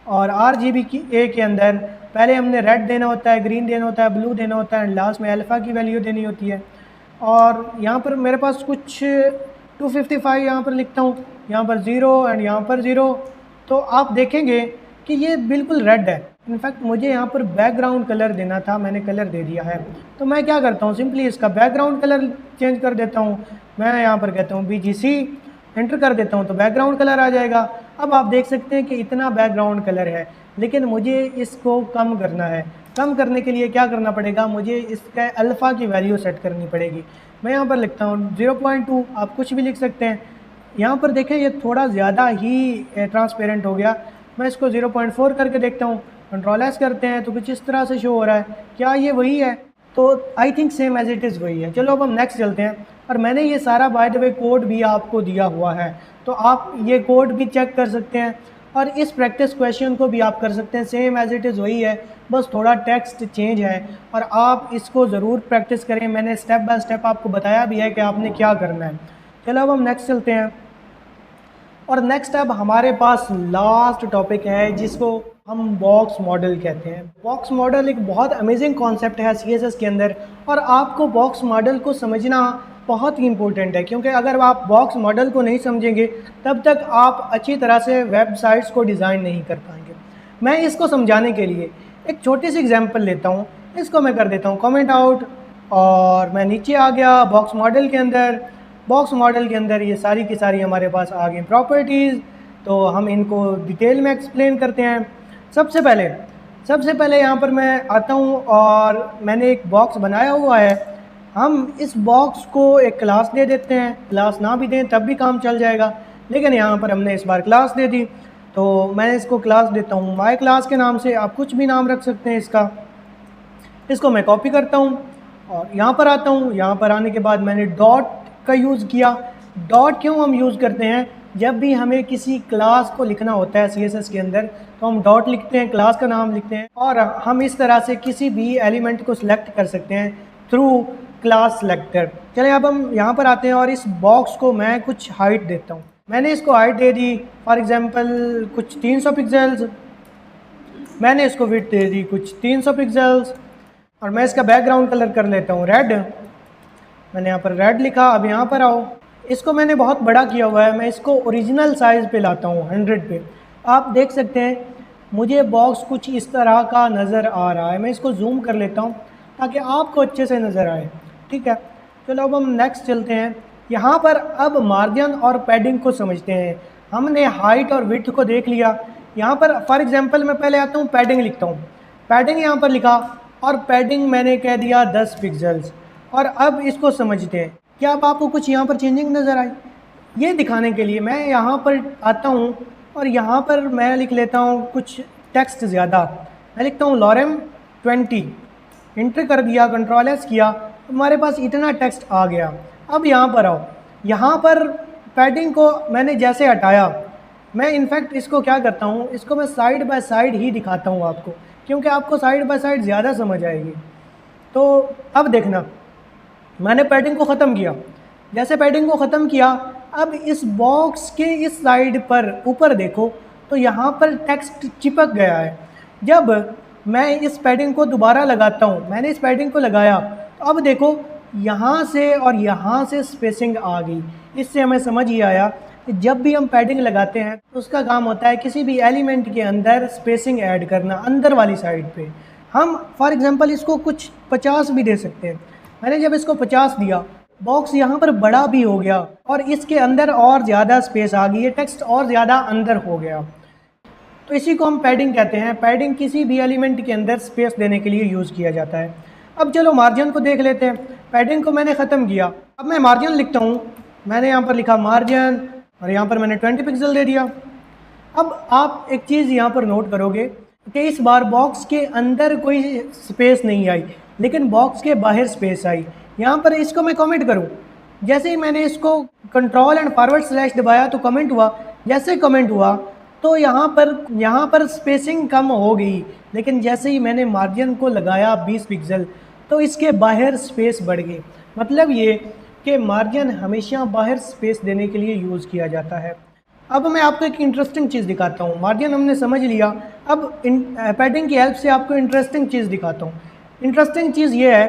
और RGBA के अंदर पहले हमने रेड देना होता है, ग्रीन देना होता है, ब्लू देना होता है एंड लास्ट में अल्फ़ा की वैल्यू देनी होती है। और यहाँ पर मेरे पास कुछ 255 यहाँ पर लिखता हूँ, यहाँ पर 0 एंड यहाँ पर 0। तो आप देखेंगे कि ये बिल्कुल रेड है। इनफैक्ट मुझे यहाँ पर बैकग्राउंड कलर देना था, मैंने कलर दे दिया है। तो मैं क्या करता हूँ, सिंपली इसका बैकग्राउंड कलर चेंज कर देता हूँ। मैं यहाँ पर कहता हूँ BGC, एंटर कर देता हूँ तो बैकग्राउंड कलर आ जाएगा। अब आप देख सकते हैं कि इतना बैकग्राउंड कलर है, लेकिन मुझे इसको कम करना है। कम करने के लिए क्या करना पड़ेगा, मुझे इसका अल्फ़ा की वैल्यू सेट करनी पड़ेगी। मैं यहाँ पर लिखता हूँ 0.2, आप कुछ भी लिख सकते हैं। यहाँ पर देखें ये थोड़ा ज़्यादा ही ट्रांसपेरेंट हो गया। मैं इसको 0.4 करके देखता हूँ, कंट्रोल एस करते हैं तो कुछ इस तरह से शो हो रहा है। क्या ये वही है? तो I think same as it is वही है। चलो अब हम नेक्स्ट चलते हैं। और मैंने ये सारा बाय द वे कोड भी आपको दिया हुआ है, तो आप ये कोड भी चेक कर सकते हैं और इस प्रैक्टिस क्वेश्चन को भी आप कर सकते हैं। सेम एज इट इज़ वही है, बस थोड़ा टेक्स्ट चेंज है और आप इसको ज़रूर प्रैक्टिस करें। मैंने स्टेप बाय स्टेप आपको बताया भी है कि आपने क्या करना है। चलो अब हम नेक्स्ट चलते हैं और नेक्स्ट अब हमारे पास लास्ट टॉपिक है जिसको हम बॉक्स मॉडल कहते हैं। बॉक्स मॉडल एक बहुत अमेजिंग कॉन्सेप्ट है CSS के अंदर और आपको बॉक्स मॉडल को समझना बहुत ही इंपॉर्टेंट है, क्योंकि अगर आप बॉक्स मॉडल को नहीं समझेंगे तब तक आप अच्छी तरह से वेबसाइट्स को डिज़ाइन नहीं कर पाएंगे। मैं इसको समझाने के लिए एक छोटी सी एग्जांपल लेता हूँ। इसको मैं कर देता हूँ कमेंट आउट और मैं नीचे आ गया बॉक्स मॉडल के अंदर। बॉक्स मॉडल के अंदर ये सारी की सारी हमारे पास आ गई प्रॉपर्टीज़, तो हम इनको डिटेल में एक्सप्लेन करते हैं। सबसे पहले यहाँ पर मैं आता हूँ और मैंने एक बॉक्स बनाया हुआ है। हम इस बॉक्स को एक क्लास दे देते हैं, क्लास ना भी दें तब भी काम चल जाएगा, लेकिन यहाँ पर हमने इस बार क्लास दे दी तो मैं इसको क्लास देता हूँ माय क्लास के नाम से। आप कुछ भी नाम रख सकते हैं इसका। इसको मैं कॉपी करता हूँ और यहाँ पर आता हूँ। यहाँ पर आने के बाद मैंने डॉट का यूज़ किया। डॉट क्यों हम यूज़ करते हैं, जब भी हमें किसी क्लास को लिखना होता है CSS के अंदर तो हम डॉट लिखते हैं, क्लास का नाम लिखते हैं और हम इस तरह से किसी भी एलिमेंट को सिलेक्ट कर सकते हैं थ्रू क्लास सेलेक्टर। चलिए अब हम यहाँ पर आते हैं और इस बॉक्स को मैं कुछ हाइट देता हूँ। मैंने इसको height they the for example कुछ 300 पिक्सेल्स। मैंने इसको विड्थ दे दी कुछ 300 पिक्सेल्स और मैं इसका बैकग्राउंड कलर कर लेता हूँ रेड। मैंने यहाँ पर रेड लिखा। अब यहाँ पर आओ, इसको मैंने बहुत बड़ा किया हुआ है, मैं इसको ओरिजिनल साइज़ पे लाता हूँ 100 पे। आप देख सकते हैं मुझे बॉक्स कुछ इस तरह का नज़र आ रहा है। मैं इसको जूम कर लेता हूँ ताकि आपको अच्छे से नज़र आए। ठीक है, चलो अब हम नेक्स्ट चलते हैं। यहाँ पर अब मार्जिन और पैडिंग को समझते हैं। हमने हाइट और विड्थ को देख लिया। यहाँ पर फॉर एग्जांपल मैं पहले आता हूँ पैडिंग लिखता हूँ। पैडिंग यहाँ पर लिखा और पैडिंग मैंने कह दिया 10 पिक्सेल्स। और अब इसको समझते हैं। क्या अब आपको कुछ यहाँ पर चेंजिंग नज़र आई? ये दिखाने के लिए मैं यहाँ पर आता हूँ और यहाँ पर मैं लिख लेता हूँ कुछ टेक्स्ट ज़्यादा। मैं लिखता हूँ लॉरेम 20, इंटर कर दिया, कंट्रोल एस किया, हमारे पास इतना टेक्स्ट आ गया। अब यहाँ पर आओ, यहाँ पर पैडिंग को मैंने जैसे हटाया, मैं इनफैक्ट इसको क्या करता हूँ, इसको मैं साइड बाय साइड ही दिखाता हूँ आपको, क्योंकि आपको साइड बाय साइड ज़्यादा समझ आएगी। तो अब देखना, मैंने पैडिंग को ख़त्म किया। जैसे पैडिंग को ख़त्म किया, अब इस बॉक्स के इस साइड पर ऊपर देखो तो यहाँ पर टेक्स्ट चिपक गया है। जब मैं इस पैडिंग को दोबारा लगाता हूँ, मैंने इस पैडिंग को लगाया तो अब देखो यहाँ से और यहाँ से स्पेसिंग आ गई। इससे हमें समझ ही आया कि जब भी हम पैडिंग लगाते हैं तो उसका काम होता है किसी भी एलिमेंट के अंदर स्पेसिंग ऐड करना, अंदर वाली साइड पे। हम फॉर एग्जांपल इसको कुछ 50 भी दे सकते हैं। मैंने जब इसको 50 दिया, बॉक्स यहाँ पर बड़ा भी हो गया और इसके अंदर और ज़्यादा स्पेस आ गई है, टेक्स्ट और ज़्यादा अंदर हो गया। तो इसी को हम पैडिंग कहते हैं। पैडिंग किसी भी एलिमेंट के अंदर स्पेस देने के लिए यूज़ किया जाता है। अब चलो मार्जिन को देख लेते हैं। पैडिंग को मैंने ख़त्म किया, अब मैं मार्जिन लिखता हूँ। मैंने यहाँ पर लिखा मार्जिन और यहाँ पर मैंने 20 पिक्सल दे दिया। अब आप एक चीज़ यहाँ पर नोट करोगे कि इस बार बॉक्स के अंदर कोई स्पेस नहीं आई, लेकिन बॉक्स के बाहर स्पेस आई। यहाँ पर इसको मैं कमेंट करूँ, जैसे ही मैंने इसको कंट्रोल एंड फॉरवर्ड स्लैश दबाया तो कमेंट हुआ। जैसे कमेंट हुआ तो यहाँ पर स्पेसिंग कम हो गई, लेकिन जैसे ही मैंने मार्जिन को लगाया 20 पिक्सल तो इसके बाहर स्पेस बढ़ गई। मतलब ये कि मार्जिन हमेशा बाहर स्पेस देने के लिए यूज़ किया जाता है। अब मैं आपको एक इंटरेस्टिंग चीज़ दिखाता हूँ। मार्जिन हमने समझ लिया, अब पैडिंग की हेल्प से आपको इंटरेस्टिंग चीज़ दिखाता हूँ। इंटरेस्टिंग चीज़ ये है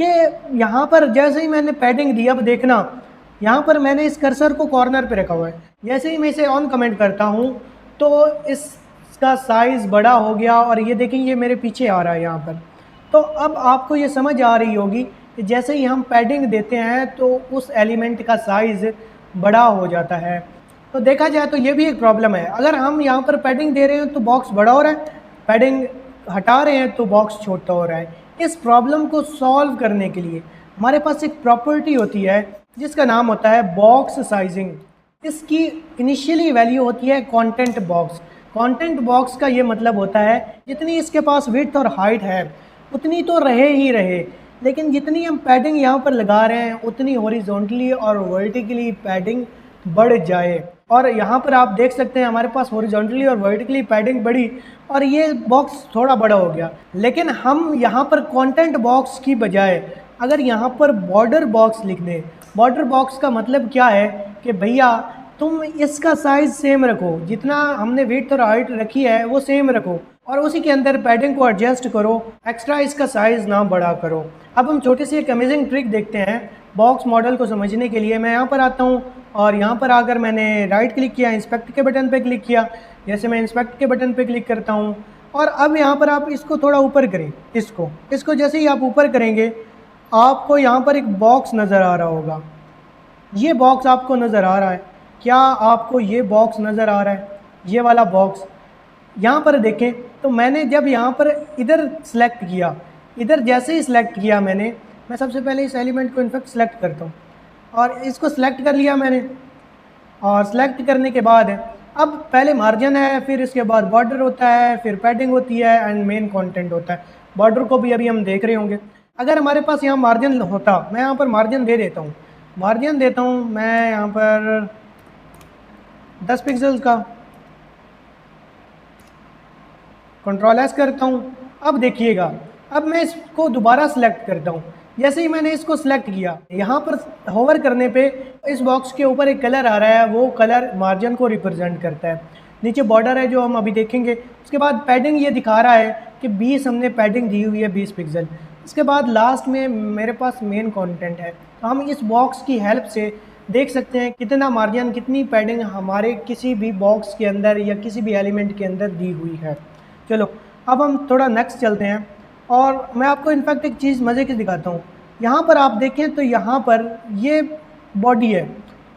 कि यहाँ पर जैसे ही मैंने पैडिंग दी, अब देखना यहाँ पर मैंने इस कर्सर को कॉर्नर पे रखा हुआ है। जैसे ही मैं इसे ऑन कमेंट करता हूँ तो इसका साइज़ बड़ा हो गया और ये देखें ये मेरे पीछे आ रहा है यहाँ पर। तो अब आपको ये समझ आ रही होगी कि जैसे ही हम पैडिंग देते हैं तो उस एलिमेंट का साइज़ बड़ा हो जाता है। तो देखा जाए तो ये भी एक प्रॉब्लम है। अगर हम यहाँ पर पैडिंग दे रहे हैं तो बॉक्स बड़ा हो रहा है, पैडिंग हटा रहे हैं तो बॉक्स छोटा हो रहा है। इस प्रॉब्लम को सॉल्व करने के लिए हमारे पास एक प्रॉपर्टी होती है जिसका नाम होता है बॉक्स साइजिंग। इसकी इनिशियली वैल्यू होती है कंटेंट बॉक्स। कंटेंट बॉक्स का ये मतलब होता है जितनी इसके पास विड्थ और हाइट है उतनी तो रहे ही रहे, लेकिन जितनी हम पैडिंग यहाँ पर लगा रहे हैं उतनी हॉरिजॉन्टली और वर्टिकली पैडिंग बढ़ जाए। और यहाँ पर आप देख सकते हैं हमारे पास हॉरिजॉन्टली और वर्टिकली पैडिंग बढ़ी और ये बॉक्स थोड़ा बड़ा हो गया। लेकिन हम यहाँ पर कंटेंट बॉक्स की बजाय अगर यहाँ पर बॉर्डर बॉक्स लिख दें, बॉर्डर बॉक्स का मतलब क्या है कि भैया तुम इसका साइज़ सेम रखो, जितना हमने विड्थ और हाइट रखी है वो सेम रखो और उसी के अंदर पैडिंग को एडजस्ट करो, एक्स्ट्रा इसका साइज़ ना बड़ा करो। अब हम छोटी सी एक अमेजिंग ट्रिक देखते हैं बॉक्स मॉडल को समझने के लिए। मैं यहाँ पर आता हूँ और यहाँ पर आकर मैंने राइट क्लिक किया, इंस्पेक्ट के बटन पे क्लिक किया। जैसे मैं इंस्पेक्ट के बटन पे क्लिक करता हूँ और अब यहाँ पर आप इसको थोड़ा ऊपर करें, इसको जैसे ही आप ऊपर करेंगे आपको यहाँ पर एक बॉक्स नज़र आ रहा होगा। ये बॉक्स आपको नज़र आ रहा है, क्या आपको ये बॉक्स नज़र आ रहा है? ये वाला बॉक्स यहाँ पर देखें तो मैंने जब यहाँ पर इधर सेलेक्ट किया, इधर जैसे ही सिलेक्ट किया मैं सबसे पहले इस एलिमेंट को इनफैक्ट सेलेक्ट करता हूँ और इसको सेलेक्ट कर लिया मैंने। और सेलेक्ट करने के बाद अब पहले मार्जिन है, फिर इसके बाद बॉर्डर होता है, फिर पैडिंग होती है एंड मेन कंटेंट होता है। बॉर्डर को भी अभी हम देख रहे होंगे। अगर हमारे पास यहाँ मार्जिन होता, मैं यहाँ पर मार्जिन दे देता हूँ, मार्जिन देता हूँ मैं यहाँ पर 10 पिक्सल्स का, कंट्रोल एस करता हूँ। अब देखिएगा, अब मैं इसको दोबारा सेलेक्ट करता हूँ। जैसे ही मैंने इसको सेलेक्ट किया, यहाँ पर होवर करने पे इस बॉक्स के ऊपर एक कलर आ रहा है, वो कलर मार्जिन को रिप्रेजेंट करता है। नीचे बॉर्डर है जो हम अभी देखेंगे। उसके बाद पैडिंग ये दिखा रहा है कि 20 हमने पैडिंग दी हुई है, 20 पिक्सल। इसके बाद लास्ट में मेरे पास मेन कंटेंट है। तो हम इस बॉक्स की हेल्प से देख सकते हैं कितना मार्जिन, कितनी पैडिंग हमारे किसी भी बॉक्स के अंदर या किसी भी एलिमेंट के अंदर दी हुई है। चलो अब हम थोड़ा नेक्स्ट चलते हैं और मैं आपको इनफैक्ट एक चीज़ मज़े की दिखाता हूँ। यहाँ पर आप देखें तो यहाँ पर ये बॉडी है,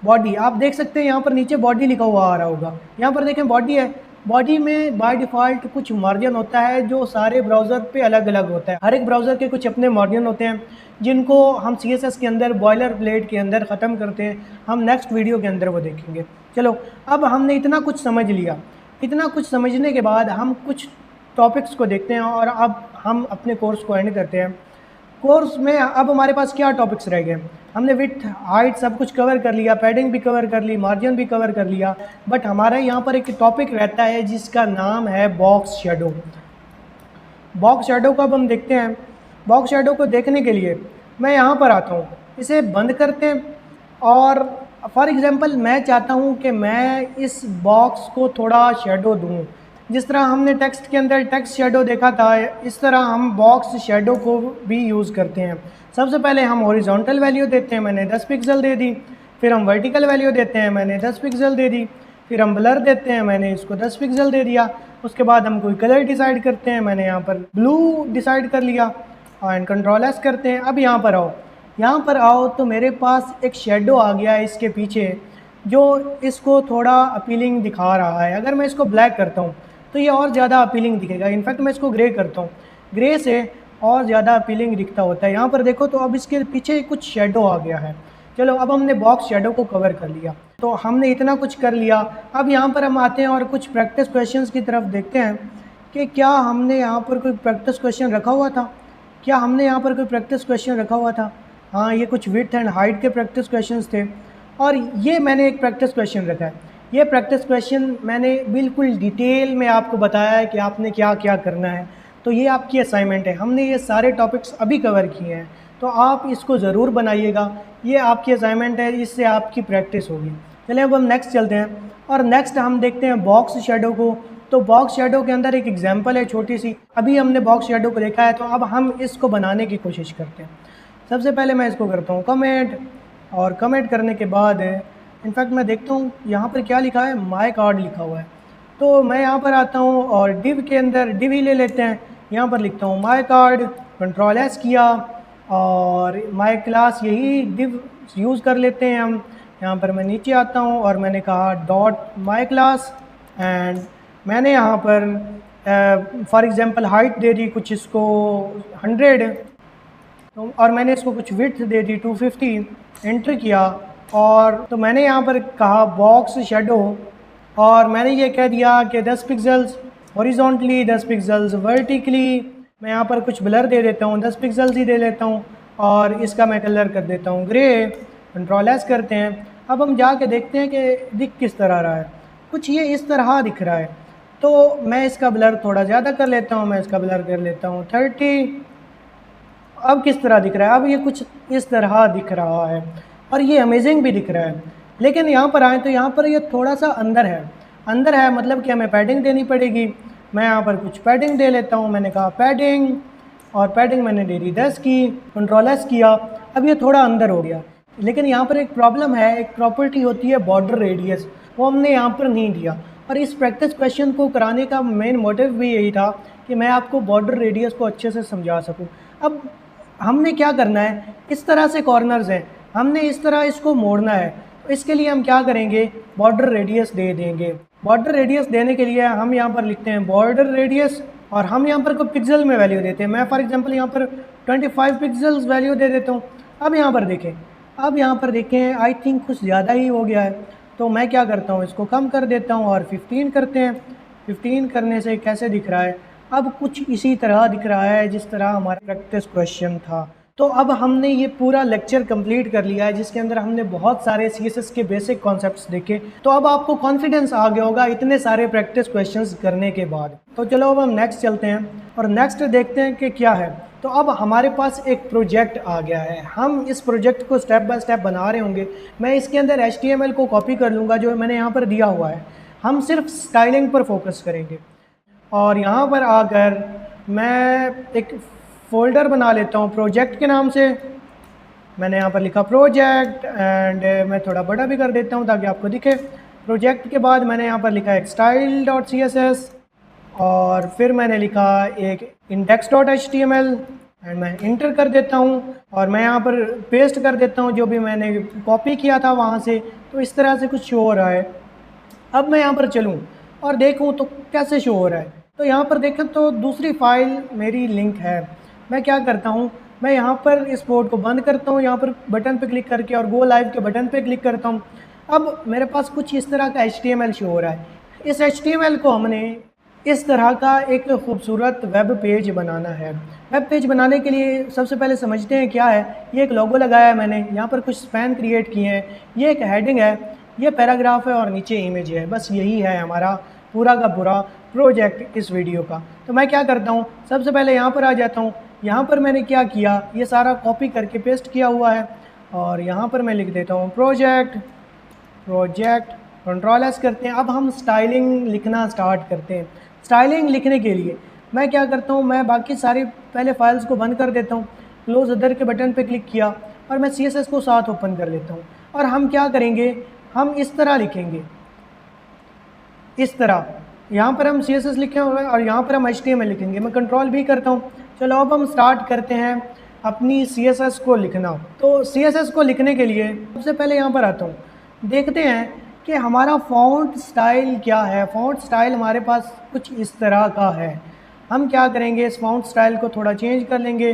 बॉडी आप देख सकते हैं, यहाँ पर नीचे बॉडी लिखा हुआ आ रहा होगा। यहाँ पर देखें बॉडी है, बॉडी में बाय डिफ़ॉल्ट कुछ मार्जिन होता है जो सारे ब्राउज़र पे अलग अलग होता है। हर एक ब्राउज़र के कुछ अपने मार्जिन होते हैं जिनको हम CSS के अंदर बॉयलर प्लेट के अंदर ख़त्म करते हैं। हम नेक्स्ट वीडियो के अंदर वो देखेंगे। चलो अब हमने इतना कुछ समझ लिया। इतना कुछ समझने के बाद हम कुछ टॉपिक्स को देखते हैं और अब हम अपने कोर्स को एंड करते हैं। कोर्स में अब हमारे पास क्या टॉपिक्स रह गए? हमने विड्थ, हाइट सब कुछ कवर कर लिया, पैडिंग भी कवर कर ली, मार्जिन भी कवर कर लिया, बट हमारा यहाँ पर एक टॉपिक रहता है जिसका नाम है बॉक्स शेडो। बॉक्स शेडो को अब हम देखते हैं। बॉक्स शेडो को देखने के लिए मैं यहाँ पर आता हूँ, इसे बंद करते हैं और फॉर एग्ज़ाम्पल मैं चाहता हूँ कि मैं इस बॉक्स को थोड़ा शेडो दूँ। जिस तरह हमने टेक्स्ट के अंदर टेक्स्ट शेडो देखा था, इस तरह हम बॉक्स शेडो को भी यूज़ करते हैं। सबसे पहले हम हॉरिजॉन्टल वैल्यू देते हैं, मैंने 10 पिक्सल दे दी। फिर हम वर्टिकल वैल्यू देते हैं, मैंने 10 पिक्सल दे दी। फिर हम ब्लर देते हैं, मैंने इसको 10 पिक्सल दे दिया। उसके बाद हम कोई कलर डिसाइड करते हैं, मैंने यहाँ पर ब्लू डिसाइड कर लिया एंड कंट्रोल एस करते हैं। अब यहाँ पर आओ, यहाँ पर आओ तो मेरे पास एक शेडो आ गया है इसके पीछे जो इसको थोड़ा अपीलिंग दिखा रहा है। अगर मैं इसको ब्लैक करता हूँ तो ये और ज़्यादा अपीलिंग दिखेगा। इनफैक्ट मैं इसको ग्रे करता हूँ, ग्रे से और ज़्यादा अपीलिंग दिखता होता है। यहाँ पर देखो तो अब इसके पीछे कुछ शेडो आ गया है। चलो अब हमने बॉक्स शेडो को कवर कर लिया, तो हमने इतना कुछ कर लिया। अब यहाँ पर हम आते हैं और कुछ प्रैक्टिस क्वेश्चंस की तरफ देखते हैं कि क्या हमने यहाँ पर कोई प्रैक्टिस क्वेश्चन रखा हुआ था। क्या हमने यहाँ पर कोई प्रैक्टिस क्वेश्चन रखा हुआ था? हाँ, ये कुछ विड्थ एंड हाइट के प्रैक्टिस क्वेश्चंस थे और ये मैंने एक प्रैक्टिस क्वेश्चन रखा है। ये प्रैक्टिस क्वेश्चन मैंने बिल्कुल डिटेल में आपको बताया है कि आपने क्या क्या करना है। तो ये आपकी असाइनमेंट है, हमने ये सारे टॉपिक्स अभी कवर किए हैं, तो आप इसको ज़रूर बनाइएगा। ये आपकी असाइनमेंट है, इससे आपकी प्रैक्टिस होगी। चलिए अब हम नेक्स्ट चलते हैं और नेक्स्ट हम देखते हैं बॉक्स शेडो को। तो बॉक्स शेडो के अंदर एक एग्जांपल है छोटी सी। अभी हमने बॉक्स शेडो को देखा है, तो अब हम इसको बनाने की कोशिश करते हैं। सबसे पहले मैं इसको करता हूँ कमेंट, और कमेंट करने के बाद इनफैक्ट मैं देखता हूँ यहाँ पर क्या लिखा है, माय कार्ड लिखा हुआ है। तो मैं यहाँ पर आता हूँ और डिव के अंदर डिव ही ले लेते हैं। यहाँ पर लिखता हूँ माय कार्ड, कंट्रोल एस किया और माय क्लास यही डिव यूज़ कर लेते हैं हम। यहाँ पर मैं नीचे आता हूँ और मैंने कहा डॉट माय क्लास एंड मैंने यहाँ पर फॉर एग्ज़ाम्पल हाइट दे दी कुछ इसको 100 और मैंने इसको कुछ विड्थ दे दी 250, एंटर किया और तो मैंने यहाँ पर कहा बॉक्स शेडो और मैंने ये कह दिया कि 10 पिक्सल्स हॉरिजॉन्टली, 10 पिक्सल्स वर्टिकली। मैं यहाँ पर कुछ ब्लर दे देता हूँ, 10 पिक्सल्स ही दे लेता हूँ और इसका मैं कलर कर देता हूँ ग्रे। कंट्रोल एस करते हैं। अब हम जाके देखते हैं कि दिख किस तरह रहा है। कुछ ये इस तरह दिख रहा है, तो मैं इसका ब्लर थोड़ा ज़्यादा कर लेता हूँ, मैं इसका ब्लर कर लेता हूँ 30। अब किस तरह दिख रहा है? अब ये कुछ इस तरह दिख रहा है और ये अमेजिंग भी दिख रहा है। लेकिन यहाँ पर आए तो यहाँ पर ये थोड़ा सा अंदर है। अंदर है मतलब कि हमें पैडिंग देनी पड़ेगी। मैं यहाँ पर कुछ पैडिंग दे लेता हूँ, मैंने कहा पैडिंग और पैडिंग मैंने दे दी 10 की, कंट्रोल एस किया। अब ये थोड़ा अंदर हो गया। लेकिन यहाँ पर एक प्रॉब्लम है, एक प्रॉपर्टी होती है बॉर्डर रेडियस, वो हमने यहाँ पर नहीं दिया। और इस प्रैक्टिस क्वेश्चन को कराने का मेन मोटिव भी यही था कि मैं आपको बॉर्डर रेडियस को अच्छे से समझा सकूँ। अब हमने क्या करना है, इस तरह से कॉर्नर्स हैं, हमने इस तरह इसको मोड़ना है। तो इसके लिए हम क्या करेंगे, बॉर्डर रेडियस दे देंगे। बॉर्डर रेडियस देने के लिए हम यहाँ पर लिखते हैं बॉर्डर रेडियस और हम यहाँ पर कोई पिक्सल में वैल्यू देते हैं। मैं फॉर एग्जांपल यहाँ पर 25 पिक्सल्स वैल्यू दे देता हूँ। अब यहाँ पर देखें आई थिंक कुछ ज़्यादा ही हो गया है, तो मैं क्या करता हूँ, इसको कम कर देता हूँ और 15 करते हैं। 15 करने से कैसे दिख रहा है, अब कुछ इसी तरह दिख रहा है जिस तरह हमारा प्रैक्टिस क्वेश्चन था। तो अब हमने ये पूरा लेक्चर कंप्लीट कर लिया है जिसके अंदर हमने बहुत सारे CSS के बेसिक कॉन्सेप्ट्स देखे। तो अब आपको कॉन्फिडेंस आ गया होगा इतने सारे प्रैक्टिस क्वेश्चंस करने के बाद। तो चलो अब हम नेक्स्ट चलते हैं और नेक्स्ट देखते हैं कि क्या है। तो अब हमारे पास एक प्रोजेक्ट आ गया है, हम इस प्रोजेक्ट को स्टेप बाय स्टेप बना रहे होंगे। मैं इसके अंदर HTML को कॉपी कर लूँगा जो मैंने यहाँ पर दिया हुआ है। हम सिर्फ स्टाइलिंग पर फोकस करेंगे और यहाँ पर आकर मैं एक फ़ोल्डर बना लेता हूँ प्रोजेक्ट के नाम से। मैंने यहाँ पर लिखा प्रोजेक्ट एंड मैं थोड़ा बड़ा भी कर देता हूँ ताकि आपको दिखे। प्रोजेक्ट के बाद मैंने यहाँ पर लिखा एक style.css और फिर मैंने लिखा एक index.html एंड मैं इंटर कर देता हूँ और मैं यहाँ पर पेस्ट कर देता हूँ जो भी मैंने कॉपी किया था वहाँ से। तो इस तरह से कुछ शो हो रहा है। अब मैं यहाँ पर चलूँ और देखूँ तो कैसे शो हो रहा है। तो यहाँ पर देखें तो दूसरी फाइल मेरी लिंक है। मैं क्या करता हूँ, मैं यहाँ पर इस पोर्ट को बंद करता हूँ, यहाँ पर बटन पे क्लिक करके और गो लाइव के बटन पे क्लिक करता हूँ। अब मेरे पास कुछ इस तरह का HTML शो हो रहा है। इस HTML को हमने इस तरह का एक खूबसूरत वेब पेज बनाना है। वेब पेज बनाने के लिए सबसे पहले समझते हैं क्या है। ये एक लोगो लगाया है मैंने, यहाँ पर कुछ स्पैन क्रिएट किए हैं, ये एक हेडिंग है, ये पैराग्राफ है और नीचे इमेज है। बस यही है हमारा पूरा का पूरा प्रोजेक्ट इस वीडियो का। तो मैं क्या करता हूँ, सबसे पहले यहाँ पर आ जाता हूँ। यहाँ पर मैंने क्या किया, ये सारा कॉपी करके पेस्ट किया हुआ है और यहाँ पर मैं लिख देता हूँ प्रोजेक्ट। कंट्रोल एस करते हैं। अब हम स्टाइलिंग लिखना स्टार्ट करते हैं। स्टाइलिंग लिखने के लिए मैं क्या करता हूँ, मैं बाकी सारी पहले फाइल्स को बंद कर देता हूँ, क्लोज अदर के बटन पे क्लिक किया और मैं CSS को साथ ओपन कर लेता हूँ। और हम क्या करेंगे, हम इस तरह लिखेंगे, इस तरह यहाँ पर हम CSS लिखे हुए हैं और यहाँ पर हम HTML लिखेंगे। मैं कंट्रोल भी करता हूँ। चलो अब हम स्टार्ट करते हैं अपनी CSS को लिखना। तो CSS को लिखने के लिए सबसे पहले यहाँ पर आता हूँ, देखते हैं कि हमारा फ़ॉन्ट स्टाइल क्या है। फ़ॉन्ट स्टाइल हमारे पास कुछ इस तरह का है। हम क्या करेंगे, इस फ़ॉन्ट स्टाइल को थोड़ा चेंज कर लेंगे।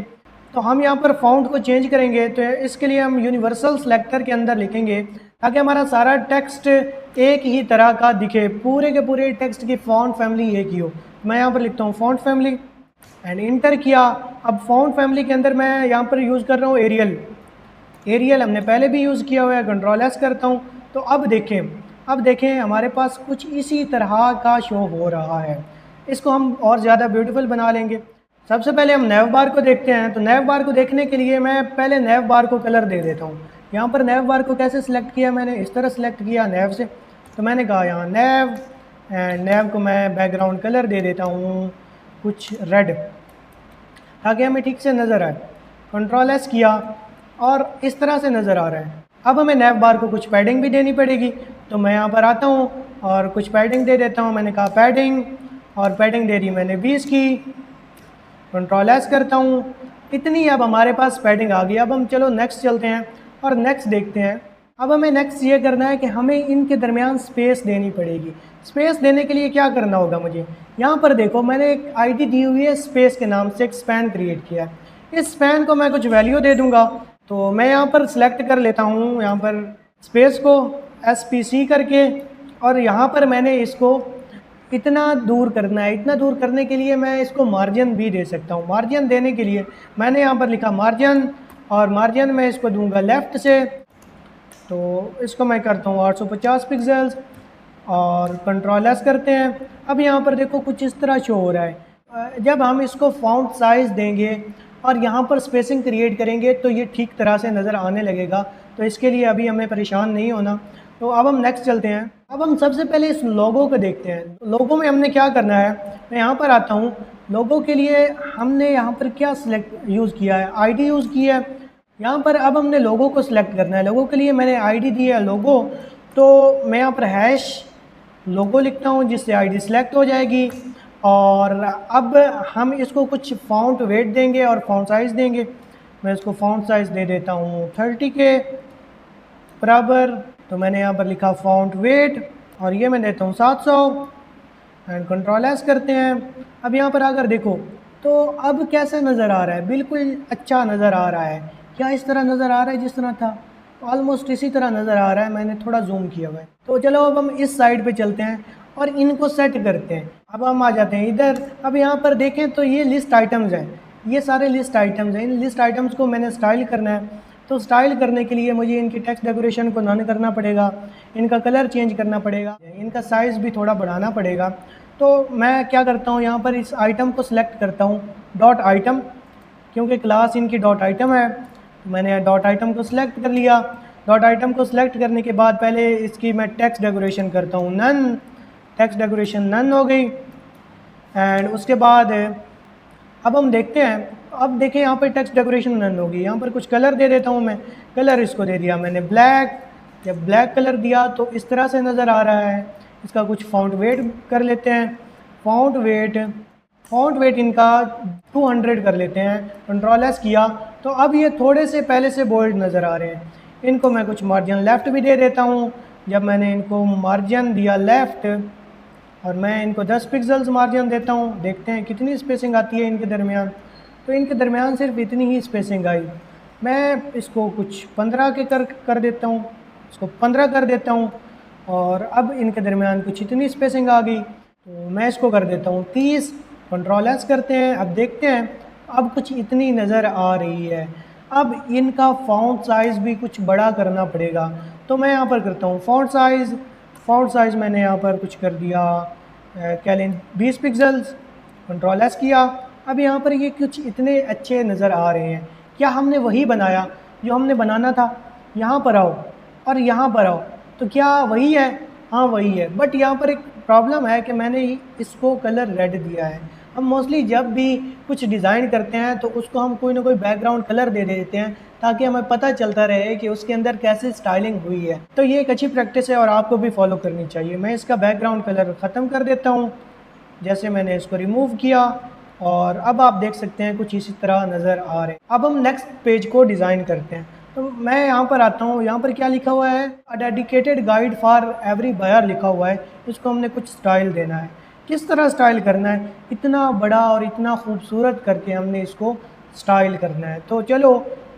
तो हम यहाँ पर फ़ॉन्ट को चेंज करेंगे तो इसके लिए हम यूनिवर्सल सेलेक्टर के अंदर लिखेंगे ताकि हमारा सारा टेक्स्ट एक ही तरह का दिखे, पूरे के पूरे टेक्स्ट की फ़ॉन्ट फैमिली एक ही हो। मैं यहाँ पर लिखता हूँ फ़ॉन्ट फैमिली एंड इंटर किया। अब फ़ॉन्ट फैमिली के अंदर मैं यहाँ पर यूज़ कर रहा हूँ एरियल हमने पहले भी यूज़ किया हुआ है। कंट्रोल एस करता हूँ। तो अब देखें हमारे पास कुछ इसी तरह का शो हो रहा है। इसको हम और ज़्यादा ब्यूटीफुल बना लेंगे। सबसे पहले हम नेव बार को देखते हैं। तो नेव बार को देखने के लिए मैं पहले नेव बार को कलर दे देता हूँ। यहाँ पर नेव बार को कैसे सिलेक्ट किया, मैंने इस तरह सिलेक्ट किया नेव से। तो मैंने कहा यहाँ नेव एंड नेव को मैं बैकग्राउंड कलर दे देता हूँ कुछ रेड ताकि हमें ठीक से नज़र आए। कंट्रोल एस किया और इस तरह से नज़र आ रहा है। अब हमें नेव बार को कुछ पैडिंग भी देनी पड़ेगी। तो मैं यहाँ पर आता हूँ और कुछ पैडिंग दे देता हूँ। मैंने कहा पैडिंग और पैडिंग दे दी मैंने 20 की। कंट्रोल एस करता हूँ। इतनी अब हमारे पास पैडिंग आ गई। अब हम चलो नेक्स्ट चलते हैं और नेक्स्ट देखते हैं। अब हमें नेक्स्ट ये करना है कि हमें इनके दरमियान स्पेस देनी पड़ेगी। स्पेस देने के लिए क्या करना होगा मुझे, यहाँ पर देखो मैंने एक आईडी दी हुई है, स्पेस के नाम से एक स्पैन क्रिएट किया है। इस स्पैन को मैं कुछ वैल्यू दे दूँगा। तो मैं यहाँ पर सिलेक्ट कर लेता हूँ, यहाँ पर स्पेस को SPC करके और यहाँ पर मैंने इसको इतना दूर करना है। इतना दूर करने के लिए मैं इसको मार्जिन भी दे सकता हूँ। मार्जिन देने के लिए मैंने यहाँ पर लिखा मार्जिन और मार्जिन मैं इसको दूंगा लेफ़्ट से। तो इसको मैं करता हूँ 850 पिक्सल्स और कंट्रोल एस करते हैं। अब यहाँ पर देखो कुछ इस तरह शो हो रहा है। जब हम इसको फ़ॉन्ट साइज़ देंगे और यहाँ पर स्पेसिंग क्रिएट करेंगे तो ये ठीक तरह से नज़र आने लगेगा। तो इसके लिए अभी हमें परेशान नहीं होना। तो अब हम नेक्स्ट चलते हैं। अब हम सबसे पहले इस लोगो को देखते हैं। लोगो में हमने क्या करना है, मैं यहाँ पर आता हूँ। लोगो के लिए हमने यहाँ पर क्या यूज़ किया है, आईडी यूज़ किया है यहाँ पर। अब हमने लोगो को सिलेक्ट करना है। लोगो के लिए मैंने आईडी दी है लोगो। तो मैं यहाँ पर हैश लोगो लिखता हूँ जिससे आईडी सिलेक्ट हो जाएगी। और अब हम इसको कुछ फ़ॉन्ट वेट देंगे और फ़ॉन्ट साइज़ देंगे। मैं इसको फ़ॉन्ट साइज़ दे देता हूँ 30 के बराबर। तो मैंने यहाँ पर लिखा फ़ॉन्ट वेट और ये मैं देता हूँ 700 एंड कंट्रोल एस करते हैं। अब यहाँ पर आकर देखो तो अब कैसा नज़र आ रहा है, बिल्कुल अच्छा नज़र आ रहा है। क्या इस तरह नज़र आ रहा है जिस तरह था, ऑलमोस्ट इसी तरह नज़र आ रहा है। मैंने थोड़ा जूम किया हुआ है। तो चलो अब हम इस साइड पे चलते हैं और इनको सेट करते हैं। अब हम आ जाते हैं इधर। अब यहाँ पर देखें तो ये लिस्ट आइटम्स हैं, ये सारे लिस्ट आइटम्स हैं। इन लिस्ट आइटम्स को मैंने स्टाइल करना है। तो स्टाइल करने के लिए मुझे इनकी टेक्स्ट डेकोरेशन को नन करना पड़ेगा, इनका कलर चेंज करना पड़ेगा, इनका साइज़ भी थोड़ा बढ़ाना पड़ेगा। तो मैं क्या करता हूँ, यहाँ पर इस आइटम को सिलेक्ट करता हूँ डॉट आइटम, क्योंकि क्लास इनकी डॉट आइटम है। मैंने डॉट आइटम को सिलेक्ट कर लिया। डॉट आइटम को सिलेक्ट करने के बाद पहले इसकी मैं टेक्स्ट डेकोरेशन करता हूँ नन। टेक्स्ट डेकोरेशन नन हो गई एंड उसके बाद अब हम देखते हैं। अब देखें यहाँ पर टेक्स्ट डेकोरेशन नन होगी। यहाँ पर कुछ कलर दे देता हूँ मैं। कलर इसको दे दिया मैंने ब्लैक। जब ब्लैक कलर दिया तो इस तरह से नज़र आ रहा है। इसका कुछ फ़ॉन्ट वेट कर लेते हैं। फ़ॉन्ट वेट इनका 200 कर लेते हैं। कंट्रोल एस किया तो अब ये थोड़े से पहले से बोल्ड नज़र आ रहे हैं। इनको मैं कुछ मार्जिन लेफ़्ट भी दे देता हूँ। जब मैंने इनको मार्जिन दिया लेफ़्ट और मैं इनको 10 पिक्सल्स मार्जिन देता हूँ, देखते हैं कितनी स्पेसिंग आती है इनके दरमियान। तो इनके दरमियान सिर्फ इतनी ही स्पेसिंग आई। मैं इसको कुछ 15 के कर देता हूँ, इसको 15 कर देता हूँ और अब इनके दरमियान कुछ इतनी स्पेसिंग आ गई। तो मैं इसको कर देता हूँ 30, कंट्रोल एस करते हैं। अब देखते हैं, अब कुछ इतनी नज़र आ रही है। अब इनका फ़ॉन्ट साइज़ भी कुछ बड़ा करना पड़ेगा, तो मैं यहाँ पर करता हूँ फ़ॉन्ट साइज़ मैंने यहाँ पर कुछ कर दिया, क्या लें 20 पिक्सल्स, कंट्रोल एस किया। अब यहाँ पर ये कुछ इतने अच्छे नज़र आ रहे हैं। क्या हमने वही बनाया जो हमने बनाना था? यहाँ पर आओ और यहाँ पर आओ, तो क्या वही है? हाँ वही है, बट यहाँ पर एक प्रॉब्लम है कि मैंने इसको कलर रेड दिया है। हम मोस्टली जब भी कुछ डिज़ाइन करते हैं तो उसको हम कोई ना कोई बैकग्राउंड कलर दे देते हैं ताकि हमें पता चलता रहे कि उसके अंदर कैसे स्टाइलिंग हुई है। तो ये एक अच्छी प्रैक्टिस है और आपको भी फॉलो करनी चाहिए। मैं इसका बैकग्राउंड कलर ख़त्म कर देता हूँ। जैसे मैंने इसको रिमूव किया और अब आप देख सकते हैं कुछ इसी तरह नज़र आ रहे हैं। अब हम नेक्स्ट पेज को डिज़ाइन करते हैं। तो मैं यहाँ पर आता हूँ, यहाँ पर क्या लिखा हुआ है? A dedicated guide for every buyer लिखा हुआ है। इसको हमने कुछ स्टाइल देना है। किस तरह स्टाइल करना है? इतना बड़ा और इतना खूबसूरत करके हमने इसको स्टाइल करना है। तो चलो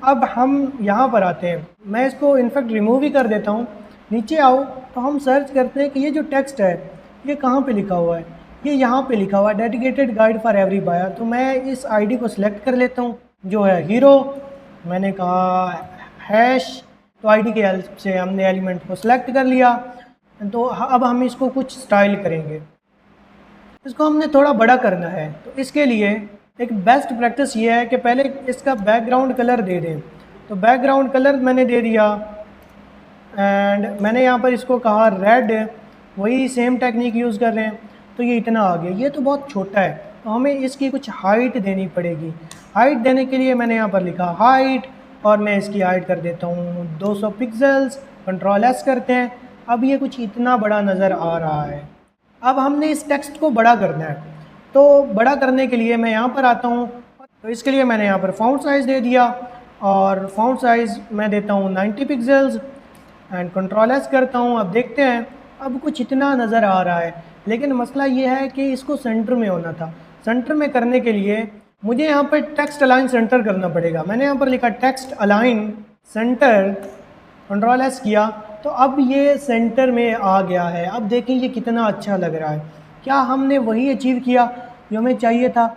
अब हम यहाँ पर आते हैं। मैं इसको इनफैक्ट रिमूव ही कर देता हूँ। नीचे आओ तो हम सर्च करते हैं कि ये जो टेक्स्ट है ये कहाँ पे लिखा हुआ है। ये यहाँ पे लिखा हुआ है dedicated guide for every buyer. तो मैं इस आईडी को सिलेक्ट कर लेता हूँ, जो है हीरो। मैंने कहा हैश, तो आईडी के हेल्प से हमने एलिमेंट को सिलेक्ट कर लिया। तो अब हम इसको कुछ स्टाइल करेंगे। इसको हमने थोड़ा बड़ा करना है, तो इसके लिए एक बेस्ट प्रैक्टिस ये है कि पहले इसका बैकग्राउंड कलर दे दें। तो बैकग्राउंड कलर मैंने दे दिया एंड मैंने यहाँ पर इसको कहा रेड। वही सेम टेक्निक यूज़ कर रहे हैं। तो ये इतना आ गया। ये तो बहुत छोटा है, तो हमें इसकी कुछ हाइट देनी पड़ेगी। हाइट देने के लिए मैंने यहाँ पर लिखा हाइट और मैं इसकी हाइट कर देता हूँ 200 पिक्सल्स। कंट्रोल एस करते हैं। अब ये कुछ इतना बड़ा नज़र आ रहा है। अब हमने इस टेक्स्ट को बड़ा करना है, तो बड़ा करने के लिए मैं यहाँ पर आता हूँ। तो इसके लिए मैंने यहाँ पर फ़ॉन्ट साइज़ दे दिया और फ़ॉन्ट साइज़ मैं देता हूँ 90 पिक्सल्स एंड कंट्रोल एस करता हूँ। अब देखते हैं, अब कुछ इतना नज़र आ रहा है, लेकिन मसला ये है कि इसको सेंटर में होना था। सेंटर में करने के लिए मुझे यहाँ पर टेक्स्ट अलाइन सेंटर करना पड़ेगा। मैंने यहाँ पर लिखा text align centre, control S किया, तो अब ये सेंटर में आ गया है। अब देखें ये कितना अच्छा लग रहा है। क्या हमने वही अचीव किया जो हमें चाहिए था?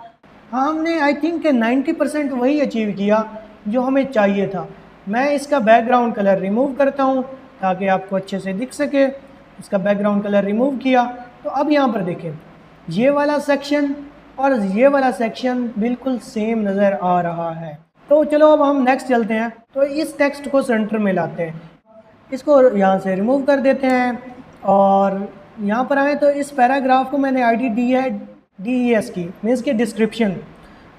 हाँ, हमने आई थिंक 90% वही अचीव किया जो हमें चाहिए था। मैं इसका बैकग्राउंड कलर रिमूव करता हूँ ताकि आपको अच्छे से दिख सके। इसका बैकग्राउंड कलर रिमूव किया, तो अब यहाँ पर देखें ये वाला सेक्शन और ये वाला सेक्शन बिल्कुल सेम नज़र आ रहा है। तो चलो अब हम नेक्स्ट चलते हैं। तो इस टेक्स्ट को सेंटर में लाते हैं। इसको यहाँ से रिमूव कर देते हैं और यहाँ पर आए तो इस पैराग्राफ को मैंने आईडी दी है DES की, मीन्स के डिस्क्रिप्शन।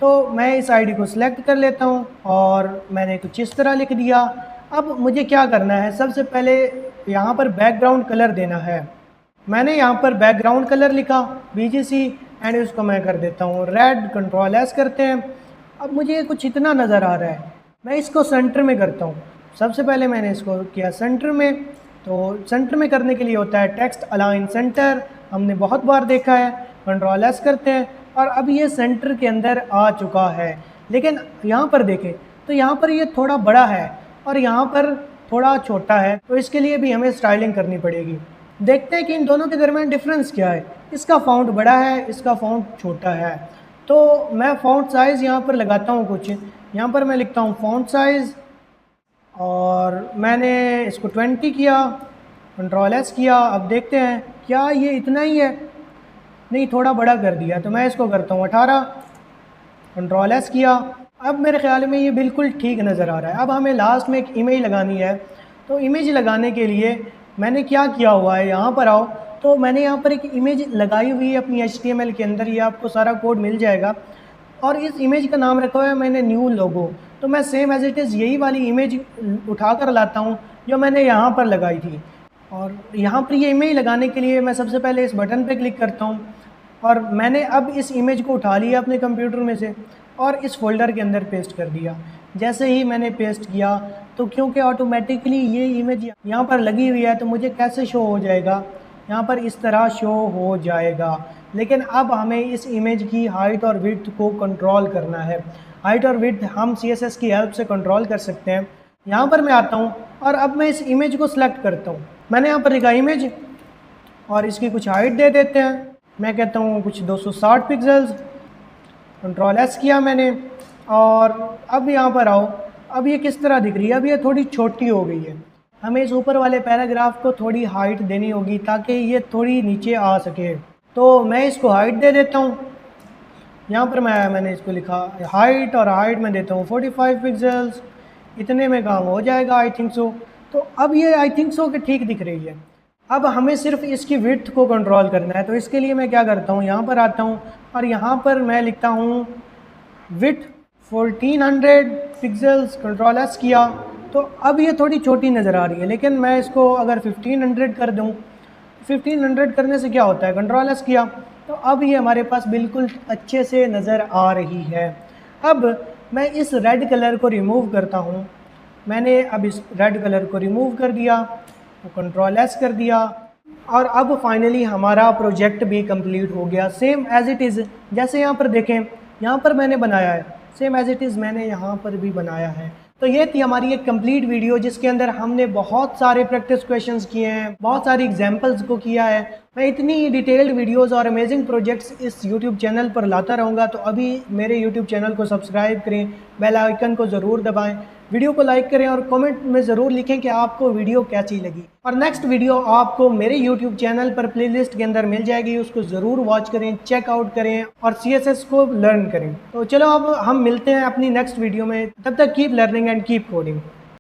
तो मैं इस आईडी को सिलेक्ट कर लेता हूँ और मैंने कुछ इस तरह लिख दिया। अब मुझे क्या करना है? सबसे पहले यहाँ पर बैकग्राउंड कलर देना है। मैंने यहाँ पर बैकग्राउंड कलर लिखा BGC एंड इसको मैं कर देता हूँ रेड। कंट्रोल एस करते हैं। अब मुझे कुछ इतना नज़र आ रहा है, मैं इसको सेंटर में करता हूँ। सबसे पहले मैंने इसको किया सेंटर में। तो सेंटर में करने के लिए होता है टेक्स्ट अलाइन सेंटर, हमने बहुत बार देखा है। कंट्रोल एस करते हैं और अब ये सेंटर के अंदर आ चुका है। लेकिन यहाँ पर देखें तो यहाँ पर ये थोड़ा बड़ा है और यहाँ पर थोड़ा छोटा है, तो इसके लिए भी हमें स्टाइलिंग करनी पड़ेगी। देखते हैं कि इन दोनों के दरमियान डिफरेंस क्या है। इसका फ़ॉन्ट बड़ा है, इसका फ़ॉन्ट छोटा है। तो मैं फ़ॉन्ट साइज़ यहाँ पर लगाता हूँ कुछ। यहाँ पर मैं लिखता हूँ फ़ॉन्ट साइज़ और मैंने इसको 20 किया। कंट्रोल एस किया। अब देखते हैं क्या ये इतना ही है? नहीं, थोड़ा बड़ा कर दिया। तो मैं इसको करता हूँ 18। कंट्रोल एस किया। अब मेरे ख्याल में ये बिल्कुल ठीक नज़र आ रहा है। अब हमें लास्ट में एक इमेज लगानी है। तो इमेज लगाने के लिए मैंने क्या किया हुआ है, यहाँ पर आओ तो मैंने यहाँ पर एक इमेज लगाई हुई है अपनी HTML के अंदर। ये आपको सारा कोड मिल जाएगा और इस इमेज का नाम रखा हुआ है मैंने न्यू लोगो। तो मैं सेम एज इट इज़ यही वाली इमेज उठा कर लाता हूँ जो मैंने यहाँ पर लगाई थी। और यहाँ पर ये इमेज लगाने के लिए मैं सबसे पहले इस बटन पे क्लिक करता हूँ और मैंने अब इस इमेज को उठा लिया अपने कंप्यूटर में से और इस फोल्डर के अंदर पेस्ट कर दिया। जैसे ही मैंने पेस्ट किया तो क्योंकि ऑटोमेटिकली ये इमेज यहाँ पर लगी हुई है तो मुझे कैसे शो हो जाएगा? यहाँ पर इस तरह शो हो जाएगा। लेकिन अब हमें इस इमेज की हाइट और विड्थ को कंट्रोल करना है। हाइट और विड्थ हम CSS की हेल्प से कंट्रोल कर सकते हैं। यहाँ पर मैं आता हूँ और अब मैं इस इमेज को सिलेक्ट करता हूँ। मैंने यहाँ पर लिखा इमेज और इसकी कुछ हाइट दे देते हैं। मैं कहता हूँ कुछ 260 पिक्सल्स, कंट्रोल एस किया मैंने। और अब यहाँ पर आओ, अब ये किस तरह दिख रही है, अब ये थोड़ी छोटी हो गई है। हमें इस ऊपर वाले पैराग्राफ को थोड़ी हाइट देनी होगी ताकि ये थोड़ी नीचे आ सके। तो मैं इसको हाइट दे देता हूँ। यहाँ पर मैंने इसको लिखा हाइट, और हाइट में देता हूँ 45 पिक्सल्स। इतने में काम हो जाएगा आई थिंक सो। तो अब ये आई थिंक सो कि ठीक दिख रही है। अब हमें सिर्फ इसकी विड्थ को कंट्रोल करना है। तो इसके लिए मैं क्या करता हूँ, यहाँ पर आता हूँ और यहाँ पर मैं लिखता हूँ विड्थ 1400 पिक्सल्स, कंट्रोल एस किया। तो अब ये थोड़ी छोटी नज़र आ रही है, लेकिन मैं इसको अगर 1500 कर दूँ, 1500 करने से क्या होता है, कंट्रोल एस किया तो अब ये हमारे पास बिल्कुल अच्छे से नज़र आ रही है। अब मैं इस रेड कलर को रिमूव करता हूँ। मैंने अब इस रेड कलर को रिमूव कर दिया, तो कंट्रोल एस कर दिया, और अब फाइनली हमारा प्रोजेक्ट भी कंप्लीट हो गया। सेम एज़ इट इज़, जैसे यहाँ पर देखें, यहाँ पर मैंने बनाया है, सेम एज़ इट इज़ मैंने यहाँ पर भी बनाया है। तो ये थी हमारी एक कंप्लीट वीडियो जिसके अंदर हमने बहुत सारे प्रैक्टिस क्वेश्चंस किए हैं, बहुत सारी एग्जांपल्स को किया है। मैं इतनी डिटेल्ड वीडियोस और अमेजिंग प्रोजेक्ट्स इस यूट्यूब चैनल पर लाता रहूँगा। तो अभी मेरे यूट्यूब चैनल को सब्सक्राइब करें, बेल आइकन को ज़रूर दबाएं, वीडियो को लाइक करें और कमेंट में ज़रूर लिखें कि आपको वीडियो कैसी लगी। और नेक्स्ट वीडियो आपको मेरे यूट्यूब चैनल पर प्लेलिस्ट के अंदर मिल जाएगी, उसको ज़रूर वॉच करें, चेकआउट करें और CSS को लर्न करें। तो चलो अब हम मिलते हैं अपनी नेक्स्ट वीडियो में, तब तक keep learning and keep coding.